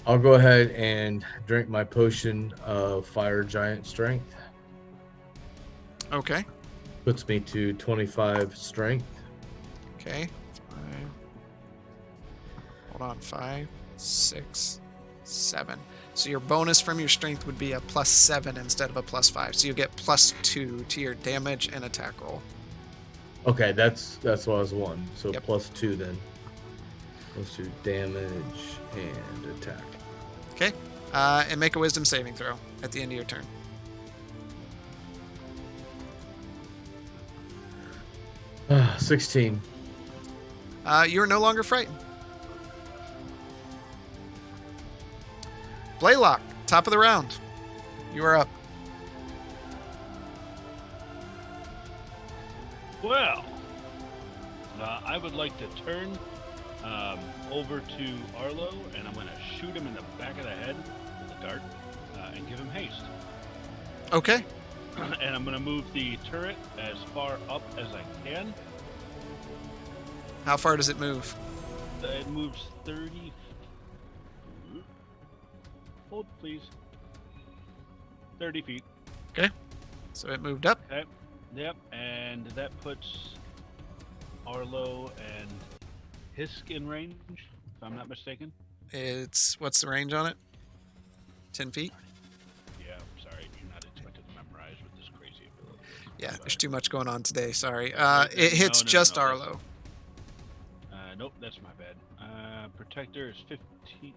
go ahead and drink my potion of fire giant strength. Okay. Puts me to 25 strength. Okay. Hold on. 5, 6, 7. So your bonus from your strength would be a +7 instead of a +5. So you get +2 to your damage and attack roll. Okay, that's what I was wanting. So Yep. +2 then. +2 damage and attack. Okay. And make a wisdom saving throw at the end of your turn. 16. You're no longer frightened. Blaylock, top of the round. You are up. Well, I would like to turn over to Arlo, and I'm going to shoot him in the back of the head with a dart and give him haste. Okay. And I'm going to move the turret as far up as I can. How far does it move? It moves 30. Hold, please. 30 feet. So it moved up. Okay. Yep. And that puts Arlo and Hisk in range, if I'm not mistaken. What's the range on it? 10 feet? Yeah, sorry. You're not expected to memorize with this crazy ability. Yeah, there's too much going on today. Sorry. It No, hits no, just no, that's- Arlo. Nope, that's my bad. Protector is 15.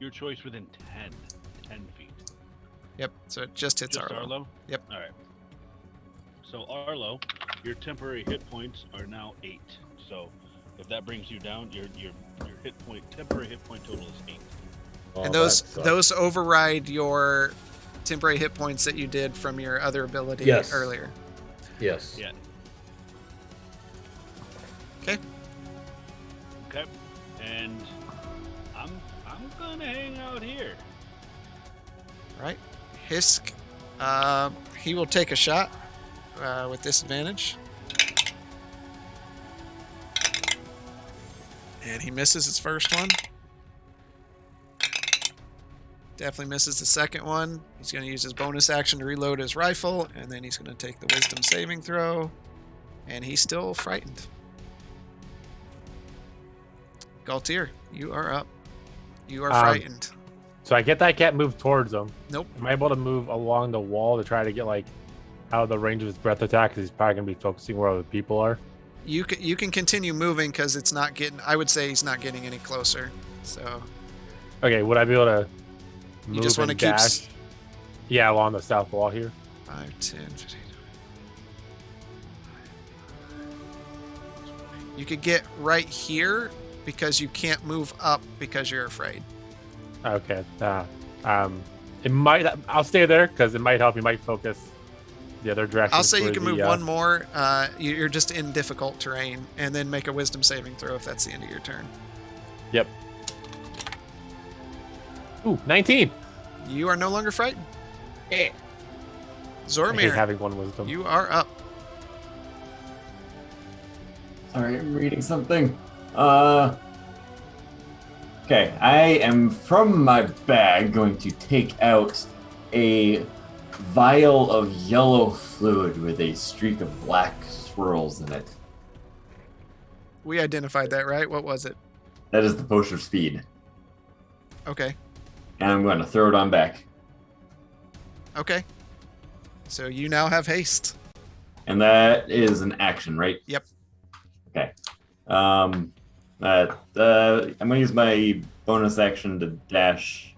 Your choice within 10 feet. Yep. So it just hits Just Arlo. Arlo? Yep. All right. So Arlo, your temporary hit points are now 8. So if that brings you down, your temporary hit point total is 8. Oh, And that sucks. those override your temporary hit points that you did from your other ability Yes. earlier. Yes. Yeah. Okay. Okay. And I'm gonna hang out here. Right. Hisk, he will take a shot with disadvantage. And he misses his first one. Definitely misses the second one. He's going to use his bonus action to reload his rifle, and then he's going to take the wisdom saving throw. And he's still frightened. Galtier, you are up. You are frightened. So I get that I can't move towards him. Nope. Am I able to move along the wall to try to get like out of the range of his breath attack? Because he's probably gonna be focusing where other people are. You can continue moving because it's not getting. I would say he's not getting any closer. So Okay, would I be able to You just move want to and keep dash. Yeah, along the south wall here. 5, 10, 15. You could get right here because you can't move up because you're afraid. Okay. It might. I'll stay there because it might help. You might focus the other direction. I'll say you for can the, move one more. You're just in difficult terrain, and then make a wisdom saving throw if that's the end of your turn. Yep. Ooh, 19. You are no longer frightened. I hate Zormir, having one wisdom. you are up. Sorry, I'm reading something. Okay, I am from my bag going to take out a vial of yellow fluid with a streak of black swirls in it. We identified that, right? What was it? That is the potion of speed. Okay. And I'm going to throw it on back. Okay. So you now have haste. And that is an action, right? Yep. Okay. I'm going to use my bonus action to dash.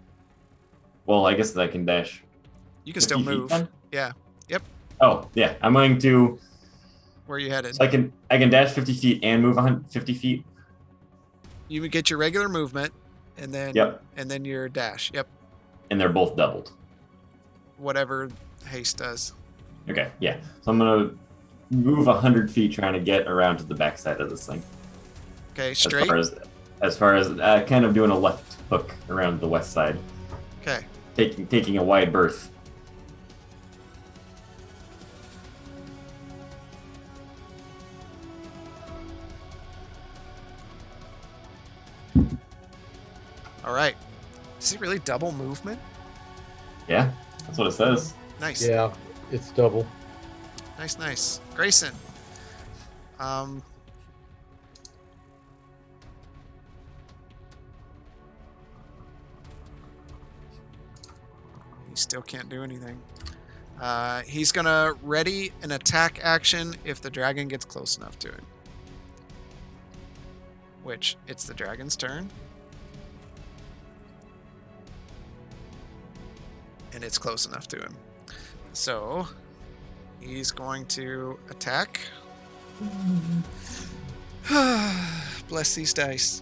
Well, I guess I can dash. You can still 50 feet move. then? Yeah. Yep. Oh, yeah. I'm going to. Where are you headed? So I can dash 50 feet and move 50 feet. You would get your regular movement, and then Yep. and then your dash. Yep. And they're both doubled. Whatever haste does. Okay, yeah. So I'm going to move 100 feet trying to get around to the backside of this thing. Okay, straight. As far as kind of doing a left hook around the west side. Okay. Taking a wide berth. All right. Is it really double movement? Yeah, that's what it says. Nice. Yeah, it's double. Nice, nice. Grayson. He still can't do anything. He's gonna ready an attack action if the dragon gets close enough to him. Which, it's the dragon's turn. And it's close enough to him. So, he's going to attack. Bless these dice.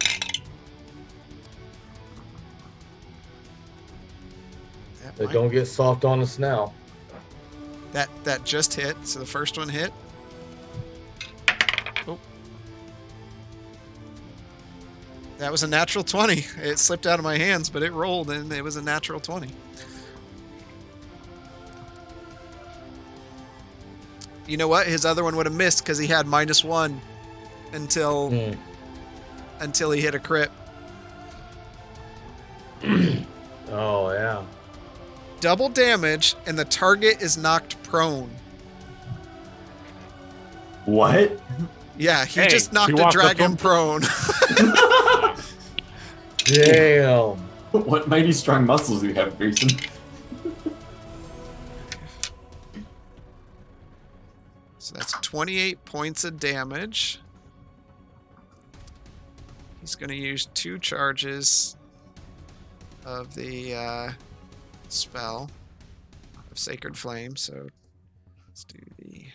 That They might- don't get soft on us now. That just hit. So the first one hit. Oh. That was a natural 20. It slipped out of my hands, but it rolled and it was a natural 20. You know what? His other one would have missed because he had -1 until he hit a crit. Oh, yeah. Double damage, and the target is knocked prone. What? Yeah, he Hey, just he knocked a walked up to dragon him. prone. Damn. What mighty strong muscles you have, Grayson. So that's 28 points of damage. He's going to use 2 charges of the spell of Sacred Flame. So let's do the...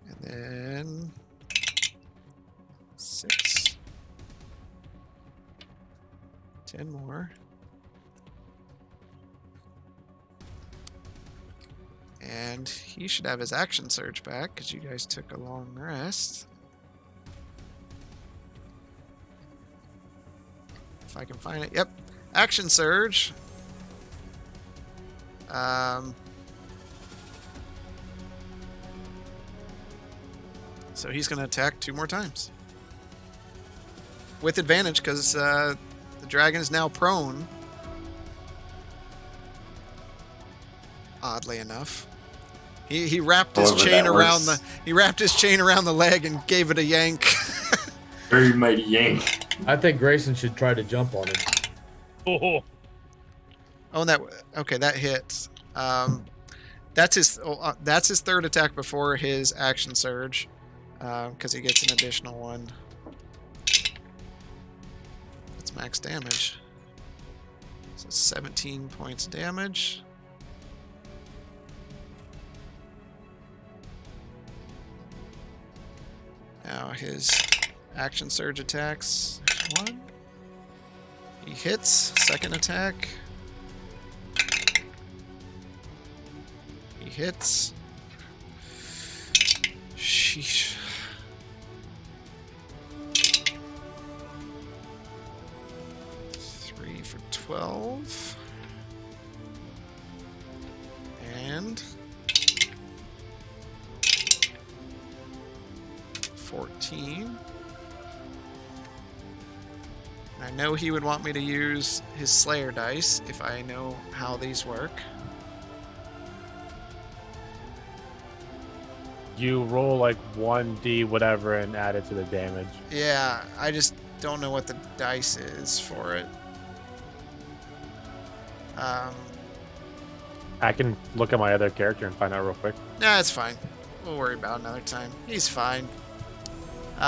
And then 6. 10 more. And he should have his action surge back because you guys took a long rest. If I can find it. Yep. Action surge. So he's going to attack 2 more times. With advantage because the dragon is now prone. Oddly enough. He wrapped his However chain that around works. he wrapped his chain around the leg and gave it a yank. Very mighty yank. I think Grayson should try to jump on him. Oh, Oh, and that hits. That's his 3rd attack before his action surge, because he gets an additional one. It's max damage. So 17 points of damage. Now his action surge attacks. One. He hits. Second attack. He hits. Sheesh. Three for 12. And 14. And I know he would want me to use his Slayer dice if I know how these work. You roll like 1d whatever and add it to the damage. Yeah, I just don't know what the dice is for it. I can look at my other character and find out real quick. Nah, it's fine. We'll worry about it another time. He's fine. It's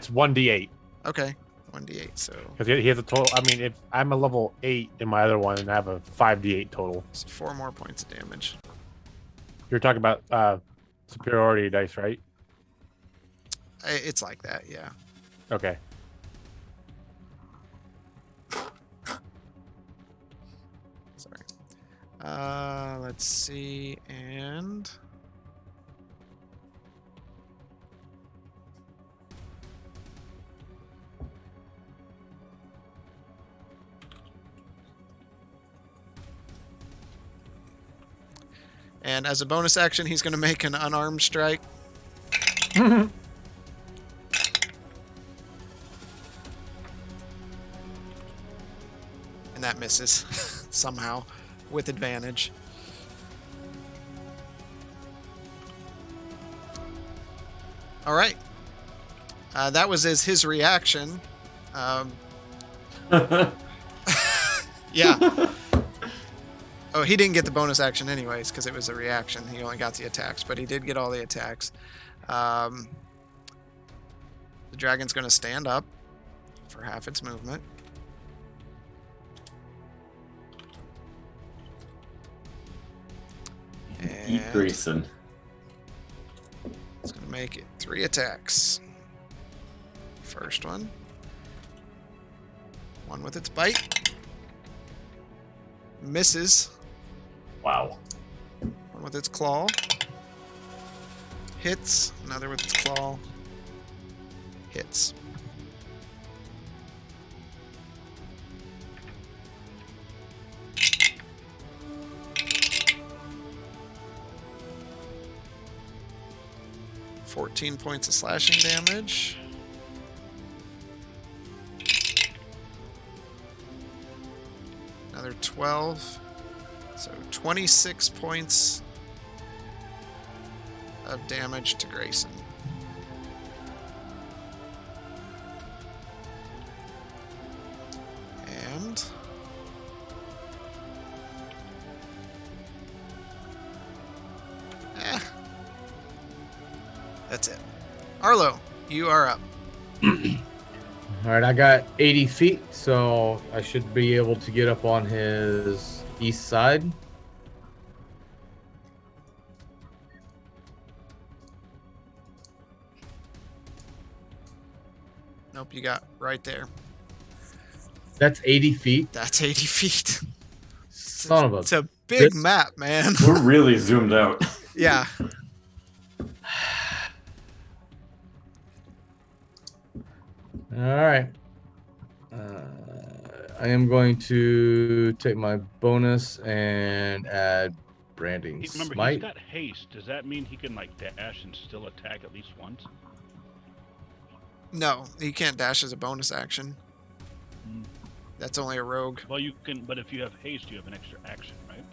1d8. Okay, 1d8. So Because he has a total. I mean, if I'm a level 8 in my other one and I have a 5d8 total. 4 more points of damage. You're talking about superiority dice, right? It's like that, yeah. Okay. Sorry. Let's see, and as a bonus action, he's going to make an unarmed strike. And that misses somehow with advantage. All right. That was his reaction. Yeah. Oh, he didn't get the bonus action anyways because it was a reaction. He only got the attacks, but he did get all the attacks. The dragon's going to stand up for half its movement. Eat Grayson. It's going to make it 3 attacks. First one. One with its bite. Misses. Wow. One with its claw. Hits. Another with its claw. Hits. $14 points of slashing damage. Another 12. So 26 points of damage to Grayson. And that's it. Arlo, you are up. All right, I got 80 feet, so I should be able to get up on his east side. Nope, you got right there. That's 80 feet. That's 80 feet. Son of a... It's a big bitch. map, man. We're really zoomed out. Yeah. All right. I am going to take my bonus and add branding Remember, smite. he's got haste. Does that mean he can like dash and still attack at least once? No, he can't dash as a bonus action. Hmm. That's only a rogue. Well, you can, but if you have haste, you have an extra action, right?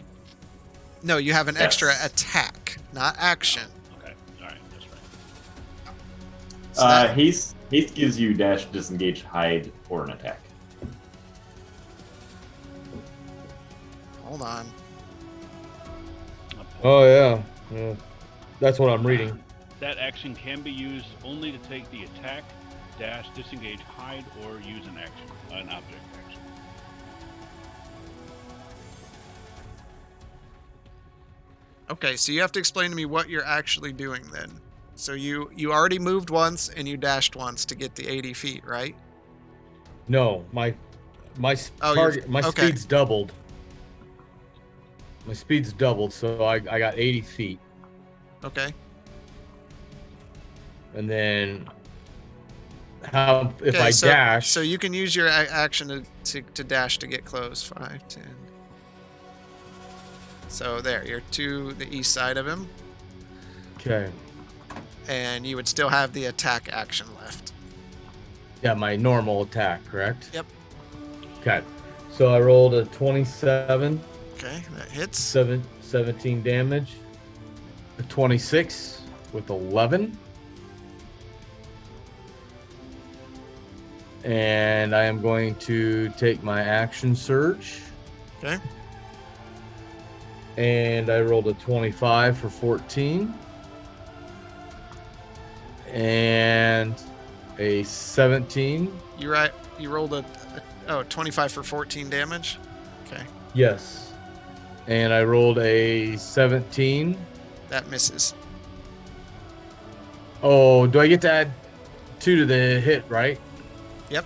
No, you have an Yes. extra attack, not action. Okay, all right, that's right. So that- Haste gives you dash, disengage, hide, or an attack. Hold on. Oh yeah, yeah. That's what I'm reading. That action can be used only to take the attack, dash, disengage, hide, or use an object action. Okay, so you have to explain to me what you're actually doing then. So you already moved once and you dashed once to get the 80 feet, right? No, my target, my okay. speed's doubled. My speed's doubled, so I got 80 feet. Okay. And then if Okay, I so, dash, So you can use your action to dash to get close. 5, 10. So there, you're to the east side of him. okay. And you would still have the attack action left. Yeah, my normal attack, correct? Yep. Okay. So I rolled a 27. Okay, that hits. 17 damage. A 26 with 11. And I am going to take my action surge. Okay. And I rolled a 25 for 14. And a 17. You rolled a 25 for 14 damage. Okay, Yes. And I rolled a 17. that misses. Oh, do I get to add 2 to the hit, right? Yep,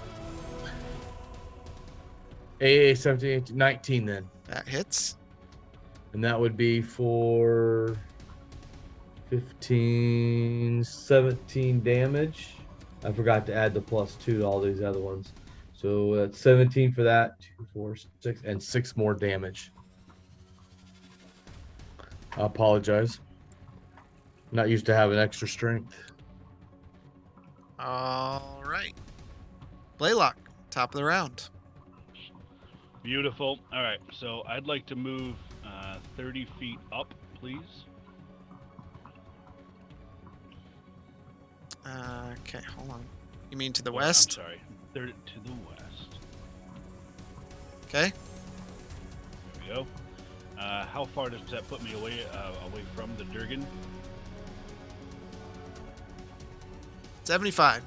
A 17, 18, 19 then. that hits. And that would be for 15, 17 damage. I forgot to add the +2 to all these other ones. So that's 17 for that. 2, 4, 6, and 6 more damage. I apologize. Not used to having extra strength. All right. Blaylock, top of the round. Beautiful. All right, so I'd like to move 30 feet up, please. Okay, hold on. You mean to the Well, west? I'm sorry, to the west. Okay. There we go. How far does that put me away from the Durgan? 75.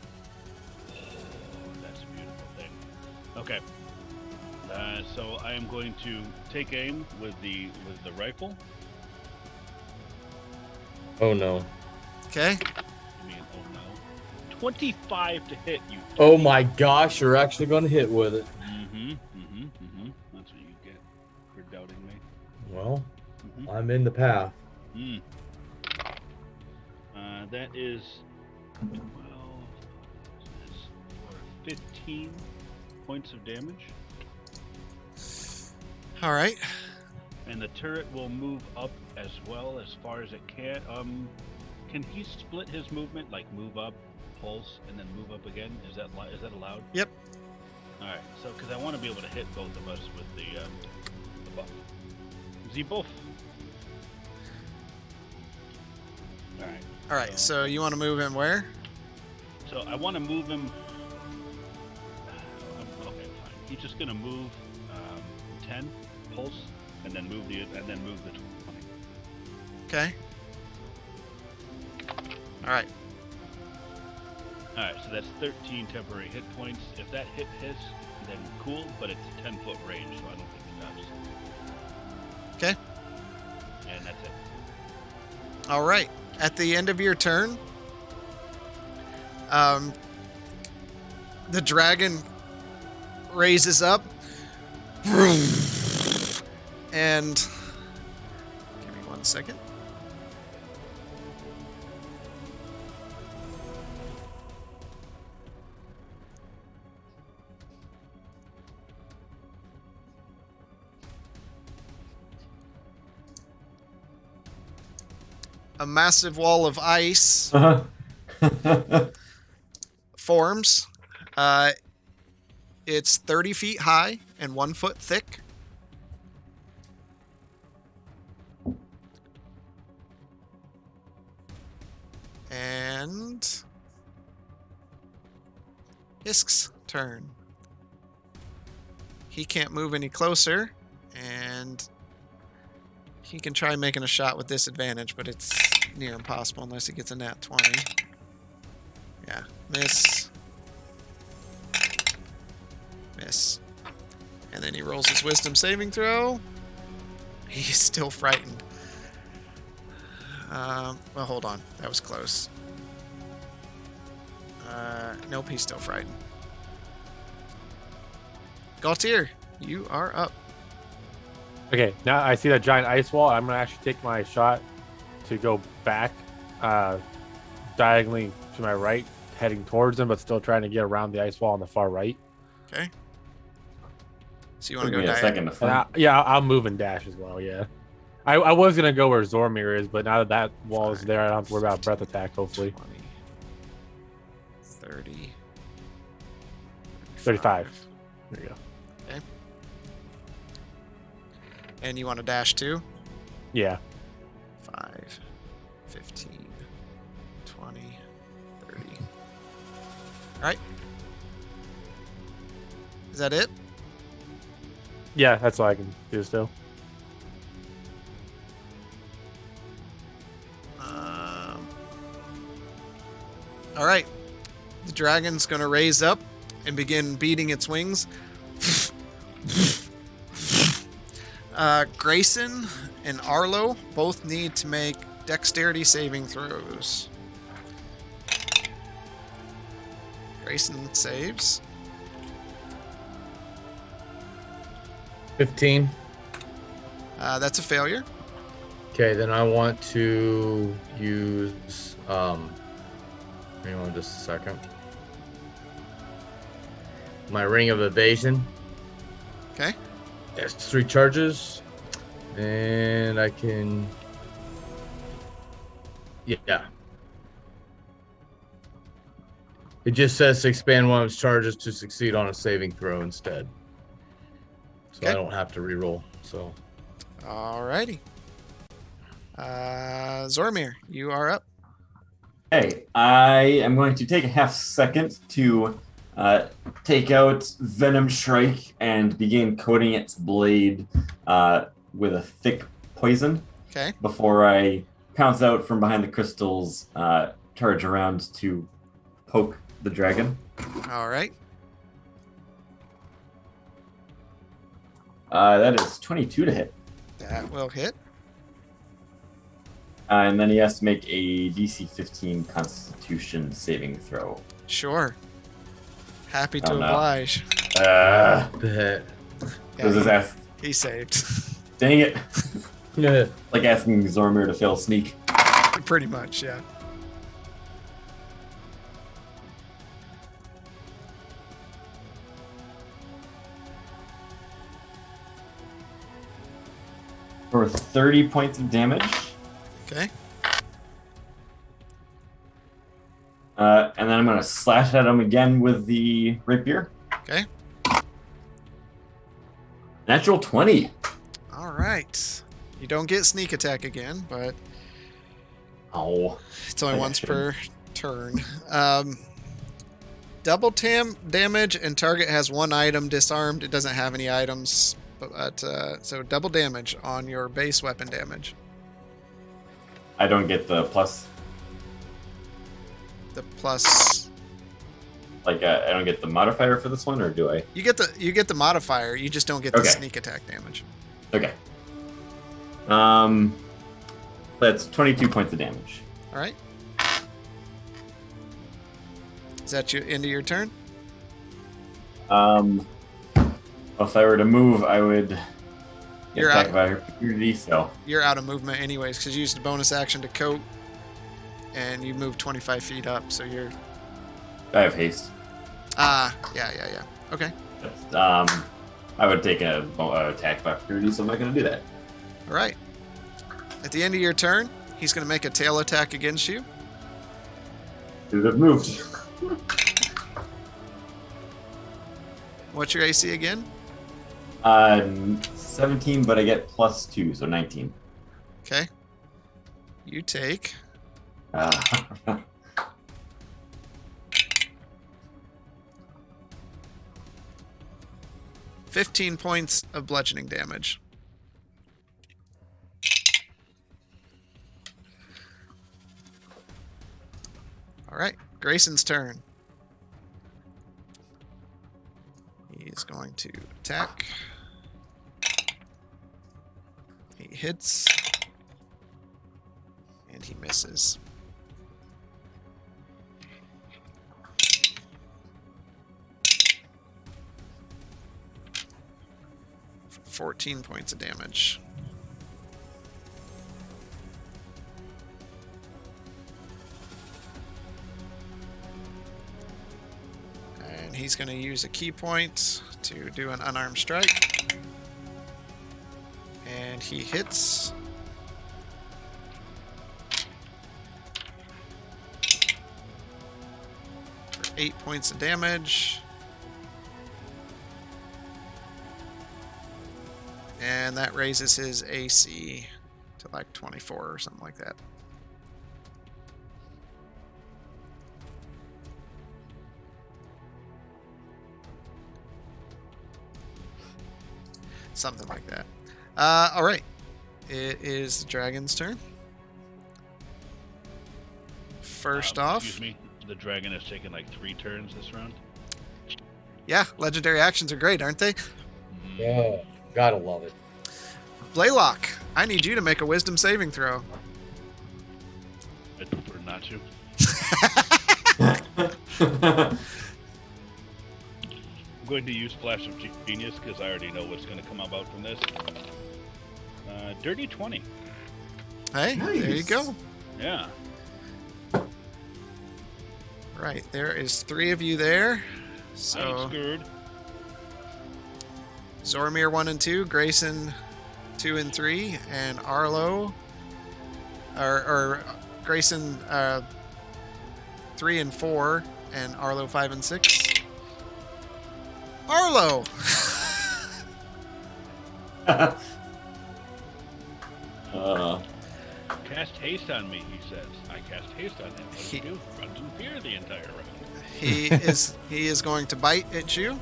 That's a beautiful thing. Okay. So I am going to take aim with the rifle. Oh no. Okay. I mean, oh no. 25 to hit you. Oh my gosh, you're actually going to hit with it. That's what you get for doubting me. Well, I'm in the path. That is 12 for 15 points of damage. All right. And the turret will move up as well as far as it can. Can he split his movement, like move up, pulse, and then move up again? Is that allowed? Yep. All right. So, because I want to be able to hit both of us with the buff. The buff. All right. All right. So you want to move him where? So I want to move him. Okay, fine. He's just gonna move 10 pulse, and then move the 20. Okay. All right. All right, so that's 13 temporary hit points. If that hit hits, then cool, but it's a 10-foot range, so I don't think it touches. Okay. And that's it. All right. At the end of your turn, the dragon raises up and give me 1 second. A massive wall of ice forms. It's 30 feet high and 1 foot thick. And Isk's turn. He can't move any closer, and he can try making a shot with disadvantage, but it's near impossible unless he gets a nat 20. Yeah, miss. Miss. And then he rolls his wisdom saving throw. He's still frightened. Well, hold on. That was close. Nope, he's still frightened. Gaultier, you are up. Okay, now I see that giant ice wall. I'm gonna actually take my shot to go back, diagonally to my right, heading towards him, but still trying to get around the ice wall on the far right. Okay. So you want to Took go me a second to And find. I'll move and dash as well. Yeah, I was gonna go where Zormir is, but now that wall is there, I don't have to worry about breath attack. Hopefully, 20, 30, 35. There you go. And you want to dash too? Yeah. 5, 15, 20, 30. All right. Is that it? Yeah, that's all I can do still. All right. The dragon's going to raise up and begin beating its wings. Grayson and Arlo both need to make dexterity saving throws. Grayson saves. 15. That's a failure. Okay, then I want to use hang on just a second. My ring of evasion. Okay. It's 3 charges. And I can yeah. It just says to expand one of its charges to succeed on a saving throw instead. So I Okay. don't have to reroll. So Alrighty. Zormir, you are up. Hey, I am going to take a half second to take out Venom Shrike and begin coating its blade with a thick poison Okay. before I pounce out from behind the crystals, charge around to poke the dragon. All right. That is 22 to hit. That will hit. And then he has to make a DC 15 Constitution saving throw. Sure. Happy to Oh, no. oblige. bet. Does his ass? He saved. Dang it! Yeah. Like asking Zormir to fail sneak. Pretty much, yeah. For 30 points of damage. Okay. And then I'm going to slash at him again with the rapier. Okay. Natural 20. All right. You don't get sneak attack again, but Oh. it's only I once should. per turn. Double damage, and target has 1 item disarmed. It doesn't have any items, but so double damage on your base weapon damage. I don't get the plus. The plus, Like, I don't get the modifier for this one, or do I? you get the modifier. You just don't get the Okay. sneak attack damage. Okay. That's 22 points of damage. All right. Is that your end of your turn? If I were to move, I would get You're attack out. by opportunity, so You're out of movement anyways because you used a bonus action to coat, and you moved 25 feet up, so you're. I have haste. Yeah. Okay. I would take a attack by opportunity, so I'm not going to do that. All right. At the end of your turn, he's going to make a tail attack against you. Should have moved. What's your AC again? 17, but I get +2, so 19. Okay. You take 15 points of bludgeoning damage. All right, Grayson's turn. He's going to attack. He hits. And he misses. For 14 points of damage. And he's going to use a key point to do an unarmed strike. And he hits. For 8 points of damage. And that raises his AC to like 24 or something like that. Something like that. All right. It is the dragon's turn. First off... Excuse me. The dragon has taken like 3 turns this round. Yeah, legendary actions are great, aren't they? Yeah, gotta love it. Blaylock, I need you to make a wisdom saving throw. I prefer not to. I'm going to use Flash of Genius because I already know what's going to come about from this. Dirty 20. Hey, Nice. There you go. Yeah. Right, there is 3 of you there. I ain't So screwed. Zoramir 1 and 2, Grayson 2 and 3, and Arlo, or Grayson 3 and 4, and Arlo 5 and 6. Arlo! Cast haste on me, he says. I cast haste on him. What does he do? Runs in fear the entire round. he is going to bite at you.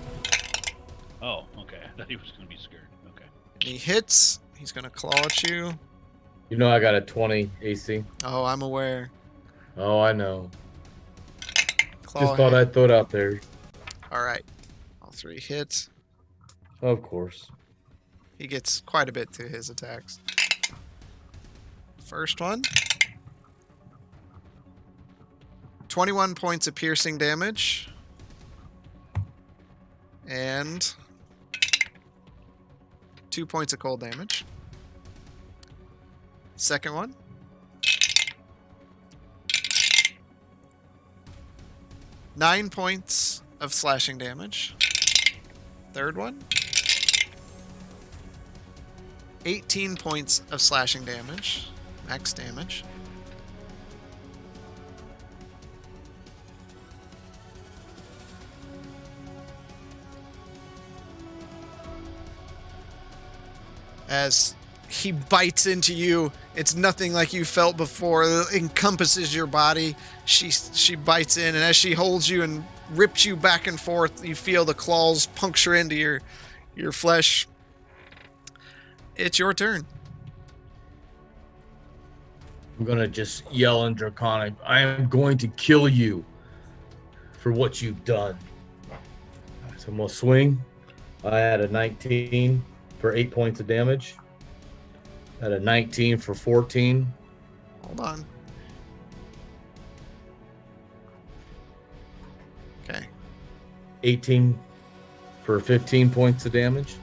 Oh, okay. I thought he was going to be scared. Okay. He hits. He's going to claw at you. You know I got a 20 AC. Oh, I'm aware. Oh, I know. Claw Just thought hit. I'd throw it out there. All right. All 3 hits. Of course. He gets quite a bit to his attacks. First one. 21 points of piercing damage. And 2 points of cold damage. Second one. 9 points of slashing damage. Third one. 18 points of slashing damage. Max damage. As he bites into you, it's nothing like you felt before. It encompasses your body. She bites in, and as she holds you and rips you back and forth, you feel the claws puncture into your flesh. It's your turn. I'm gonna just yell in Draconic, I am going to kill you for what you've done. So I'm gonna swing. I had a 19 for 8 points of damage. I had a 19 for 14. Hold on. Okay. 18 for 15 points of damage.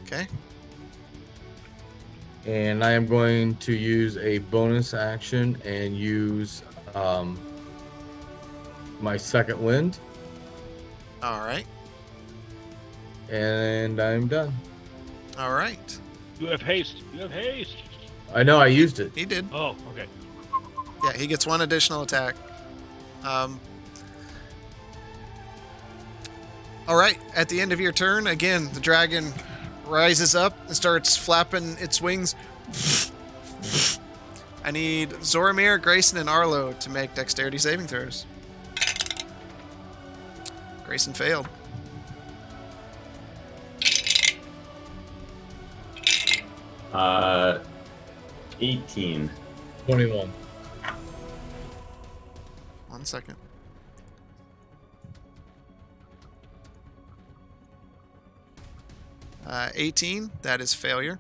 Okay. And I am going to use a bonus action and use my second wind. All right. And I'm done. All right. You have haste. You have haste. I know I used it. He did. Oh, okay. Yeah, he gets 1 additional attack. All right. At the end of your turn, again, the dragon rises up and starts flapping its wings. I need Zoramir, Grayson, and Arlo to make dexterity saving throws. Grayson failed. Uh, 18. 21. 1 second. Uh, 18, that is failure.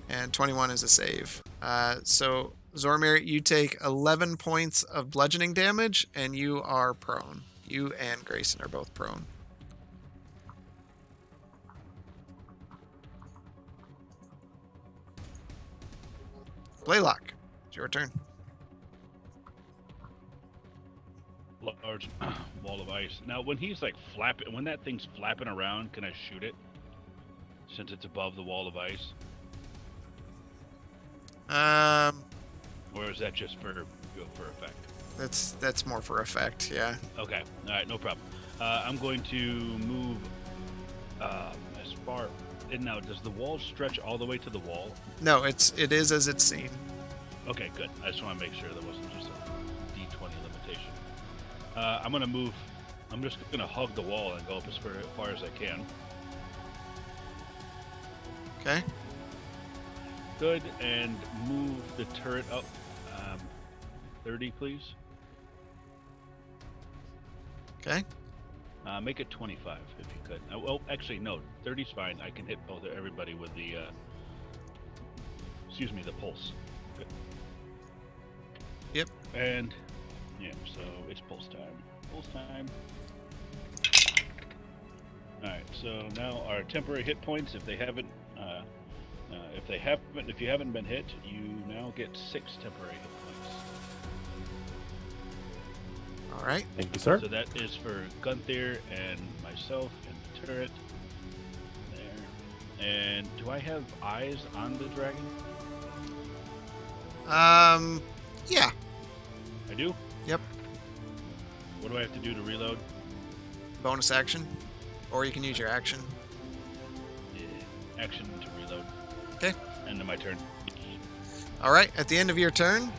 And 21 is a save. So, Zormir, you take 11 points of bludgeoning damage, and you are prone. You and Grayson are both prone. Blaylock, it's your turn. Large wall of ice. Now, when he's like flapping, when that thing's flapping around, can I shoot it? Since it's above the wall of ice, or is that just for effect? That's more for effect, yeah. Okay, all right, no problem. I'm going to move as far. And now, does the wall stretch all the way to the wall? No, it is as it's seen. Okay, good. I just want to make sure there wasn't just a D20 limitation. I'm going to move. I'm just going to hug the wall and go up as far as I can. Okay. Good, and move the turret up 30, please. Okay. Make it 25 if you could. Well, actually, no. 30's fine. I can hit everybody with the, the pulse. Good. Yep. And, yeah, so it's pulse time. Pulse time. Alright, so now our temporary hit points, if you haven't been hit, you now get 6 temporary hit points. All right. Thank you, sir. So that is for Gunther and myself and the turret. There. And do I have eyes on the dragon? Yeah. I do? Yep. What do I have to do to reload? Bonus action, or you can use your action. Action to reload. Okay. End of my turn. All right. At the end of your turn,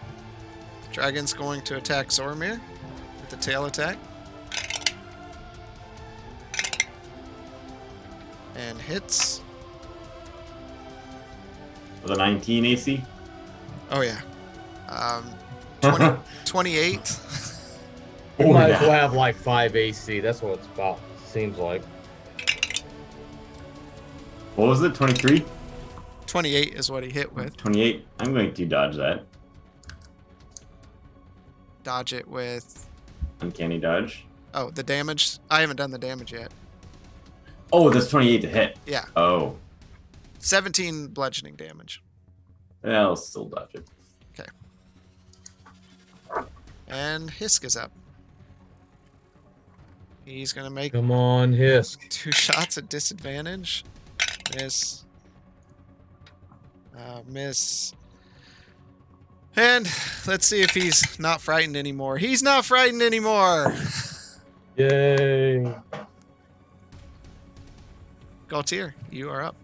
dragon's going to attack Zormir with the tail attack. And hits. With a 19 AC? Oh, yeah. 28. You Oh, might yeah. as well have like 5 AC. That's what it's about. Seems like. What was it? 23? 28 is what he hit with. 28. I'm going to dodge that. Dodge it with... Uncanny dodge. Oh, the damage? I haven't done the damage yet. Oh, that's 28 to hit. Yeah. Oh. 17 bludgeoning damage. I'll still dodge it. And Hisk is up. He's going to make Come on, Hisk. 2 shots at disadvantage. Miss. Miss. And let's see if he's not frightened anymore. He's not frightened anymore. Yay. Gaultier, you are up.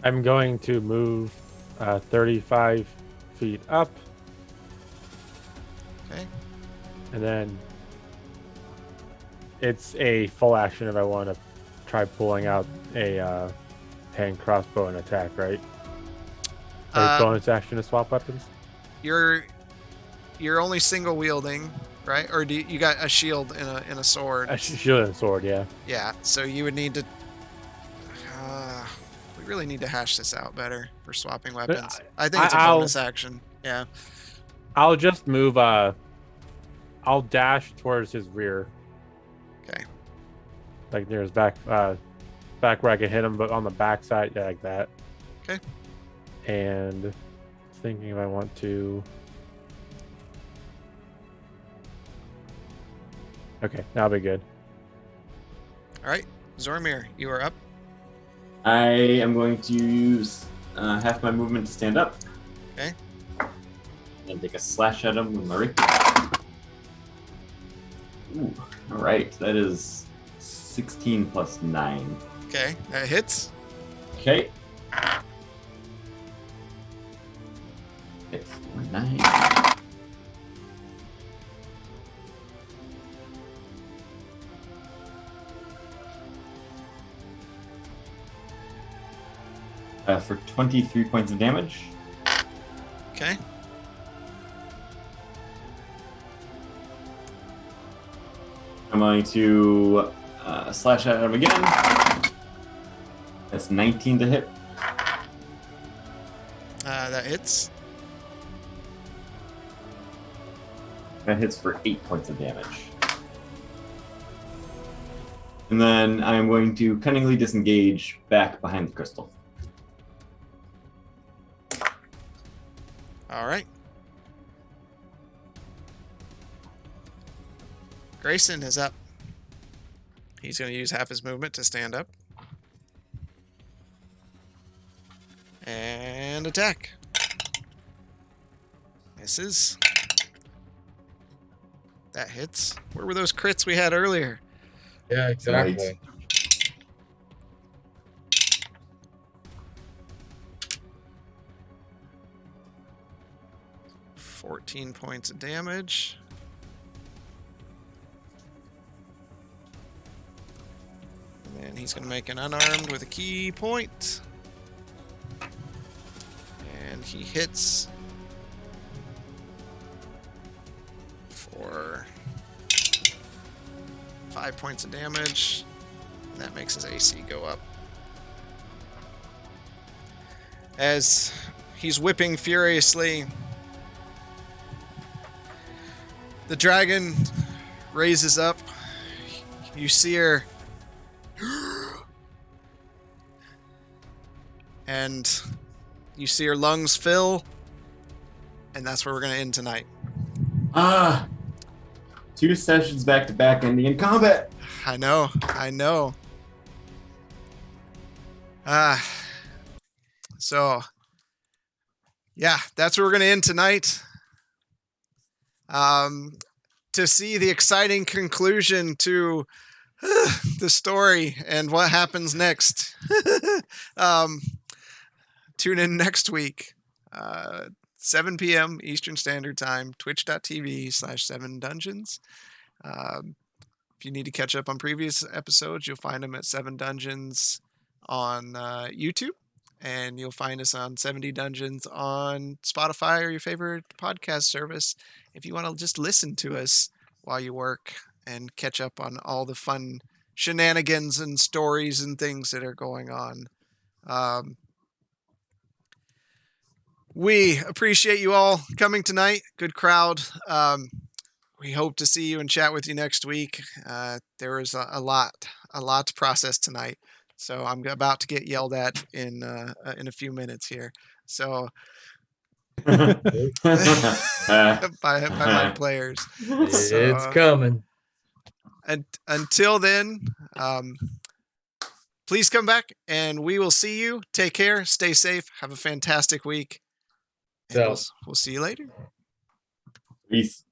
I'm going to move 35 feet up, Okay. and then it's a full action if I want to try pulling out a hand crossbow and attack, right? Like bonus action to swap weapons? You're only single wielding, right? Or do you got a shield and a sword? A shield and sword, yeah. Yeah, so you would need to... we really need to hash this out better for swapping weapons. I think it's a bonus action. Yeah. I'll just move, I'll dash towards his rear. Okay. Like near his back where I can hit him, but on the back side, yeah, like that. Okay. And thinking if I want to... Okay, that'll be good. All right. Zormir, you are up. I am going to use half my movement to stand up. Okay. And take a slash at him with my rapier. Ooh, alright. That is 16 plus 9. Okay, that hits. Okay. It's 9. For 23 points of damage. Okay. I'm going to slash at him again. That's 19 to hit. That hits. That hits for 8 points of damage. And then I'm going to cunningly disengage back behind the crystal. All right. Grayson is up. He's going to use half his movement to stand up. And attack. Misses. That hits. Where were those crits we had earlier? Yeah, exactly. Right. 14 points of damage. And then he's going to make an unarmed with a key point. And he hits for 5 points of damage. And that makes his AC go up. As he's whipping furiously, the dragon raises up. You see her. And you see her lungs fill. And that's where we're going to end tonight. 2 sessions back to back ending in combat. I know. So, yeah, that's where we're going to end tonight. To see the exciting conclusion to the story and what happens next. Tune in next week, 7 p.m. Eastern Standard Time, twitch.tv/7dungeons. If you need to catch up on previous episodes, you'll find them at 7 Dungeons on YouTube. And you'll find us on 70 Dungeons on Spotify or your favorite podcast service if you want to just listen to us while you work and catch up on all the fun shenanigans and stories and things that are going on. We appreciate you all coming tonight. Good crowd. We hope to see you and chat with you next week. There is a lot to process tonight. So I'm about to get yelled at in a few minutes here. So by my players. It's coming. And until then, please come back and we will see you. Take care. Stay safe. Have a fantastic week. And we'll see you later. Peace.